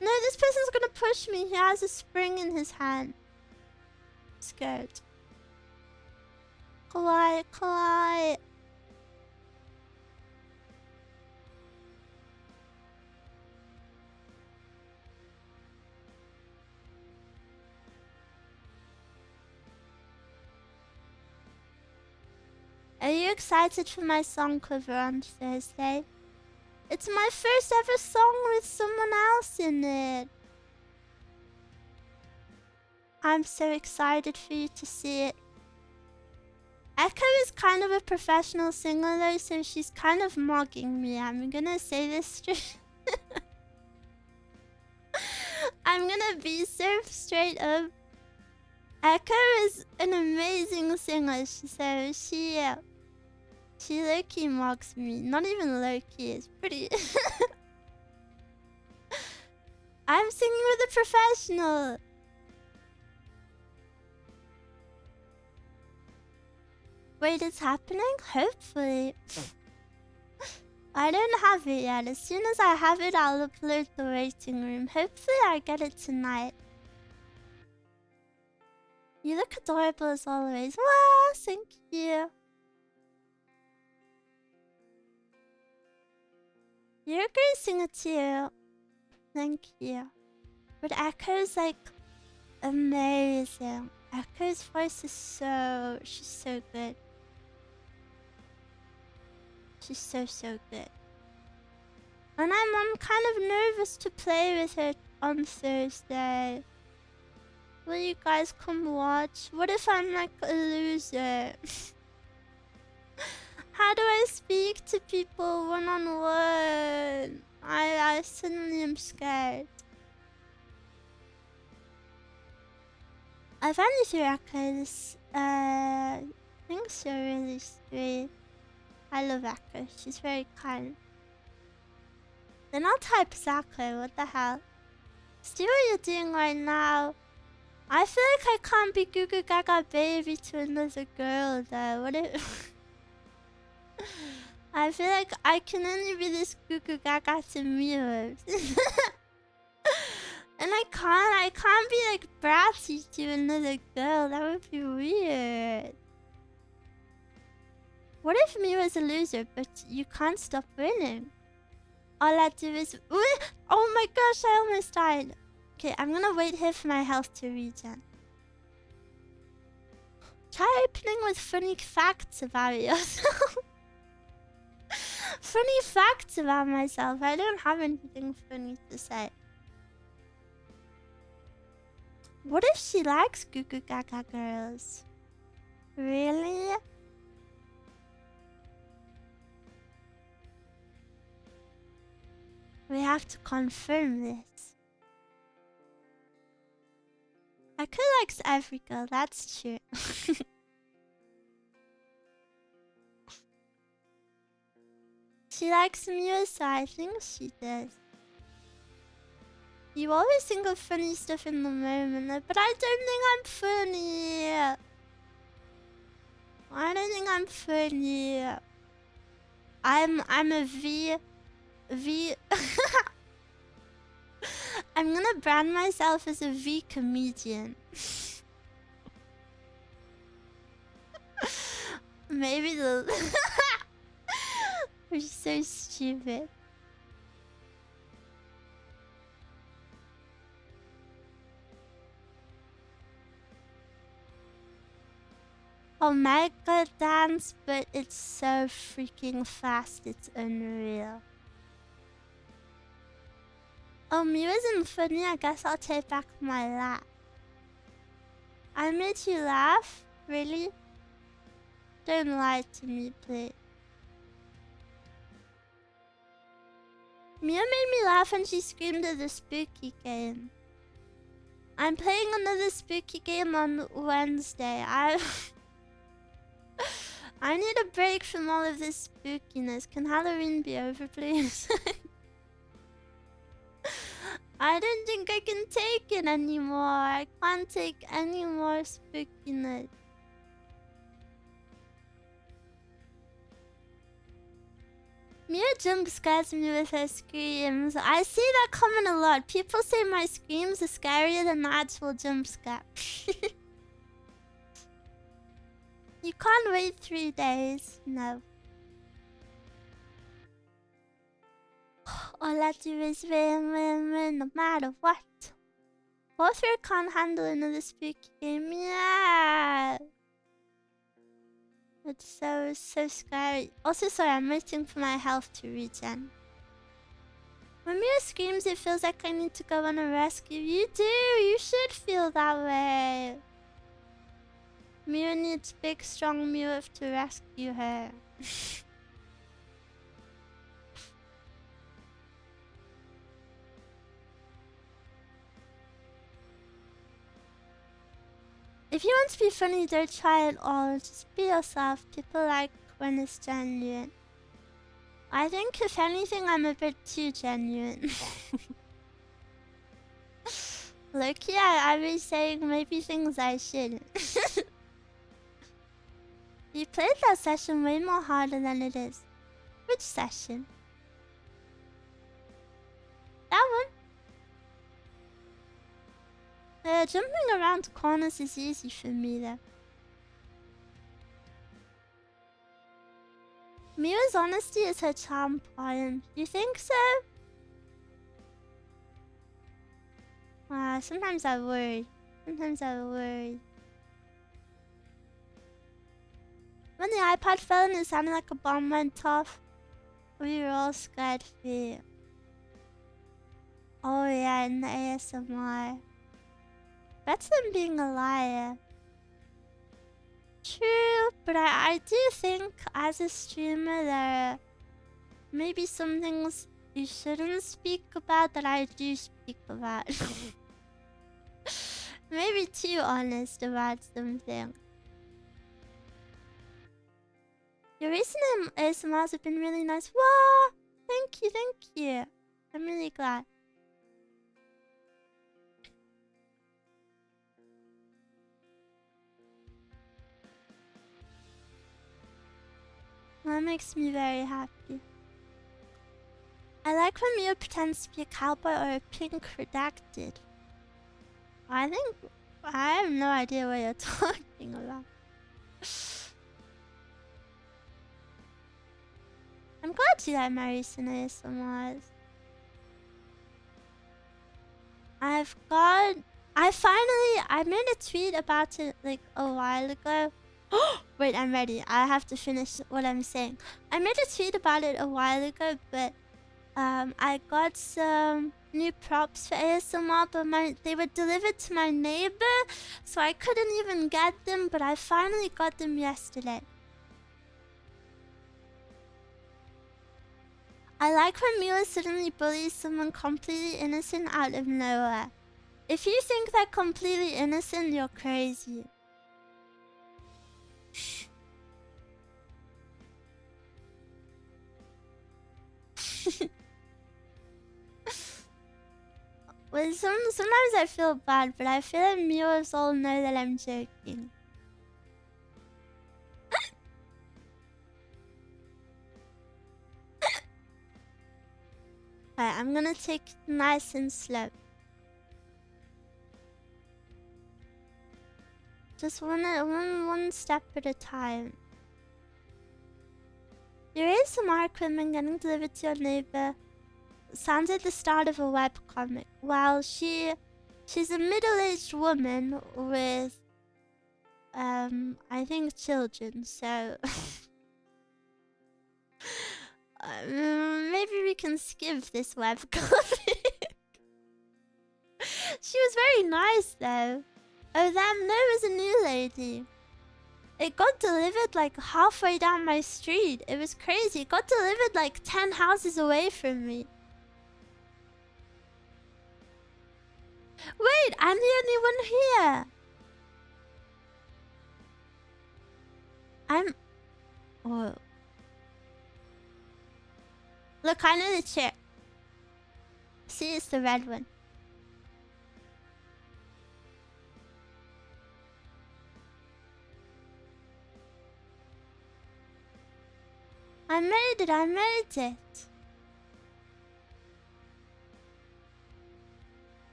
No, this person's gonna push me. He has a spring in his hand. Scared. Kawaii, kawaii. Are you excited for my song cover on Thursday? It's my first ever song with someone else in it. I'm so excited for you to see it. Echo is kind of a professional singer though, so she's kind of mocking me. I'm gonna say this straight. I'm gonna be so straight up. Echo is an amazing singer, so she low-key mocks me. Not even low-key, it's pretty... I'm singing with a professional! Wait, it's happening? Hopefully. I don't have it yet. As soon as I have it, I'll upload the waiting room. Hopefully I get it tonight. You look adorable as always. Wow, thank you. You're a great singer too. Thank you. But Echo's like amazing. Echo's voice is she's so good. She's so good. And I'm kind of nervous to play with her on Thursday. Will you guys come watch? What if I'm like a loser? How do I speak to people one-on-one? I suddenly am scared. I find this record, I think she's really sweet. I love Aka. She's very kind. Then I'll type Sako. What the hell? See what you're doing right now. I feel like I can't be Goo Goo Gaga baby to another girl though. What if... I feel like I can only be this Goo Goo Gaga to Miwa. And I can't be like bratty to another girl. That would be weird. What if Miwa's a loser, but you can't stop winning? All I do is... Oh my gosh, I almost died. Okay, I'm gonna wait here for my health to regen. Try opening with funny facts about yourself. Funny facts about myself. I don't have anything funny to say. What if she likes Goo Goo Gaga girls? Really? We have to confirm this. Aka likes every girl, that's true. She likes Miwa, so I think she does. You always think of funny stuff in the moment, but I don't think I'm funny. I don't think I'm funny. I'm a V. I'm gonna brand myself as a V comedian. Maybe the... We're so stupid. Omega dance, but it's so freaking fast, it's unreal. Oh, Mew isn't funny, I guess I'll take back my laugh. I made you laugh? Really? Don't lie to me, please. Mew made me laugh when she screamed at the spooky game. I'm playing another spooky game on Wednesday. I need a break from all of this spookiness. Can Halloween be over, please? I don't think I can take it anymore. I can't take any more spookiness. Mia jump scares me with her screams. I see that comment a lot. People say my screams are scarier than the actual jump scare. You can't wait 3 days. No. All I do is win no matter what. Both can't handle another spooky game. Yeah. It's so scary. Also, sorry, I'm waiting for my health to regen. When Mia screams, it feels like I need to go on a rescue. You do! You should feel that way. Mia needs big, strong Mia to rescue her. If you want to be funny, don't try it all. Just be yourself. People like when it's genuine. I think, if anything, I'm a bit too genuine. Look, yeah, I was saying maybe things I shouldn't. You played that session way more harder than it is. Which session? That one? Jumping around corners is easy for me though. Mia's honesty is her charm point. You think so? Sometimes I worry. Sometimes I worry. When the iPad fell and it sounded like a bomb went off, we were all scared for you. Oh yeah, in the ASMR. That's them being a liar. True, but I do think as a streamer there may be some things you shouldn't speak about that I do speak about. Maybe too honest about something. Your recent ASMRs have been really nice. Wow! Thank you, thank you. I'm really glad. That makes me very happy. I like when Miwa pretends to be a cowboy or a pink redacted. I have no idea what you're talking about. I'm glad you like my recent ASMRs. I made a tweet about it like a while ago. Wait, I'm ready. I have to finish what I'm saying. I made a tweet about it a while ago, but I got some new props for ASMR, but they were delivered to my neighbor, so I couldn't even get them, but I finally got them yesterday. I like when Miwa suddenly bullies someone completely innocent out of nowhere. If you think they're completely innocent, you're crazy. Well, sometimes I feel bad, but I feel like Miwas all know that I'm joking. Alright, I'm gonna take it nice and slow. Just one step at a time. Your ASMR equipment getting delivered to your neighbor sounds like the start of a webcomic. Well, she's a middle-aged woman with, I think children, so... maybe we can skip this webcomic. She was very nice, though. Oh, damn, no, it was a new lady. It got delivered like halfway down my street. It was crazy. It got delivered like 10 houses away from me. Wait, I'm the only one here. Oh. Look, I know the chair. See, it's the red one. I made it. I made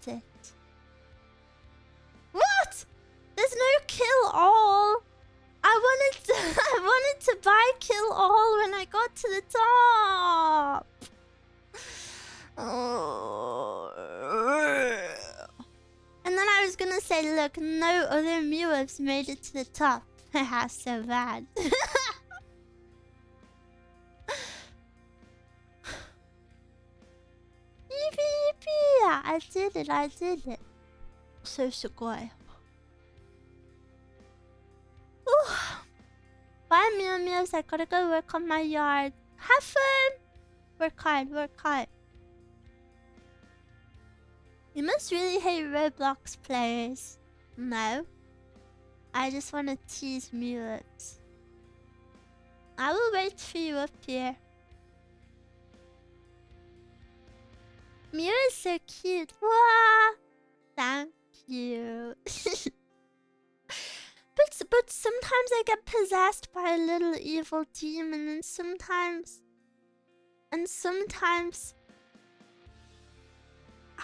it. What? There's no kill all. I wanted to buy kill all when I got to the top. Oh. And then I was gonna say, look, no other Miwas made it to the top. Haha, so bad. Yippee! I did it. So sugoi. Bye, Miwas. I gotta go work on my yard. Have fun! Work hard. You must really hate Roblox players. No. I just want to tease Miwas. I will wait for you up here. Miwa is so cute. Wow! Thank you. But sometimes I get possessed by a little evil demon, and sometimes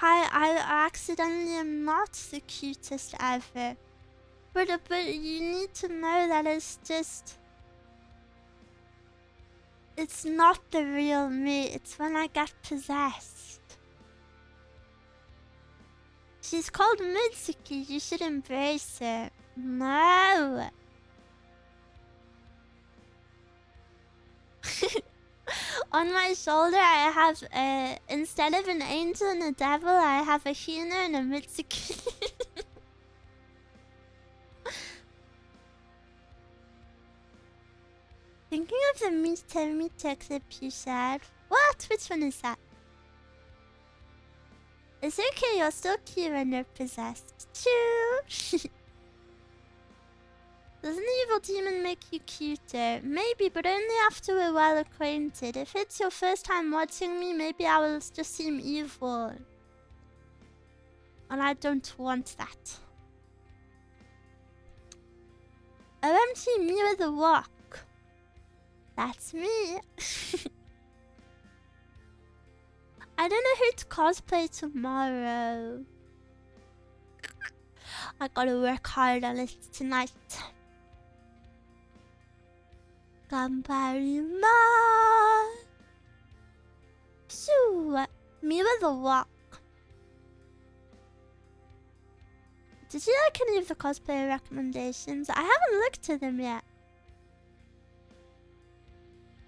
I accidentally am not the cutest ever. But you need to know that it's not the real me. It's when I get possessed. She's called Mitsuki. You should embrace her. No. On my shoulder, I have instead of an angel and a devil, I have a Hina and a Mitsuki. Thinking of the Mite clip you shared. What? Which one is that? It's okay, you're still cute when you're possessed. True. Does an evil demon make you cuter? Maybe, but only after we're well acquainted. If it's your first time watching me, maybe I will just seem evil. And I don't want that. OMG, Miwa the Walk. That's me. I don't know who to cosplay tomorrow. I gotta work hard on it tonight. Ganbarimasu. Miwa the Walk. Did you like any of the cosplay recommendations? I haven't looked at them yet.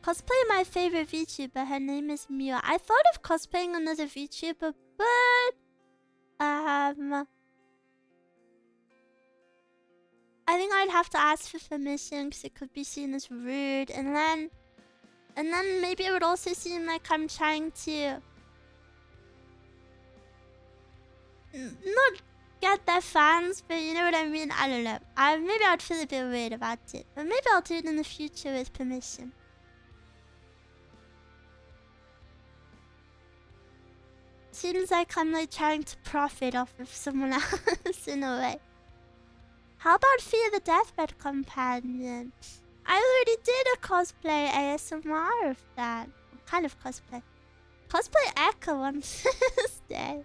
Cosplay my favorite VTuber. Her name is Miwa. I thought of cosplaying another VTuber, but I think I'd have to ask for permission because it could be seen as rude, and then maybe it would also seem like I'm trying to not get their fans, but you know what I mean. I don't know. Maybe I'd feel a bit weird about it, but maybe I'll do it in the future with permission. Seems like I'm like trying to profit off of someone else in a way. How about Fear the Deathbed Companion? I already did a cosplay ASMR of that. What kind of cosplay? Cosplay Echo on Thursday.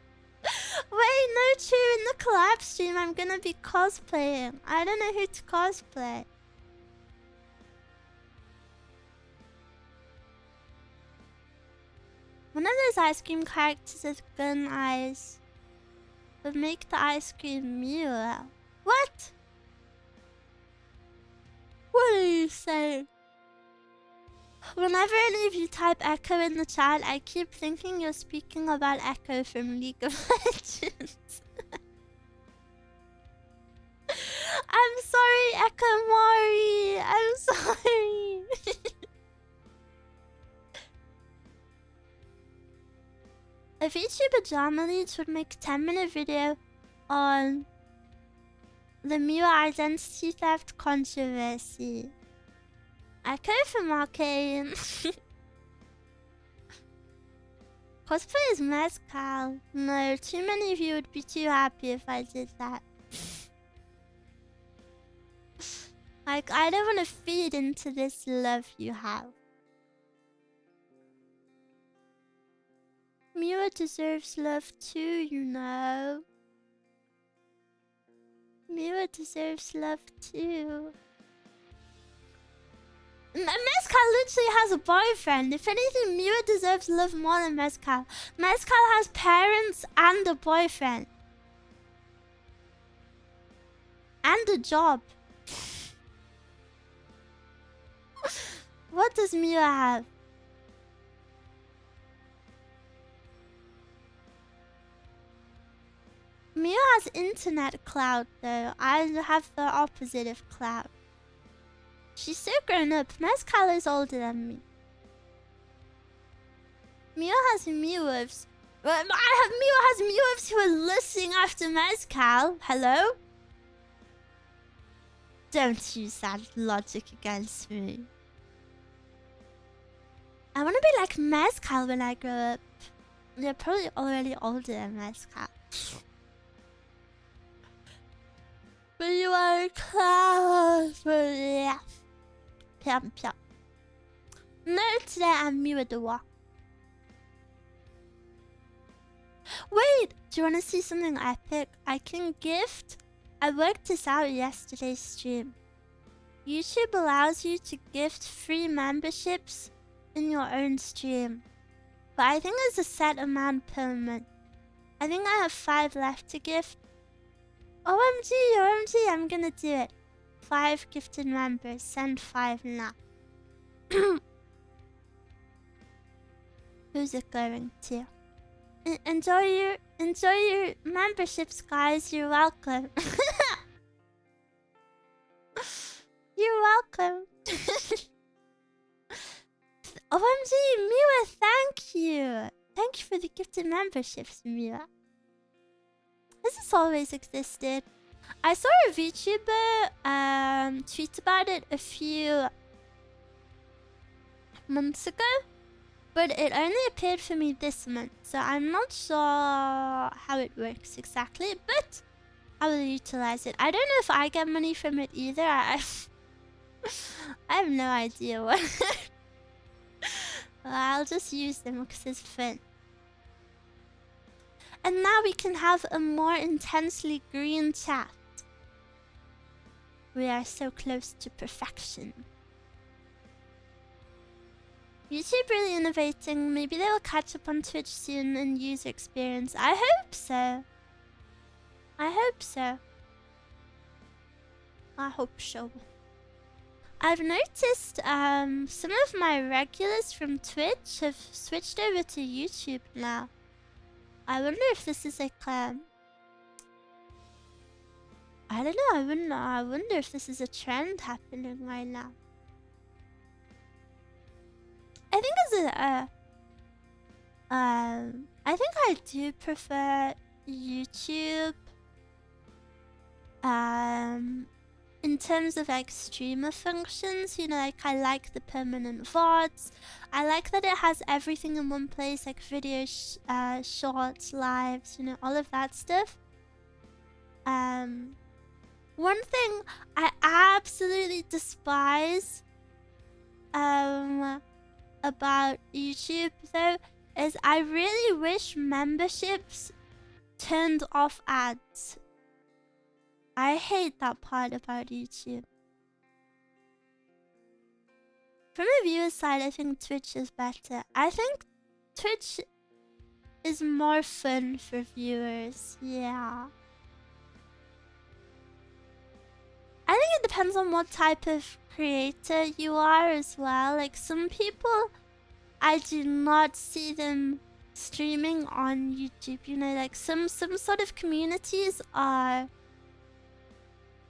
Wait, no, true. In the collab stream, I'm gonna be cosplaying. I don't know who to cosplay. One of those ice cream characters with gun eyes would make the ice cream Miwa. What? What are you saying? Whenever any of you type Echo in the chat, I keep thinking you're speaking about Echo from League of Legends. I'm sorry, Echo Mori. I'm sorry. A VTuber Drama Leads would make a 10-minute video on the Miwa identity theft controversy. Echo from Arcane. Cosplay is Mezcal. No, too many of you would be too happy if I did that. Like, I don't want to feed into this love you have. Miwa deserves love too, you know. Miwa deserves love too. Mezcal literally has a boyfriend. If anything, Miwa deserves love more than Mezcal. Mezcal has parents and a boyfriend. And a job. What does Miwa have? Miwa has internet cloud though. I have the opposite of cloud. She's so grown up. Mezcal is older than me. Miwa has Miwolves. Miwa has Miwolves who are lusting after Mezcal. Hello? Don't use that logic against me. I want to be like Mezcal when I grow up. You're probably already older than Mezcal. But you are close. Yeah. Piam, piam. No, today I'm Miwa the Walk. Wait, do you want to see something epic? I can gift. I worked this out yesterday's stream. YouTube allows you to gift free memberships in your own stream. But I think there's a set amount per month. I think I have 5 left to gift. OMG, OMG, I'm gonna do it. 5 gifted members, send 5 now. Who's it going to? Enjoy your memberships, guys. You're welcome. You're welcome. OMG, Miwa, thank you. Thank you for the gifted memberships, Miwa. has always existed. I saw a VTuber tweet about it a few months ago, but it only appeared for me this month, so I'm not sure how it works exactly, but I will utilize it. I don't know if I get money from it either. I have no idea what. I'll just use them because it's fun. And now we can have a more intensely green chat. We are so close to perfection. YouTube really innovating. Maybe they will catch up on Twitch soon in user experience. I hope so. I hope so. I hope so. I've noticed some of my regulars from Twitch have switched over to YouTube now. I wonder if this is like I don't know. I wonder if this is a trend happening right now. I think I think I do prefer YouTube. In terms of like streamer functions, you know, like I like the permanent VODs. I like that it has everything in one place, like videos, shorts, lives, you know, all of that stuff. One thing I absolutely despise about YouTube though is I really wish memberships turned off ads. I hate that part about YouTube. From a viewer side, I think Twitch is better. I think Twitch is more fun for viewers, yeah. I think it depends on what type of creator you are as well. Like some people, I do not see them streaming on YouTube. You know, like some sort of communities are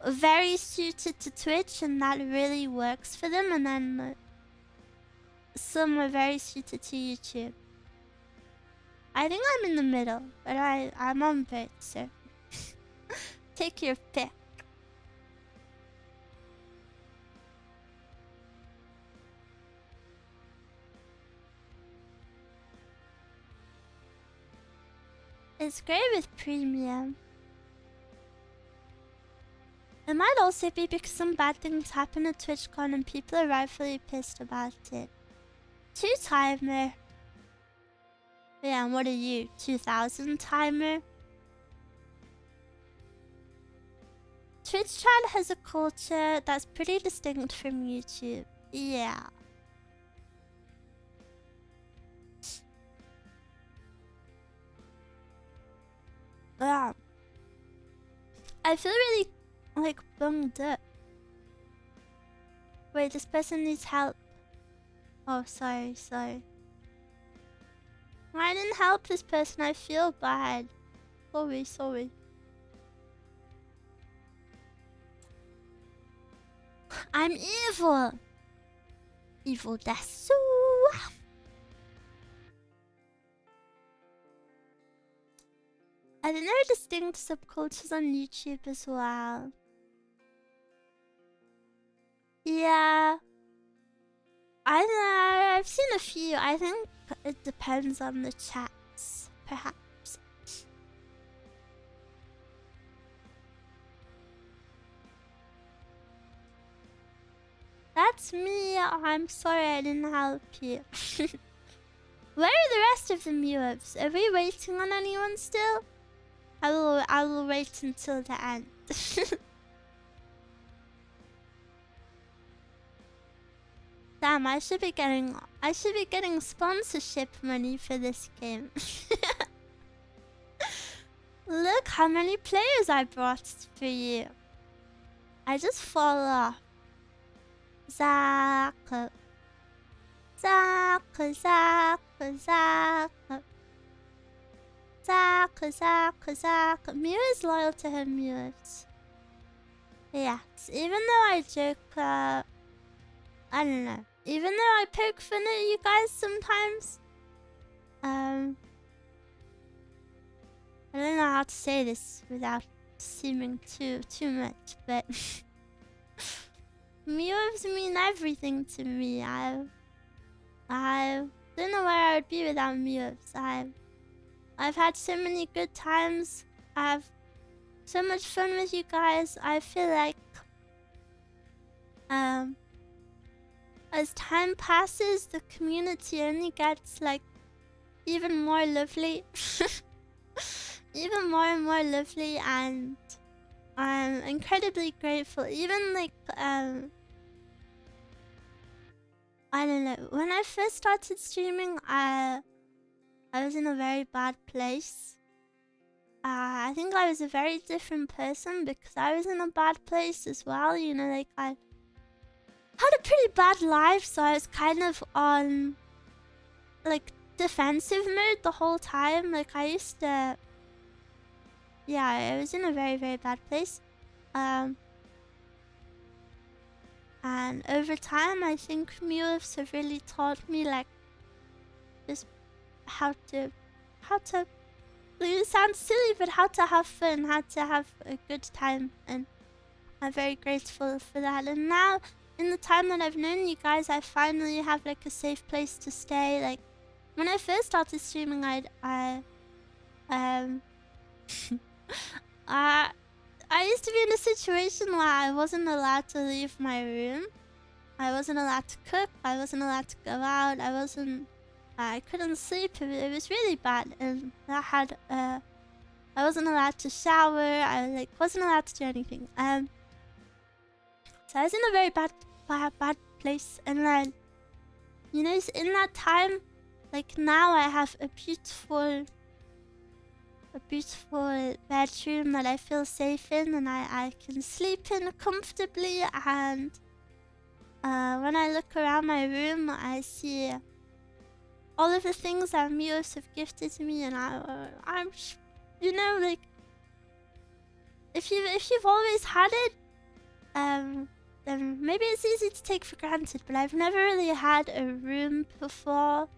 very suited to Twitch and that really works for them, and then some are very suited to YouTube. I think I'm in the middle, but I'm on both, so take your pick. It's great with premium. It might also be because some bad things happen at TwitchCon and people are rightfully pissed about it. 2 timer. Yeah, and what are you? 2000 timer? Twitch chat has a culture that's pretty distinct from YouTube. Yeah. Yeah. I feel really like bummed up. Wait, this person needs help. Oh, sorry. I didn't help this person, I feel bad. Sorry. I'm evil. Evil desu. I think there are distinct subcultures on YouTube as well. Yeah. I've seen a few. I think it depends on the chats, perhaps. That's me. I'm sorry I didn't help you. Where are the rest of the Miwas? Are we waiting on anyone still? I will wait until the end. Damn, I should be getting sponsorship money for this game. Look how many players I brought for you. I just fall off. Zach. Miwa is loyal to her Miwas. Yes, even though I joke, I don't know. Even though I poke fun at you guys sometimes, I don't know how to say this without seeming too much, but Miwas mean everything to me. I don't know where I would be without Miwas. I've had so many good times. I've so much fun with you guys. I feel like as time passes, the community only gets like even more lovely. Even more and more lovely, and I'm incredibly grateful. Even like I don't know, when I first started streaming, I was in a very bad place. I think I was a very different person because I was in a bad place as well. You know, like I had a pretty bad life, so I was kind of on like defensive mode the whole time. Like I used to, yeah, I was in a very, very bad place. And over time, I think Miwas have really taught me like just how to, it sounds silly, but how to have fun, how to have a good time, and I'm very grateful for that. And now, in the time that I've known you guys, I finally have like a safe place to stay. Like when I first started streaming, I used to be in a situation where I wasn't allowed to leave my room. I wasn't allowed to cook. I wasn't allowed to go out. I couldn't sleep. It was really bad, and I wasn't allowed to shower. I like wasn't allowed to do anything. So I was in a very bad place, and then, you know, in that time, like now I have a beautiful bedroom that I feel safe in, and I can sleep in comfortably. And when I look around my room, I see all of the things that Mios have gifted to me, and I'm, you know, like if you've always had it, then maybe it's easy to take for granted. But I've never really had a room before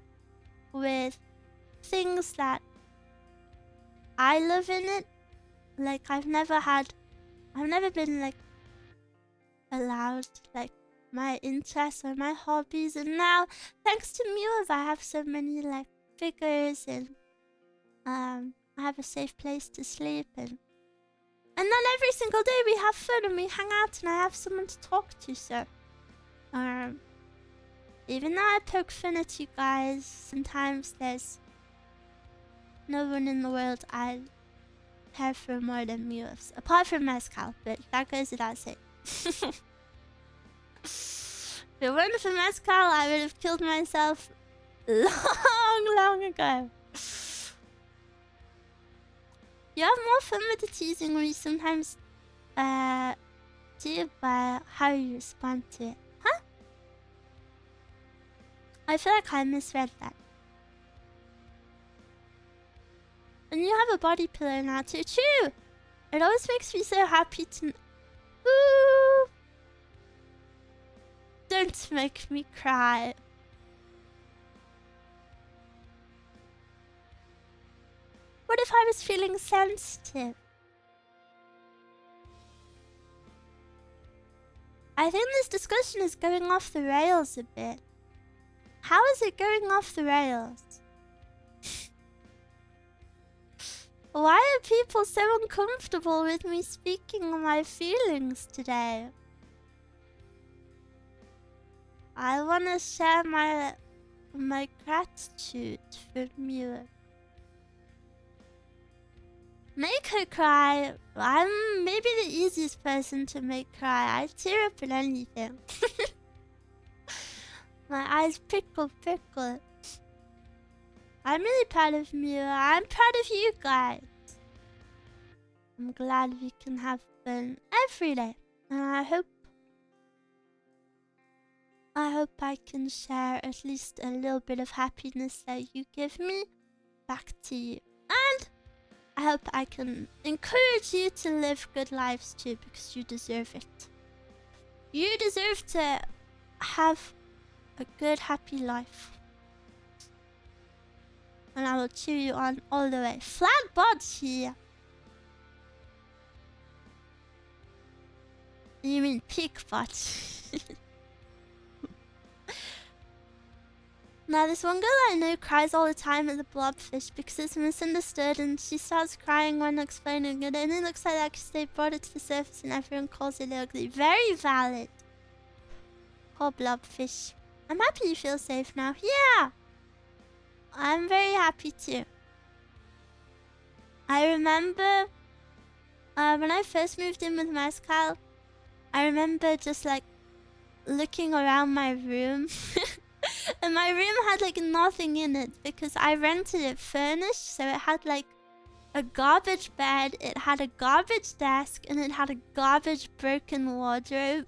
with things that I love in it. Like I've never been like allowed like my interests or my hobbies, and now thanks to Miwa, I have so many like figures, and I have a safe place to sleep, and then every single day we have fun and we hang out, and I have someone to talk to. So even though I poke fun at you guys, sometimes there's no one in the world I care for more than Miwas, apart from Mezcal, but that goes without saying. If it weren't for Mezcal, I would have killed myself long ago. You have more fun with the teasing when you sometimes do by how you respond to it. Huh? I feel like I misread that. And you have a body pillow now too. True! It always makes me so happy to... Ooh! Don't make me cry. What if I was feeling sensitive? I think this discussion is going off the rails a bit. How is it going off the rails? Why are people so uncomfortable with me speaking on my feelings today? I want to share my gratitude for Miwa. Make her cry. I'm maybe the easiest person to make cry. I tear up at anything. My eyes prickle. I'm really proud of Miwa. I'm proud of you guys. I'm glad we can have fun every day. And I hope I can share at least a little bit of happiness that you give me back to you. And I hope I can encourage you to live good lives too, because you deserve it. You deserve to have a good, happy life. And I will cheer you on all the way. Flat bot here. You mean peak bot? Now, this one girl I know cries all the time at the blobfish because it's misunderstood, and she starts crying when explaining it, and it looks like that because they brought it to the surface and everyone calls it ugly. Very valid. Poor blobfish. I'm happy you feel safe now. Yeah! I'm very happy too. I remember when I first moved in with Mezcal, I remember just like looking around my room. And my room had like nothing in it because I rented it furnished, so it had like a garbage bed, it had a garbage desk, and it had a garbage broken wardrobe.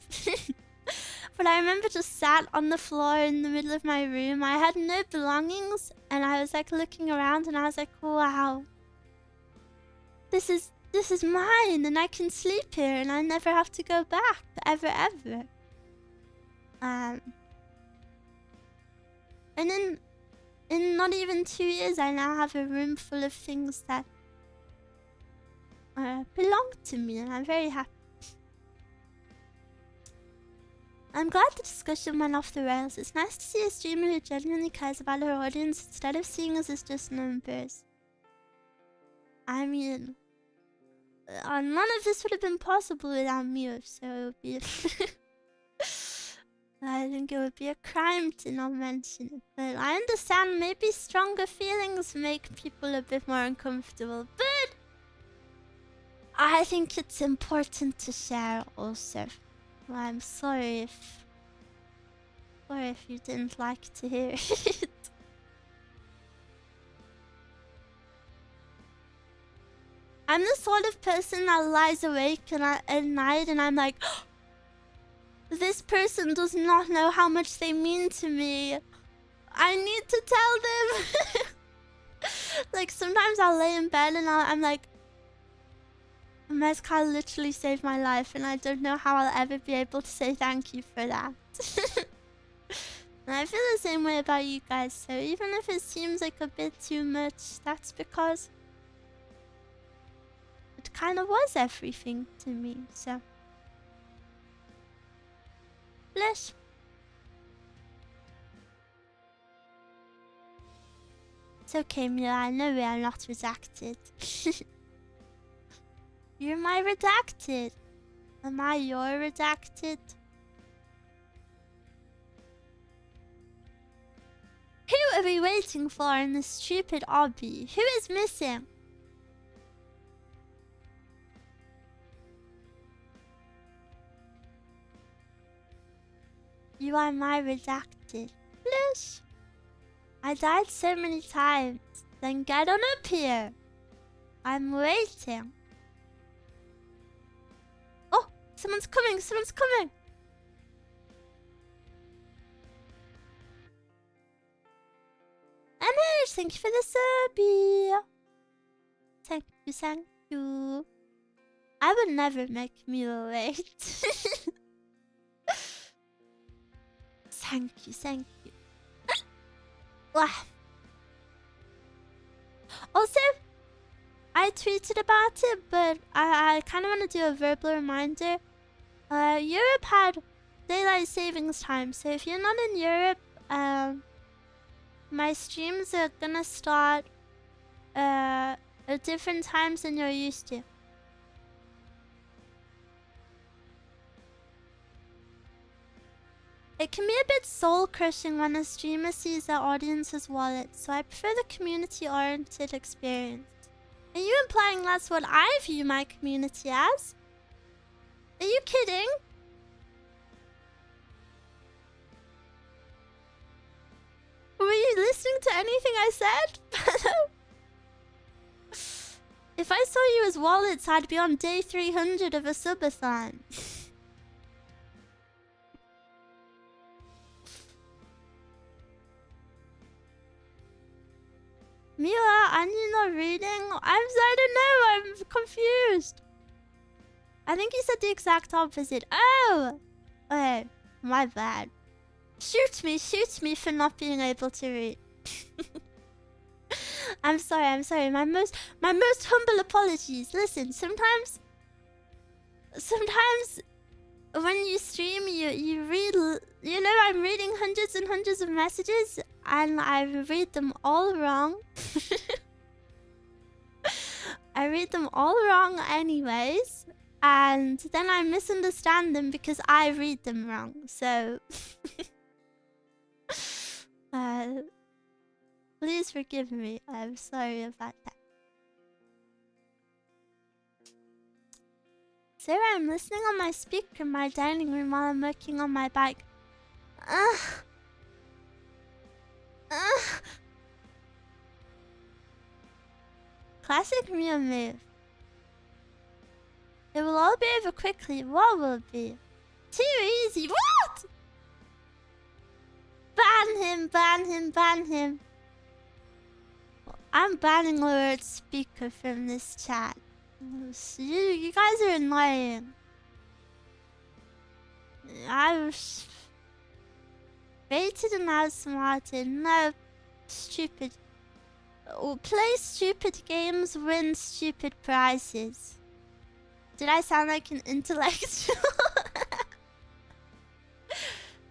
But I remember just sat on the floor in the middle of my room. I had no belongings, and I was like looking around and I was like, wow, this is mine, and I can sleep here and I never have to go back ever. And in not even 2 years, I now have a room full of things that belong to me, and I'm very happy. I'm glad the discussion went off the rails. It's nice to see a streamer who genuinely cares about her audience instead of seeing us as just numbers. I mean, none of this would have been possible without Miwa, so it would be... I think it would be a crime to not mention it, but I understand maybe stronger feelings make people a bit more uncomfortable, but I think it's important to share also. I'm sorry if you didn't like to hear it. I'm the sort of person that lies awake at night and I'm like, this person does not know how much they mean to me. I need to tell them. Like sometimes I'll lay in bed and I'm like, Mezcal literally saved my life and I don't know how I'll ever be able to say thank you for that. And I feel the same way about you guys, so even if it seems like a bit too much, that's because it kind of was everything to me, so. Bless. It's okay, Miwa, I know we are not redacted. You're my redacted. Am I your redacted? Who are we waiting for in this stupid obby? Who is missing? You are my redacted. Blush. I died so many times. Then get on up here. I'm waiting. Oh, someone's coming, someone's coming. Amish, thank you for the subby. Thank you, thank you. I would never make Miwa wait. Thank you, thank you. Also, I tweeted about it, but I kind of want to do a verbal reminder. Europe had daylight savings time, so if you're not in Europe, my streams are gonna start at different times than you're used to. It can be a bit soul-crushing when a streamer sees their audience's wallet, so I prefer the community-oriented experience. Are you implying that's what I view my community as? Are you kidding? Were you listening to anything I said? If I saw you as wallets, I'd be on day 300 of a subathon. Miwa, are you not reading? I don't know, I'm confused. I think you said the exact opposite. Oh! Okay, my bad. Shoot me for not being able to read. I'm sorry. My most humble apologies. Listen, sometimes when you stream, you read, you know, I'm reading hundreds and hundreds of messages, and I read them all wrong. I read them all wrong anyways, and then I misunderstand them because I read them wrong. So, please forgive me. I'm sorry about that. Sarah, I'm listening on my speaker in my dining room while I'm working on my bike. Classic Miwa move. It will all be over quickly. What will it be? Too easy. What? Ban him. I'm banning the word speaker from this chat. You guys are annoying. I was baited and outsmarted. No, stupid. Play stupid games, win stupid prizes. Did I sound like an intellectual?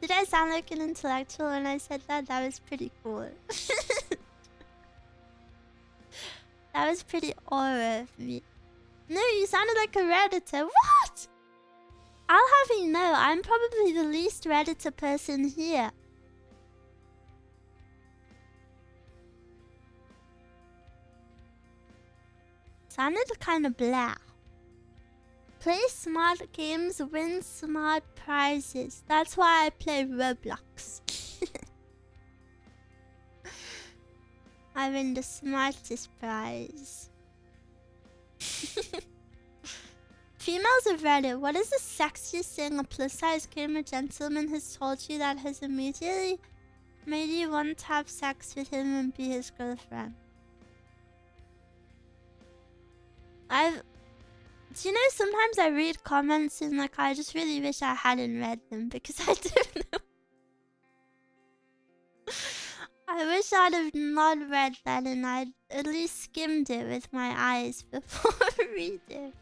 Did I sound like an intellectual when I said that? That was pretty cool. That was pretty aura of me. No, you sounded like a Redditor. What? I'll have you know, I'm probably the least Redditor person here. Sounded kind of blah. Play smart games, win smart prizes. That's why I play Roblox. I win the smartest prize. Females of Reddit, what is the sexiest thing a plus-size gamer gentleman has told you that has immediately made you want to have sex with him and be his girlfriend? Do you know, sometimes I read comments and like I just really wish I hadn't read them because I don't know. I wish I'd have not read that and I'd at least skimmed it with my eyes before reading.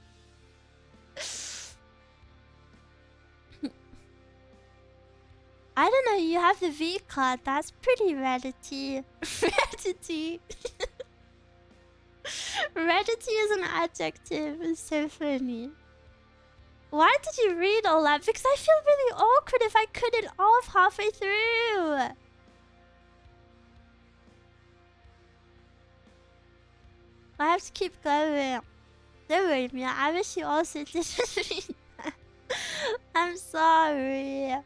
I don't know, you have the V card, that's pretty Reddity. Reddity. Reddity is an adjective, it's so funny. Why did you read all that? Because I feel really awkward if I cut it off halfway through. I have to keep going. Don't worry, Mia. I wish you also didn't read that. I'm sorry.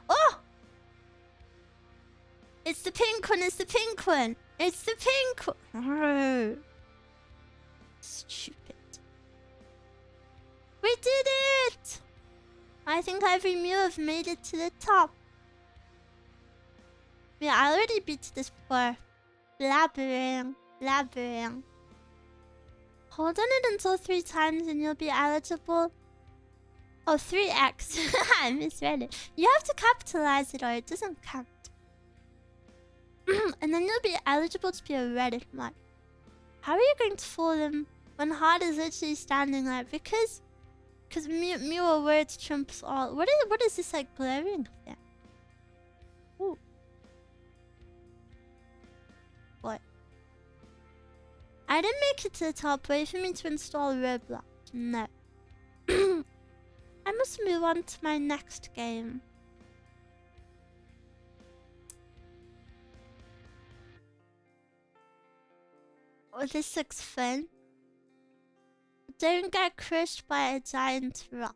Oh! It's the pink one, it's the pink one. It's the pink one. Oh. Stupid. We did it! I think every meal have made it to the top. Yeah, I already beat this before. Blabbering. Hold on it until 3 times and you'll be eligible. Oh, 3x. I misread it. You have to capitalize it or it doesn't count. And then you'll be eligible to be a Reddit mod. How are you going to fool them when Hard is literally standing there? Because Miwa words trumps all. What is this like glowing there? Ooh. What? I didn't make it to the top. Wait for me to install Roblox. No. I must move on to my next game. Oh, this looks fun. Don't get crushed by a giant rock.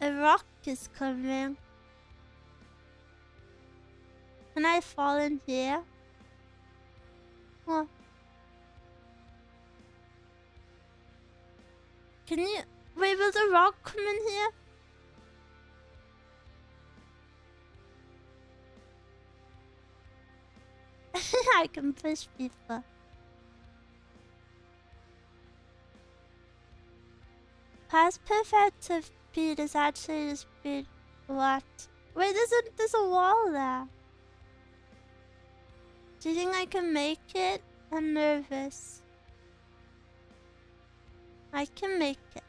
A rock is coming. Can I fall in here? What? Can you... Wait, will the rock come in here? I can push people. Past perfect of speed is actually the speed. What? Wait, there's a wall there. Do you think I can make it? I'm nervous. I can make it.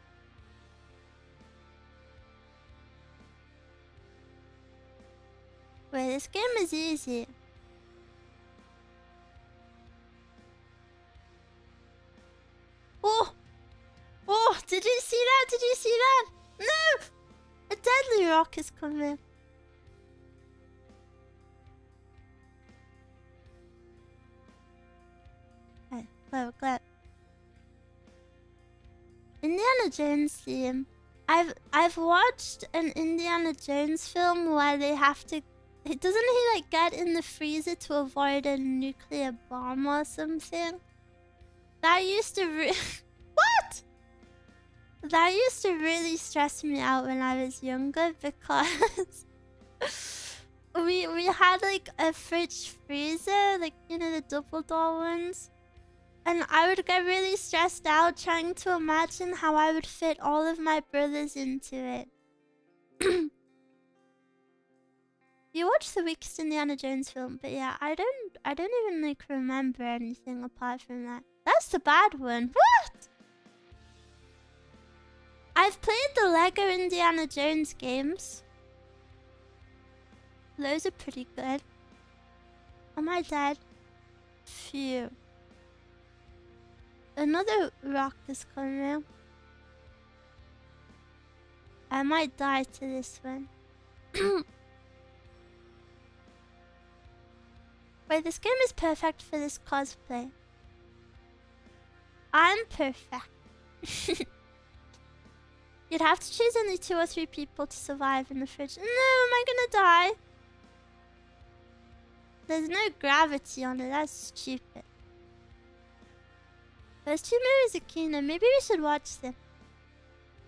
Wait, this game is easy. Oh! Oh, did you see that? Did you see that? No! A deadly rock is coming. Okay, go. Indiana Jones theme. I've watched an Indiana Jones film where they have to... Doesn't he like get in the freezer to avoid a nuclear bomb or something? That used to What? That used to really stress me out when I was younger because we had like a fridge freezer, like, you know, the double door ones. And I would get really stressed out trying to imagine how I would fit all of my brothers into it. You watched the weakest Indiana Jones film, but yeah, I don't even like remember anything apart from that. That's the bad one. What? I've played the Lego Indiana Jones games. Those are pretty good. Am I dead? Phew. Another rock is coming. I might die to this one. Wait, this game is perfect for this cosplay. I'm perfect. You'd have to choose only 2 or 3 people to survive in the fridge. No, am I gonna die? There's no gravity on it, that's stupid. Those 2 movies are keener. Maybe we should watch them.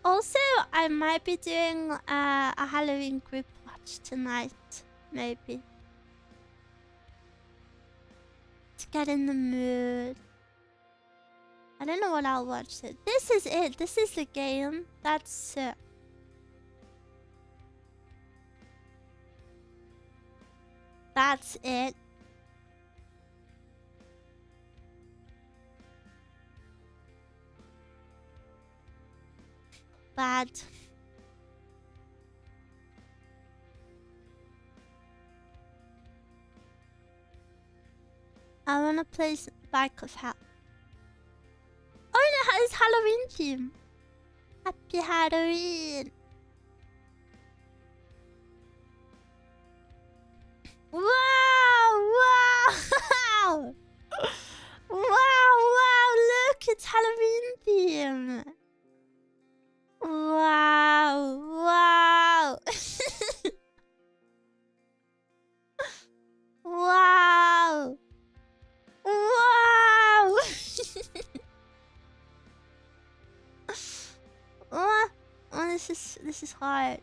Also, I might be doing a Halloween group watch tonight. Maybe. To get in the mood. I don't know what I'll watch. This is it. This is the game. That's it. That's it. Bad. I wanna play Bike of Hell. Oh no, it's Halloween theme. Happy Halloween. Wow! Wow! Wow! Look, it's Halloween theme. Wow! Wow! Wow! Oh, this is hard.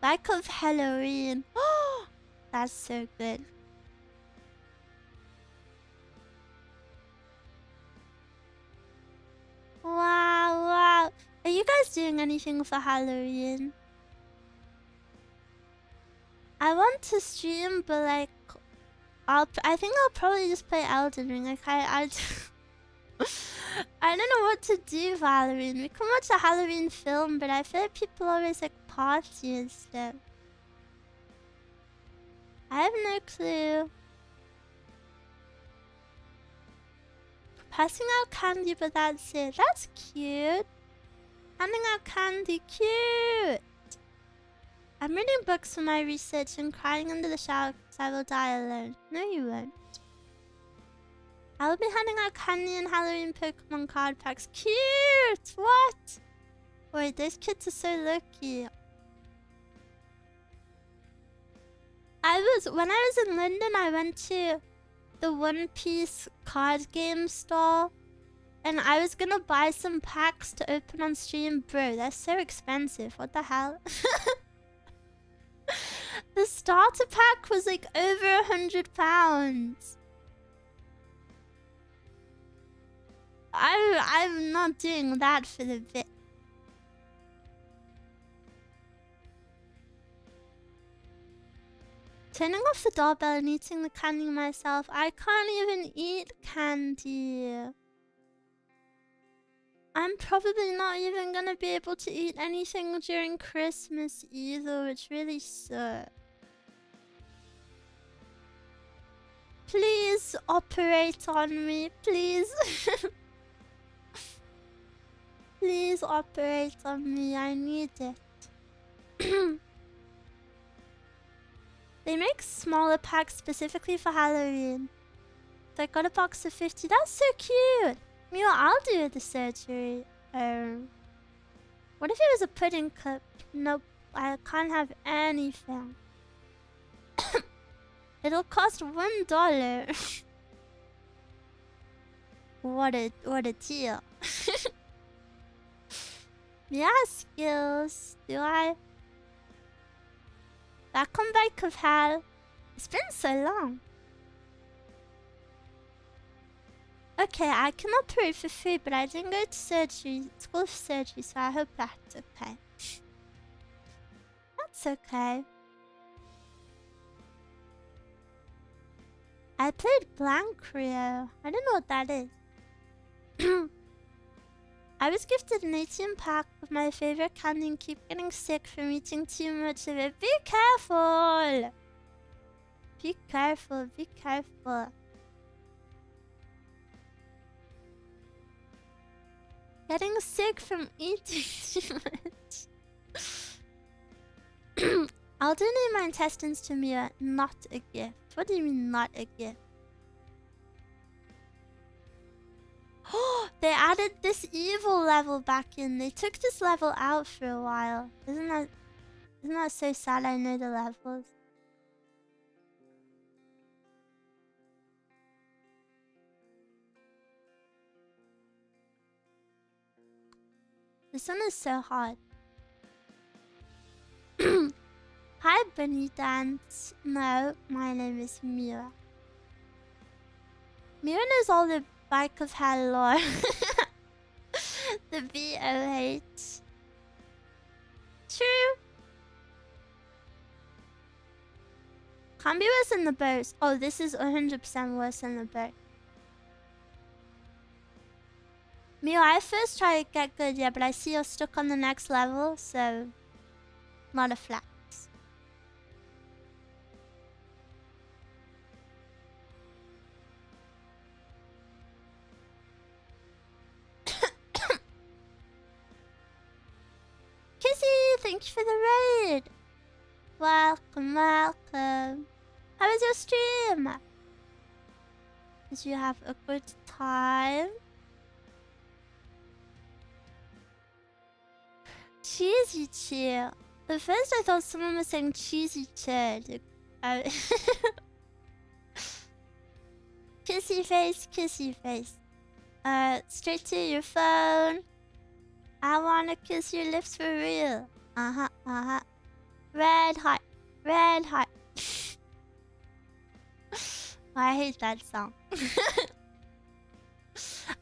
Back of Halloween. Oh, that's so good. Wow! Are you guys doing anything for Halloween? I want to stream, but like, I think I'll probably just play Elden Ring. Like I don't know what to do for Halloween. We can watch a Halloween film, but I feel like people always like party and stuff. I have no clue. Passing out candy, but that's it. That's cute. Handing out candy, cute. I'm reading books for my research and crying under the shower because I will die alone. No, you won't. I will be handing out candy and Halloween Pokemon card packs. Cute! What? Wait, those kids are so lucky. When I was in London, I went to the One Piece card game store. And I was gonna buy some packs to open on stream. Bro, they're so expensive. What the hell? The starter pack was like over £100. I'm not doing that for the bit. Turning off the doorbell and eating the candy myself. I can't even eat candy. I'm probably not even gonna be able to eat anything during Christmas either, which really sucks. Please operate on me, please. Please operate on me, I need it. They make smaller packs specifically for Halloween. So I got a box of 50. That's so cute. Miwa, I'll do the surgery. What if it was a pudding cup? Nope, I can't have anything. It'll cost $1. What a deal. Yeah, skills. Do I? Back on Bike of Hell. It's been so long. Okay, I can operate for free, but I didn't go to surgery, school for surgery, so I hope that's okay. That's okay. I played Blank Rio. I don't know what that is. I was gifted an 18 pack of my favorite candy and keep getting sick from eating too much of it. Be careful! Be careful, be careful. Getting sick from eating too much. I'll donate my intestines to Mia, not a gift. What do you mean, not a gift? Oh, they added this evil level back in. They took this level out for a while. Isn't that so sad? I know the levels. This one is so hard. Hi, Bunny Dance. No, my name is Miwa. Miwa knows all the Bike of Hell lore. The VOH. True. Can't be worse than the boat. Oh, this is 100% worse than the boat. Miwa, I first tried to get good, yeah, but I see you're stuck on the next level, so not a flex. Kissy, thank you for the raid. Welcome, welcome. How was your stream? Did you have a good time? Cheesy cheer. At first I thought someone was saying cheesy cheer. Kissy face, kissy face. Straight to your phone. I wanna kiss your lips for real. Uh-huh, uh-huh. Red heart, red heart. I hate that song. I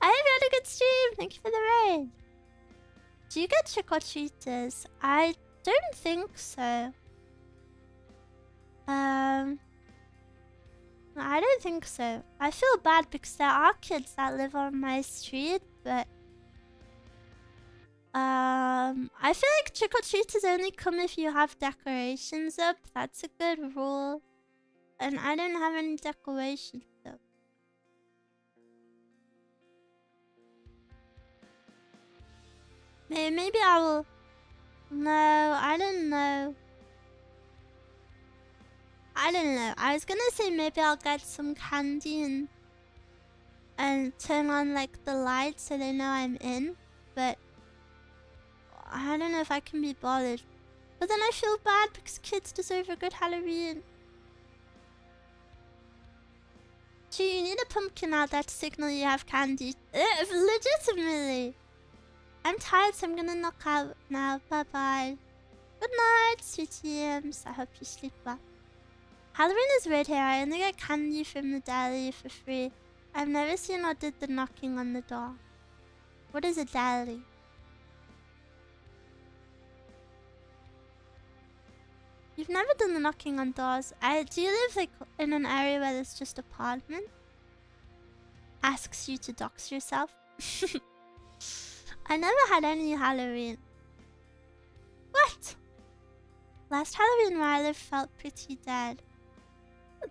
hope you had a good stream. Thank you for the raid. Do you get trick-or-treaters? I don't think so. I don't think so. I feel bad because there are kids that live on my street, but I feel like trick-or-treaters only come if you have decorations up. That's a good rule. And I don't have any decorations up. Maybe I will... No, I don't know. I don't know. I was gonna say maybe I'll get some candy and turn on like the lights so they know I'm in. But I don't know if I can be bothered. But then I feel bad because kids deserve a good Halloween. Gee, you need a pumpkin out there to signal you have candy. Legitimately. I'm tired, so I'm gonna knock out now. Bye-bye. Good night, sweet TMs. I hope you sleep well. Halloween is weird here. I only get candy from the deli for free. I've never seen or did the knocking on the door. What is a deli? You've never done the knocking on doors. Do you live like in an area where there's just apartment? Asks you to dox yourself. I never had any Halloween. What? Last Halloween where I lived felt pretty dead.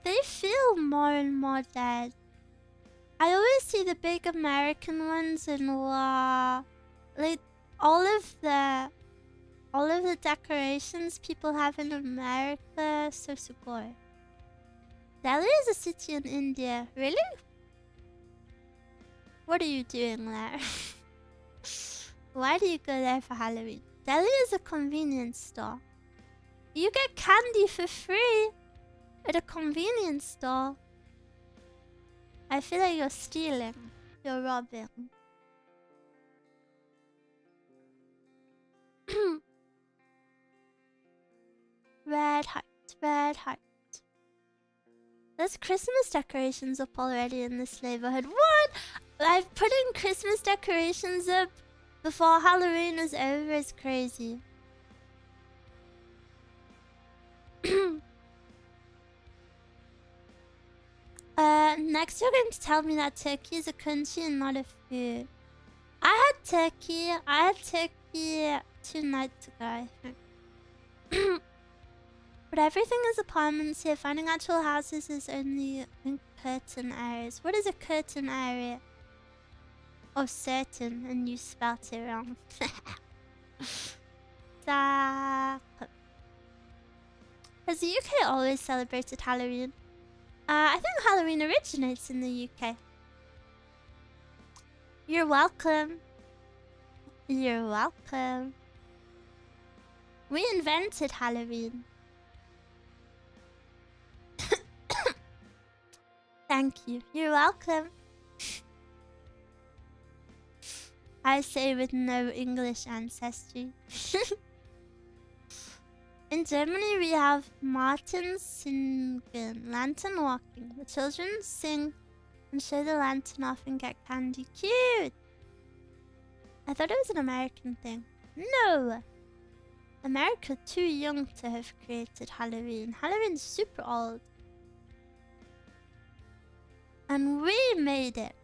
They feel more and more dead. I always see the big American ones in like all of the decorations people have in America. So sugoi. Delhi is a city in India. Really? What are you doing there? Why do you go there for Halloween? Delhi is a convenience store. You get candy for free at a convenience store. I feel like you're stealing. You're robbing. Red heart, red heart. There's Christmas decorations up already in this neighborhood. What? I've put in Christmas decorations up before Halloween is over. It's crazy. Next you're going to tell me that turkey is a country and not a food. I had turkey. 2 nights ago, I think. But everything is apartments here. Finding actual houses is only in curtain areas. What is a curtain area? Oh, certain, and you spelt it wrong. Has the UK always celebrated Halloween? I think Halloween originates in the UK. You're welcome. You're welcome. We invented Halloween. Thank you. You're welcome. I say with no English ancestry. In Germany, we have Martin singen, lantern walking. The children sing and show the lantern off and get candy. Cute! I thought it was an American thing. No! America too young to have created Halloween. Halloween's super old. And we made it.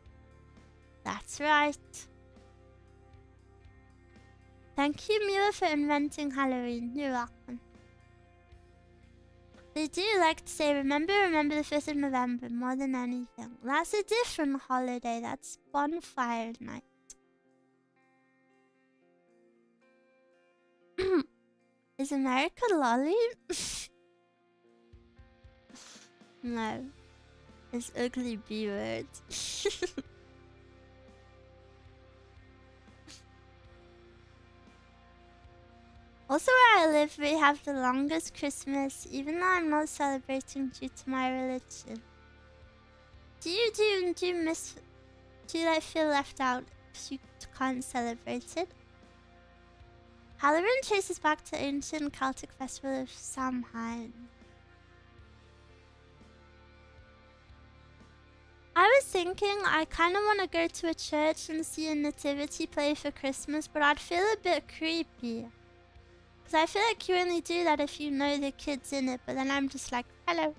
That's right. Thank you, Miwa, for inventing Halloween. You're welcome. They do like to say, remember the 5th of November more than anything. That's a different holiday. That's bonfire night. Is America lolly? No. It's ugly B-word. Also where I live, we have the longest Christmas, even though I'm not celebrating due to my religion. Do you miss... Do you like feel left out because you can't celebrate it? Halloween traces back to ancient Celtic festival of Samhain. I was thinking I kind of want to go to a church and see a nativity play for Christmas, but I'd feel a bit creepy. Because I feel like you only do that if you know the kids in it, but then I'm just like, hello.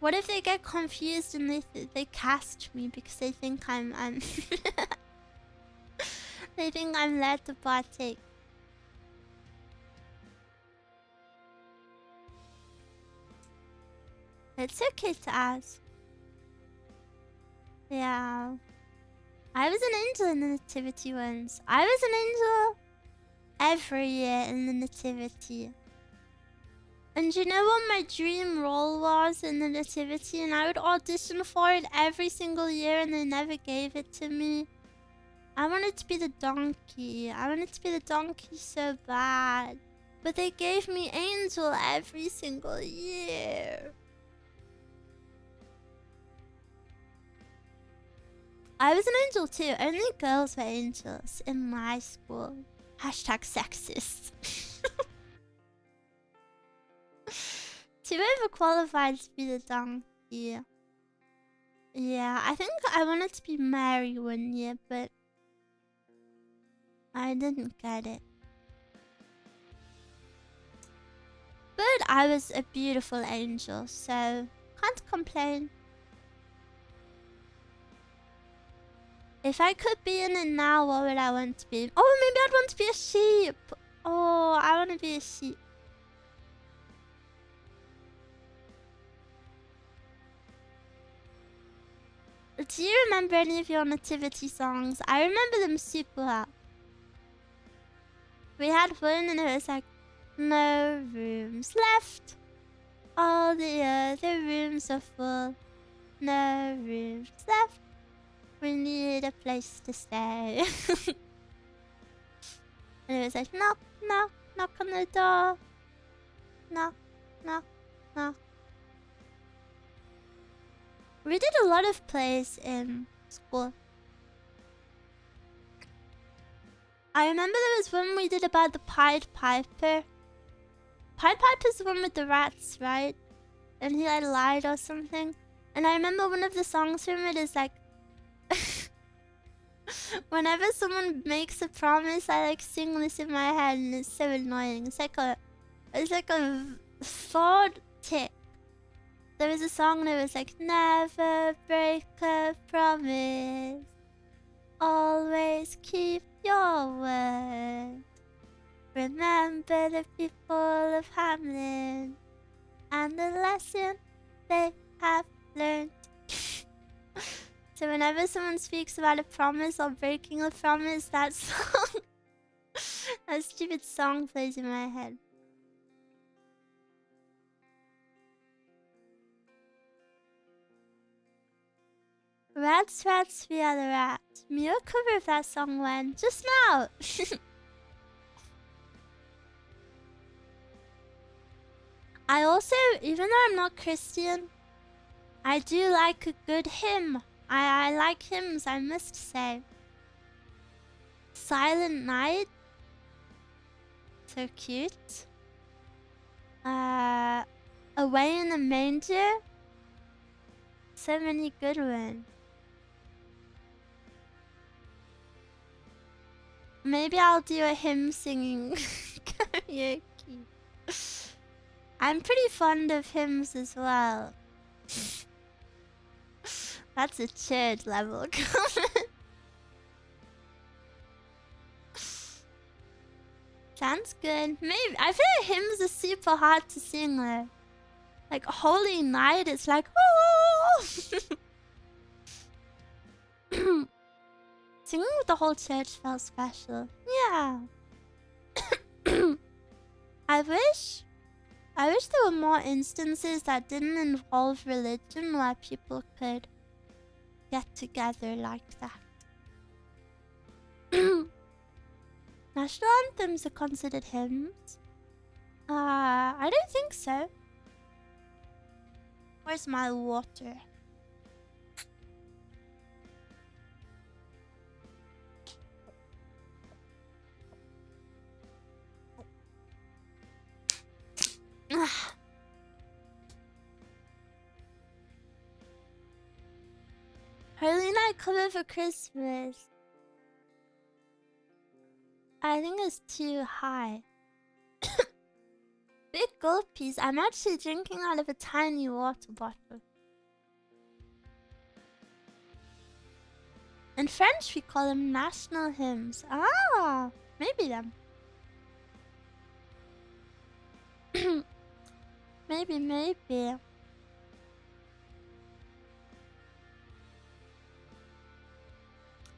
What if they get confused and they cast me because they think I'm they think I'm there to partake. It's okay to ask. Yeah. I was an angel in the nativity once. I was an angel every year in the nativity. And you know what my dream role was in the nativity? And I would audition for it every single year and they never gave it to me. I wanted to be the donkey. I wanted to be the donkey so bad. But they gave me angel every single year. I was an angel too. Only girls were angels in my school. Hashtag sexist. Too overqualified to be the donkey. Yeah, I think I wanted to be Mary one year, but I didn't get it. I was a beautiful angel, so can't complain. If I could be in it now, what would I want to be? Oh, maybe I'd want to be a sheep. Oh, I want to be a sheep. Do you remember any of your nativity songs? I remember them super well. We had one and it was like, no rooms left. All the other rooms are full. No rooms left. We need a place to stay. And it was like, knock, knock, knock on the door. Knock, knock, knock. We did a lot of plays in school. I remember there was one we did about the Pied Piper. Pied Piper's the one with the rats, right? And he like lied or something. And I remember one of the songs from it is like, whenever someone makes a promise, I like sing this in my head, and it's so annoying. It's like a thought tick. There was a song that was like, never break a promise, always keep your word. Remember the people of Hamlin and the lesson they have learned. So whenever someone speaks about a promise or breaking a promise, that song, that stupid song plays in my head. Rats, rats, we are the rats. Miwa covered that song when? Just now! I also, even though I'm not Christian, I do like a good hymn. I like hymns, I must say. Silent Night. So cute. Away in the Manger. So many good ones. Maybe I'll do a hymn singing karaoke. I'm pretty fond of hymns as well. That's a church level comment. Sounds good. Maybe I feel like hymns are super hard to sing though. Like Holy Night, it's like oh. Singing with the whole church felt special. Yeah. I wish there were more instances that didn't involve religion where people could get together like that. National anthems are considered hymns. I don't think so. Where's my water? Holy Night cover for Christmas. I think it's too high. Big gulpies. I'm actually drinking out of a tiny water bottle. In French, we call them national hymns. Ah, maybe them. Maybe.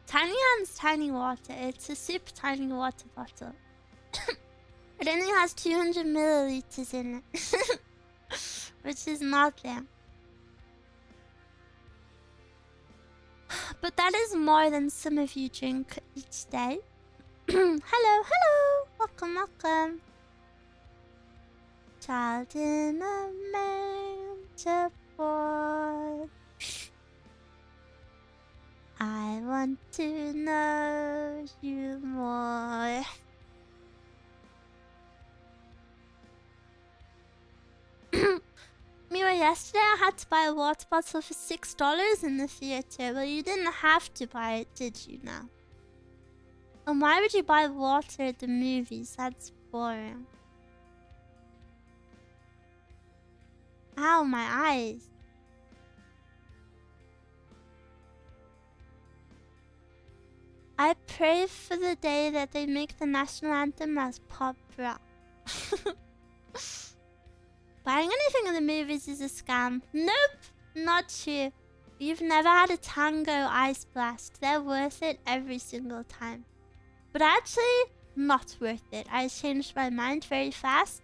Tiny Hand's tiny water. It's a super tiny water bottle. It only has 200 milliliters in it. Which is nothing. But that is more than some of you drink each day. Hello. Welcome. Child in a manger boy. I want to know you more. Miwa, yesterday I had to buy a water bottle for $6 in the theater. Well, you didn't have to buy it, did you now? And why would you buy water at the movies? That's boring. Ow, my eyes. I pray for the day that they make the national anthem as pop rock. Buying anything in the movies is a scam. Nope, not true. You've never had a Tango Ice Blast. They're worth it every single time. But actually, not worth it. I changed my mind very fast.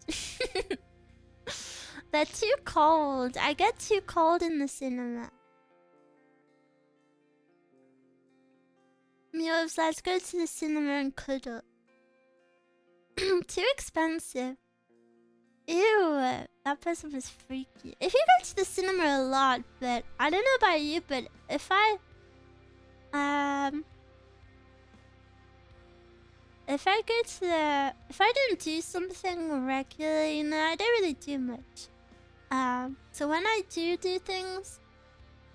They're too cold. I get too cold in the cinema. Miwa, let's go to the cinema and cuddle. Too expensive. Ew, that person was freaky. If you go to the cinema a lot, but I don't know about you, but if I go to the, if I don't do something regularly, you know, I don't really do much. So when I do things,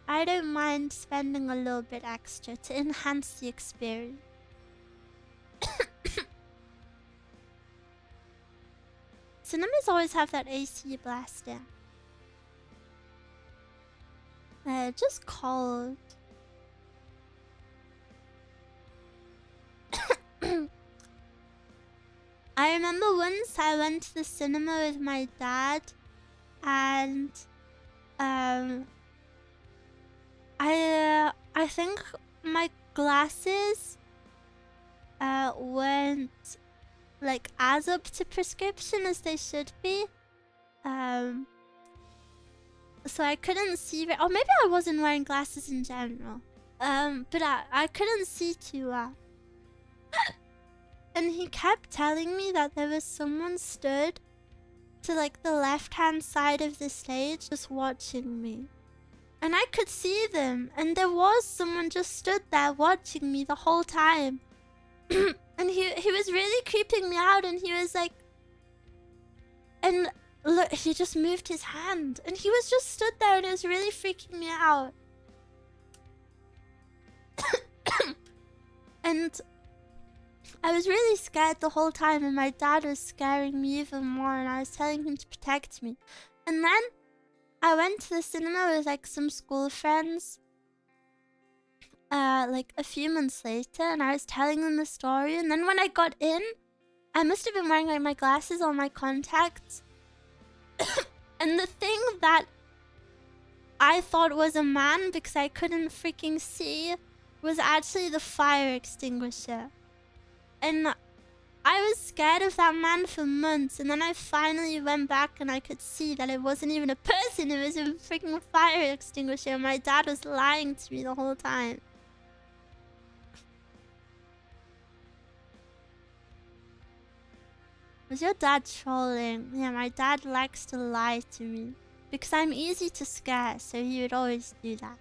I don't mind spending a little bit extra to enhance the experience. Cinemas always have that AC blaster. Just cold. I remember once I went to the cinema with my dad, and I think my glasses weren't like as up to prescription as they should be. So I couldn't see, or maybe I wasn't wearing glasses in general. But I couldn't see too well. And he kept telling me that there was someone stood to like the left-hand side of the stage just watching me. And I could see them, and there was someone just stood there watching me the whole time. And he was really creeping me out, and he was like, and look, he just moved his hand, and he was just stood there, and it was really freaking me out. And I was really scared the whole time, and my dad was scaring me even more, and I was telling him to protect me. And then I went to the cinema with like some school friends like a few months later, and I was telling them the story, and then when I got in, I must have been wearing like my glasses or my contacts. And the thing that I thought was a man, because I couldn't freaking see, was actually the fire extinguisher. And I was scared of that man for months, and then I finally went back and I could see that it wasn't even a person, it was a freaking fire extinguisher, and my dad was lying to me the whole time. Was your dad trolling? Yeah, my dad likes to lie to me. Because I'm easy to scare, so he would always do that.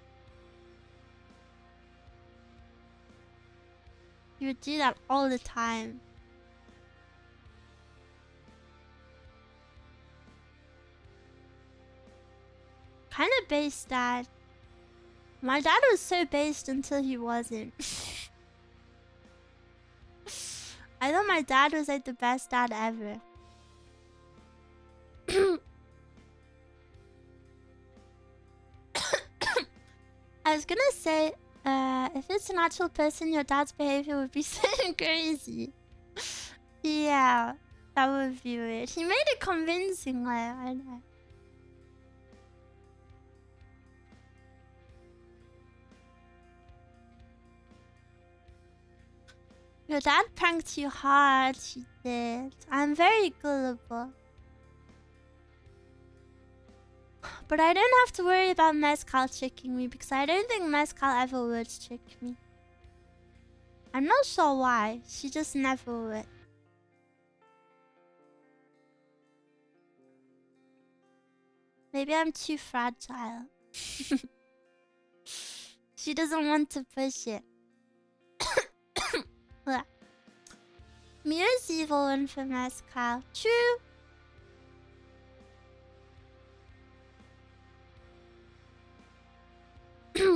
He would do that all the time. Kind of base dad. My dad was so based until he wasn't. I thought my dad was like the best dad ever. I was gonna say, if it's an actual person, your dad's behavior would be so crazy. Yeah, that would be weird. He made it convincing, like, I know. Your dad pranked you hard, he did. I'm very gullible. But I don't have to worry about Mezcal tricking me, because I don't think Mezcal ever would trick me. I'm not sure why, she just never would. Maybe I'm too fragile. She doesn't want to push it. Mia's evil one for Mezcal. True.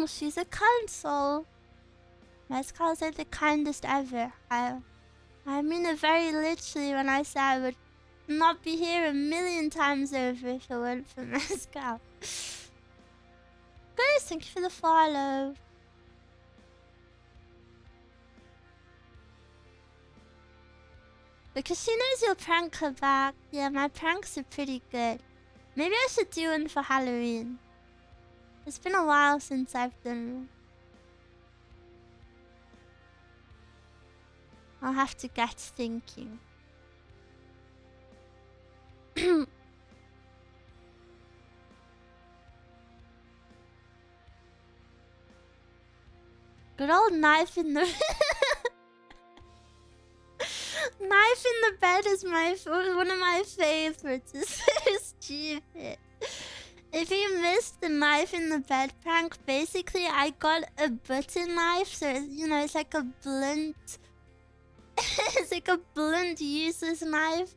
She's a kind soul. Mezcal's like the kindest ever. I mean it very literally when I say I would not be here a million times over if it weren't for Mezcal. Guys, thank you for the follow. Because she knows you'll prank her back. Yeah, my pranks are pretty good. Maybe I should do one for Halloween. It's been a while since I've done one. I'll have to get thinking. Good old knife in the knife in the bed is one of my favorites. It's so stupid. If you missed the knife in the bed prank, basically I got a butter knife, so you know it's like a blunt it's like a blunt useless knife,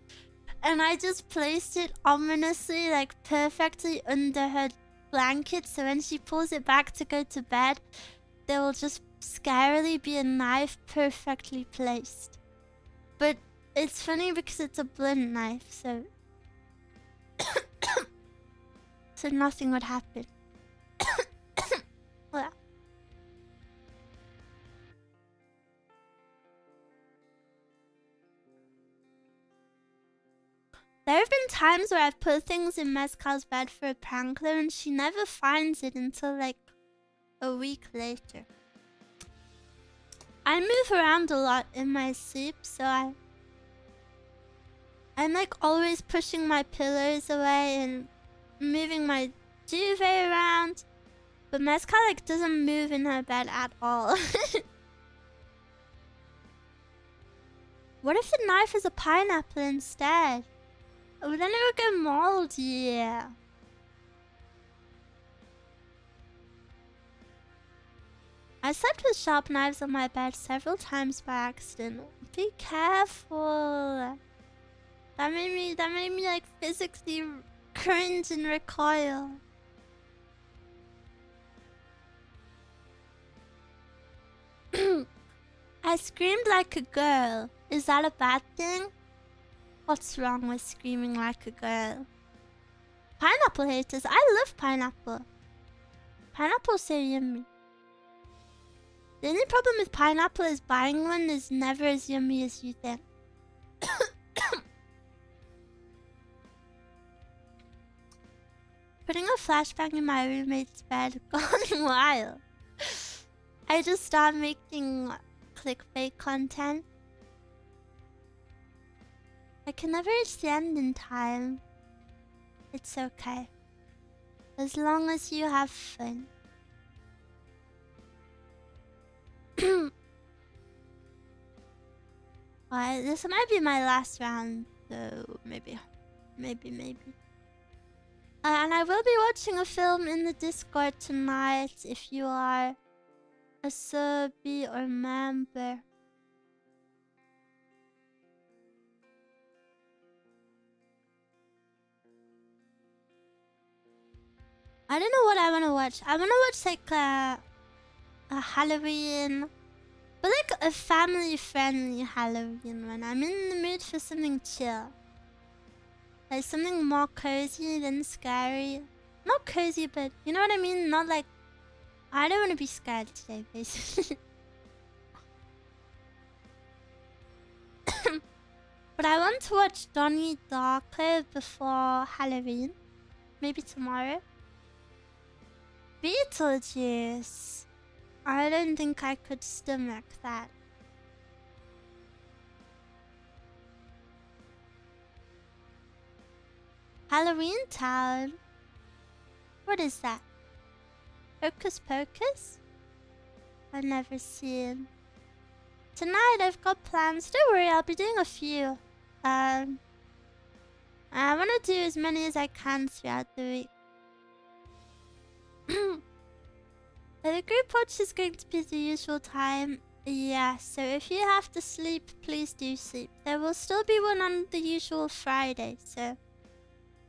and I just placed it ominously, like perfectly under her blanket, so when she pulls it back to go to bed, there will just scarily be a knife perfectly placed. But it's funny because it's a blunt knife, so so nothing would happen. Well. There have been times where I've put things in Mezcal's bed for a prank though, and she never finds it until like a week later. I move around a lot in my sleep, so I'm like always pushing my pillows away and moving my duvet around. But Mezcal like doesn't move in her bed at all. What if the knife is a pineapple instead? Oh, then it would get moldy. Yeah. I slept with sharp knives on my bed several times by accident. Be careful. That made me like physically cringe and recoil. I screamed like a girl. Is that a bad thing? What's wrong with screaming like a girl? Pineapple haters. I love pineapple. Pineapple's so yummy. The only problem with pineapple is buying one is never as yummy as you think. Putting a flashbang in my roommate's bed gone wild. I just started making clickbait content. I can never reach the end in time. It's okay. As long as you have fun. This might be my last round, though. Maybe. And I will be watching a film in the Discord tonight if you are a subby or member. I don't know what I want to watch. I want to watch like a Halloween, but like a family-friendly Halloween one. I'm in the mood for something chill. Like something more cozy than scary. Not cozy, but you know what I mean? Not like... I don't want to be scared today, basically. But I want to watch Donnie Darko before Halloween. Maybe tomorrow. Beetlejuice. I don't think I could stomach that. Halloween Town? What is that? Hocus Pocus? I've never seen. Tonight I've got plans. Don't worry, I'll be doing a few. I want to do as many as I can throughout the week. The group watch is going to be the usual time. Yeah, so if you have to sleep, please do sleep. There will still be one on the usual Friday, so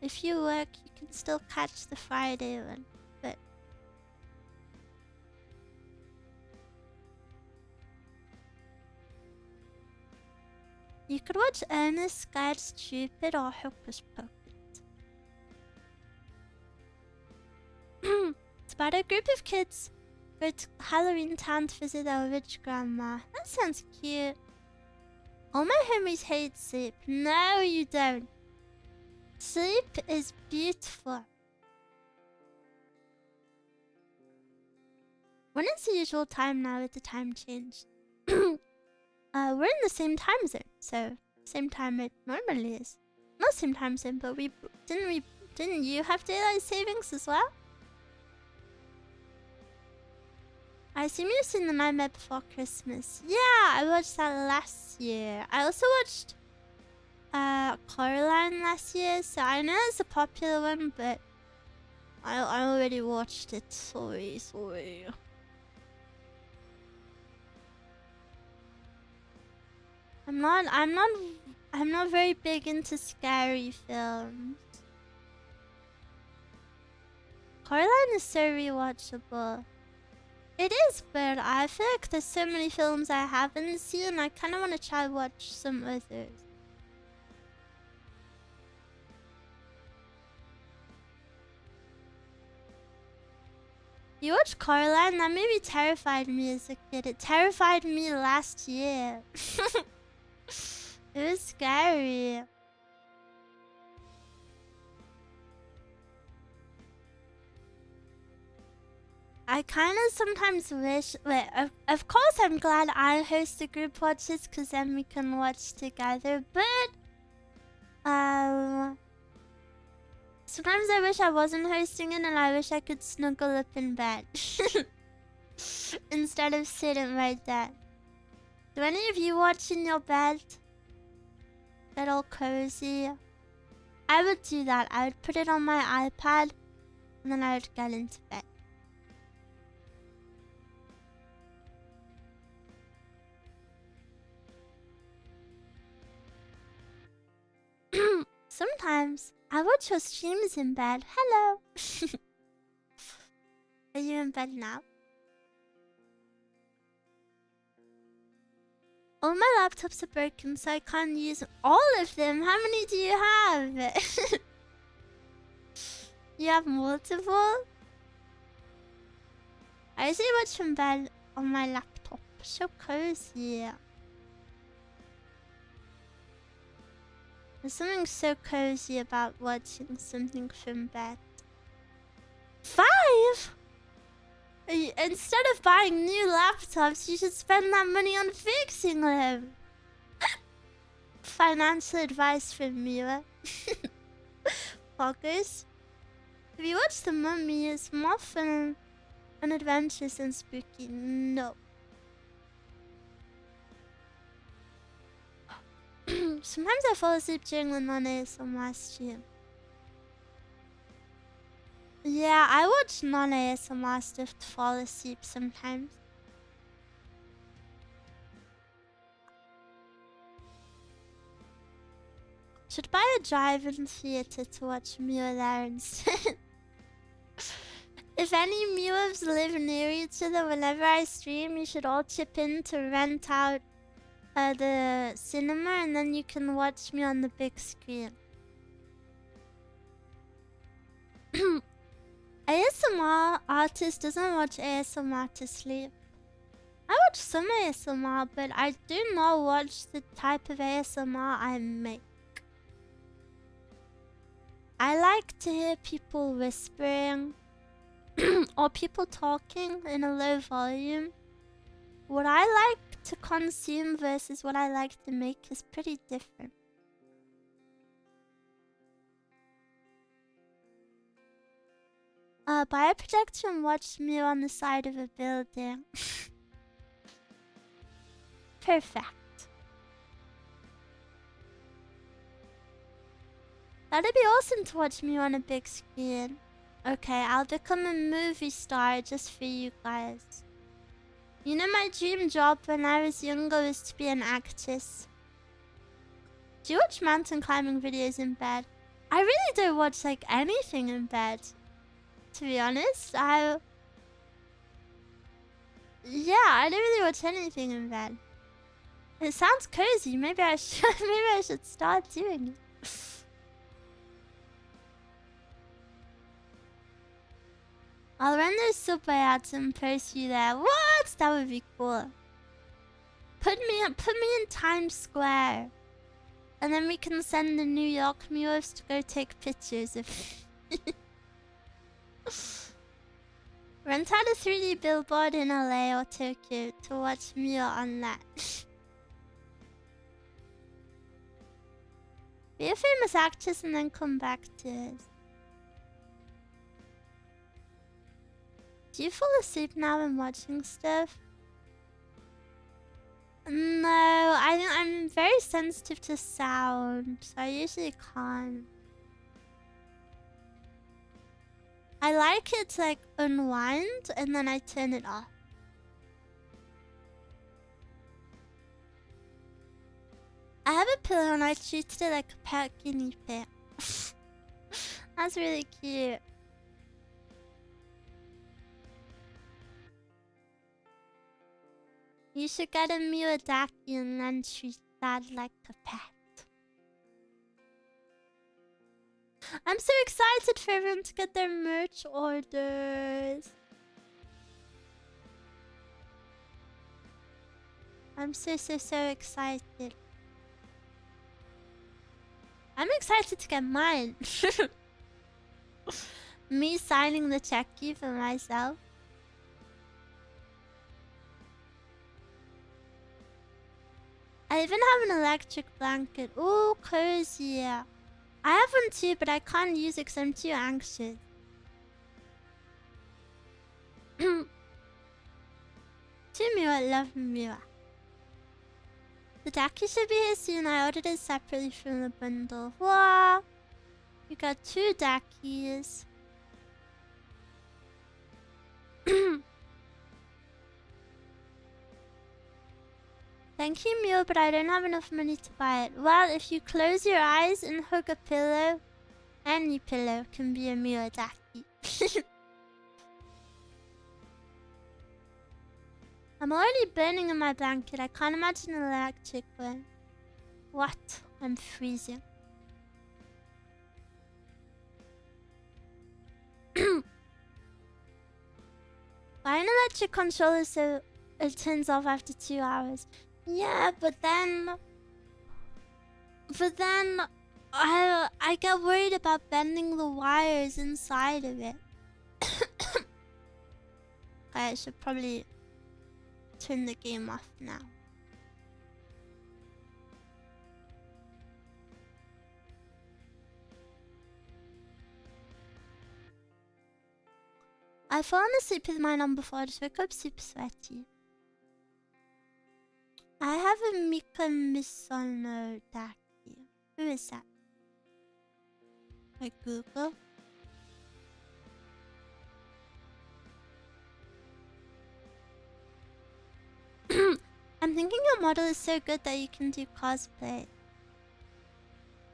if you work, you can still catch the Friday one. But You could watch Ernest Guide Stupid or Hocus Pocus. It's about a group of kids go to Halloween Town to visit their rich grandma. That sounds cute. All my homies hate sleep. No, you don't. Sleep is beautiful. When is the usual time now with the time change? We're in the same time zone, so same time it normally is. Not same time zone, but didn't you have daylight savings as well? I assume you've seen The Nightmare Before Christmas. Yeah, I watched that last year. I also watched Coraline last year, so I know it's a popular one, but I already watched it. Sorry. I'm not very big into scary films. Coraline is so rewatchable. It is, but I feel like there's so many films I haven't seen. I kind of want to try watch some others. You watched Coraline? That movie terrified me as a kid. It terrified me last year. It was scary. I kind of sometimes wish... Wait, of course I'm glad I host the group watches, because then we can watch together, but... Sometimes I wish I wasn't hosting it and I wish I could snuggle up in bed. Instead of sitting right there. Do any of you watch in your bed? Get all cozy? I would do that. I would put it on my iPad and then I would get into bed. Sometimes I watch your streams in bed. Hello. Are you in bed now? All my laptops are broken, so I can't use all of them. How many do you have? You have multiple? I usually watch from bed on my laptop. So cozy. There's something so cozy about watching something from bed. 5? Instead of buying new laptops, you should spend that money on fixing them. Financial advice from Miwa. Poggers. Have you watched The Mummy? It's more fun and adventurous and spooky. No. Sometimes I fall asleep during the non-ASMR stream. Yeah, I watch non-ASMR stuff to fall asleep sometimes. Should buy a drive-in theater to watch Miwa there instead. If any Miwas live near each other, whenever I stream, you should all chip in to rent out the cinema, and then you can watch me on the big screen. ASMR artist doesn't watch ASMR to sleep. I watch some ASMR, but I do not watch the type of ASMR I make. I like to hear people whispering or people talking in a low volume. What I like to consume versus what I like to make is pretty different. Buy a projector and watch me on the side of a building. Perfect. That'd be awesome to watch me on a big screen. Okay, I'll become a movie star just for you guys. You know, my dream job when I was younger was to be an actress. Do you watch mountain climbing videos in bed? I really don't watch like anything in bed. To be honest, I don't really watch anything in bed. It sounds cozy. Maybe I should. Maybe I should start doing it. I'll run those super ads and post you there. What? That would be cool. Put me in Times Square, and then we can send the New York Miwas to go take pictures of. Rent out a 3D billboard in LA or Tokyo to watch Miwa on that. Be a famous actress and then come back to us. Do you fall asleep now when watching stuff? No, I'm very sensitive to sound, so I usually can't. I like it to like unwind and then I turn it off. I have a pillow and I treated it like a pet guinea pig. That's really cute. You should get a Miwadaki and then treat that like a pet. I'm so excited for everyone to get their merch orders. I'm so excited. I'm excited to get mine. Me signing the checky for myself. I even have an electric blanket. Ooh, cozy. I have one too, but I can't use it because I'm too anxious. To Miwa, love Miwa. The Daki should be here soon. I ordered it separately from the bundle. Wow! You got 2 Dakis. Thank you, Miwa, but I don't have enough money to buy it. Well, if you close your eyes and hug a pillow, any pillow can be a Miwa Daki. I'm already burning in my blanket. I can't imagine an electric one. What? I'm freezing. Buy an electric controller so it turns off after 2 hours. Yeah, but then I get worried about bending the wires inside of it. I should probably turn the game off now. I've fallen asleep with mine on before. I just woke up super sweaty. I have a Mika Misono Daki. Who is that? I Google. I'm thinking your model is so good that you can do cosplay.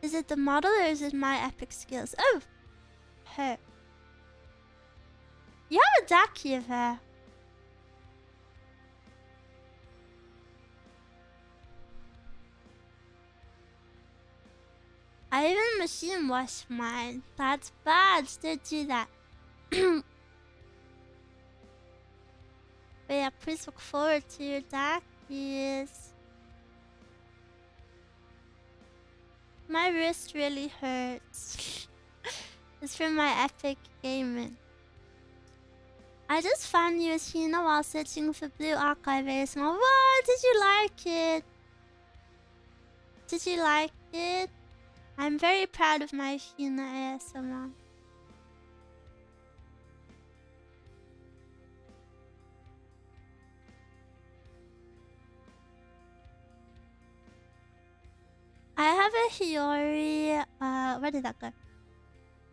Is it the model or is it my epic skills? Oh! Her. You have a Daki of her. I even machine wash mine. That's bad. Don't do that. But yeah, please look forward to your Dakis. My wrist really hurts. It's from my epic gaming. I just found you as Hina while searching for Blue Archive ASMR. What? Did you like it? Did you like it? I'm very proud of my Hina ASMR. I have a Hiyori, where did that go?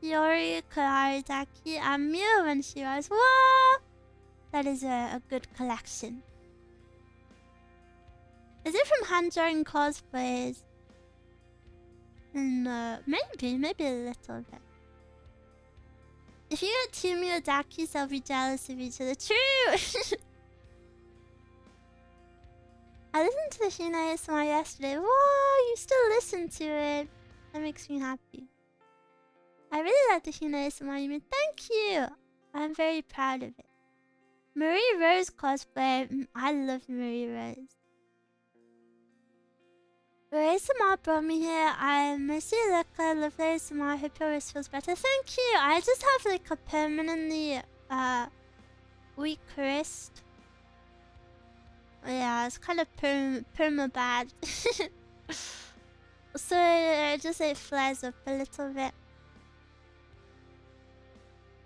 Hiyori Karidaki and Miwa when she was. What? That is a good collection. Is it from hand drawing cosplays? No, maybe a little bit. If you get 2 Miyazakis, they'll be jealous of each other. True! I listened to the Hina ASMR yesterday. Whoa, you still listen to it. That makes me happy. I really like the Hina ASMR you made. Thank you. I'm very proud of it. Marie Rose cosplay. I love Marie Rose. ASMR brought me here. I'm Mercy Leka, love ASMR. Hope your wrist feels better. Thank you. I just have like a permanently weak wrist. Yeah, it's kind of perma bad. So it just flares up a little bit.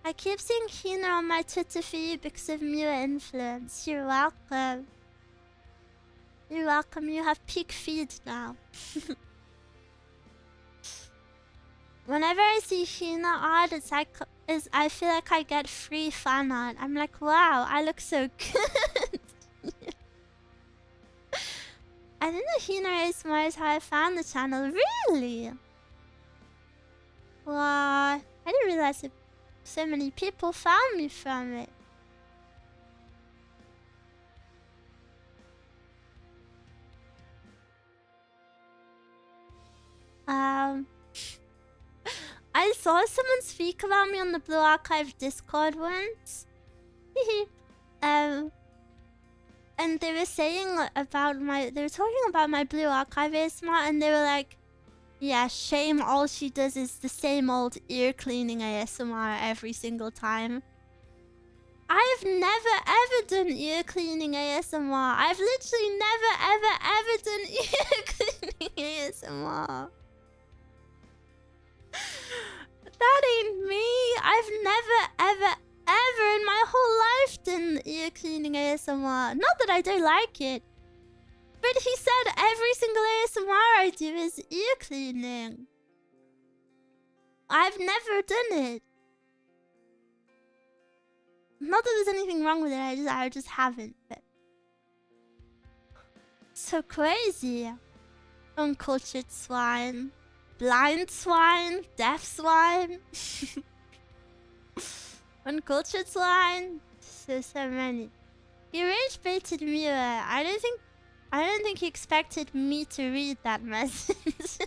I keep seeing Hina on my Twitter feed because of Miwa influence. You're welcome. You're welcome. You have peak feed now. Whenever I see Hina art, it's like I feel like I get free fan art. I'm like, wow, I look so good. I think the Hina ASMR is how I found the channel. Really? Wow, I didn't realize that so many people found me from it. I saw someone speak about me on the Blue Archive Discord once. And they were saying about they were talking about my Blue Archive ASMR, and they were like, yeah, shame, all she does is the same old ear cleaning ASMR every single time. I've never ever done ear cleaning ASMR. I've literally never ever done ear cleaning ASMR. That ain't me. I've never ever in my whole life done ear cleaning ASMR. Not that I don't like it. But he said every single ASMR I do is ear cleaning. I've never done it. Not that there's anything wrong with it, I just haven't. But so crazy. Uncultured swine. Blind swine. Deaf swine. Uncultured swine. So many. He rage baited Miwa. I don't think he expected me to read that message.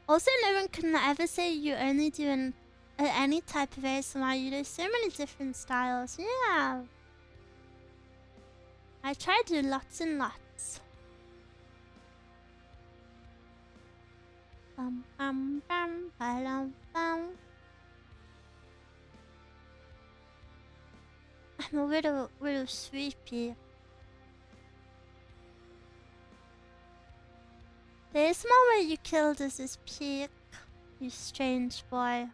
Also, no one can ever say you only do any type of ASMR. You do so many different styles. Yeah. I try to do lots and lots. Bum bum bum bum bum. I'm a little sleepy. The ASMR where you killed us is peak. You strange boy.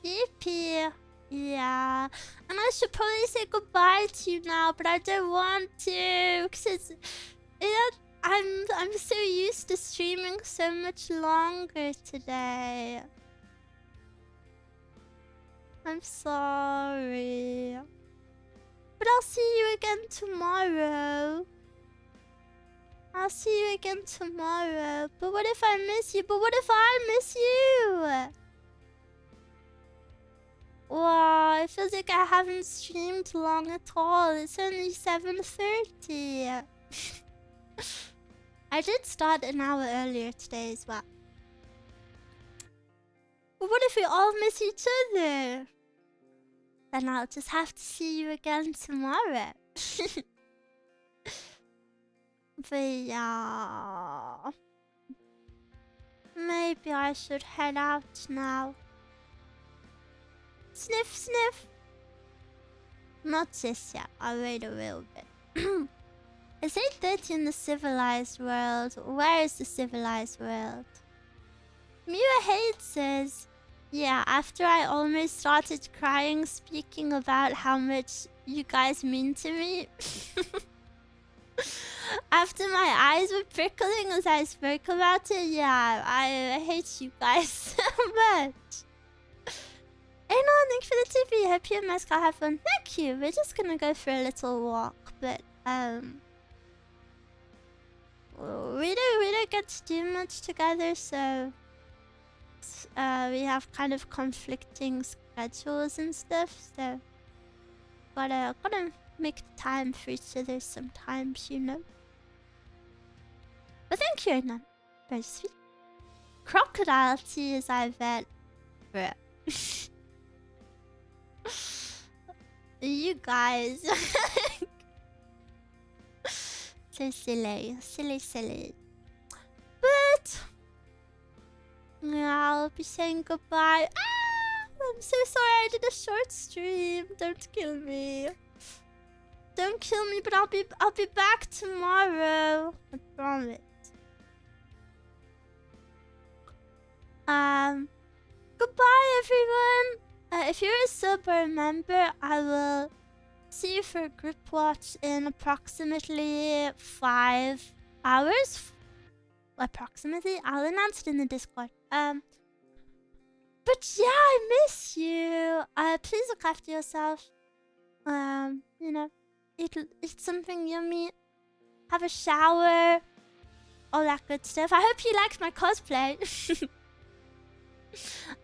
Yippee. Yeah. And I should probably say goodbye to you now, but I don't want to. Because I'm so used to streaming so much longer today. I'm sorry. But I'll see you again tomorrow. I'll see you again tomorrow. But what if I miss you? But what if I miss you? Wow, it feels like I haven't streamed long at all. It's only 7:30. I did start an hour earlier today as well. But what if we all miss each other? Then I'll just have to see you again tomorrow. But yeah, maybe I should head out now. Sniff, sniff. Not just yet. I'll wait a little bit. It's 8:30 in the civilized world. Where is the civilized world? Miwa hates says, yeah, after I almost started crying speaking about how much you guys mean to me. After my eyes were prickling as I spoke about it, yeah, I hate you guys so much. Hey, no, thank you for the tippy. Hope you and Mascot have fun. Thank you. We're just gonna go for a little walk, but we don't get to do much together, so we have kind of conflicting schedules and stuff, so gotta make time for each other sometimes, you know. But thank you, Adnan. Very sweet. Crocodile tears, I bet. Bruh. You guys. So silly. Silly. But yeah, I'll be saying goodbye. Ah, I'm so sorry I did a short stream. Don't kill me. Don't kill me, but I'll be back tomorrow. I promise. Goodbye, everyone. If you're a sub or a member, I will see you for a group watch in approximately 5 hours. Approximately. I'll announce it in the Discord. But yeah, I miss you. Please look after yourself. You know, eat something yummy. Have a shower. All that good stuff. I hope you liked my cosplay.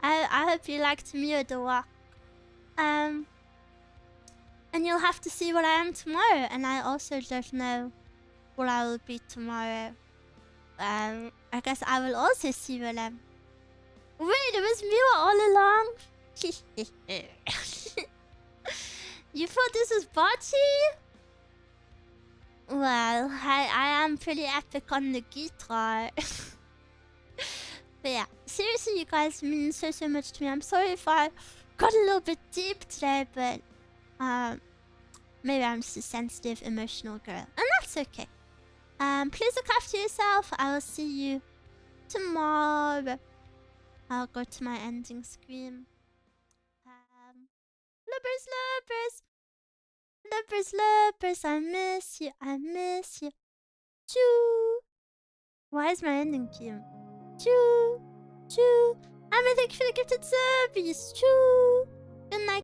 I hope you liked Miwa the Walk. And you'll have to see what I am tomorrow. And I also don't know what I will be tomorrow. I guess I will also see what I'm... Wait, it was Miwa all along? You thought this was Bocce? Well, I am pretty epic on the guitar. But yeah, seriously, you guys mean so much to me. I'm sorry if I got a little bit deep today, but maybe I'm just a sensitive, emotional girl. And that's okay. Please look after yourself. I will see you tomorrow. I'll go to my ending scream. Lubbers, I miss you. Choo. Why is my ending cue? Choo. Thank you for the gifted service. Choo. Good night.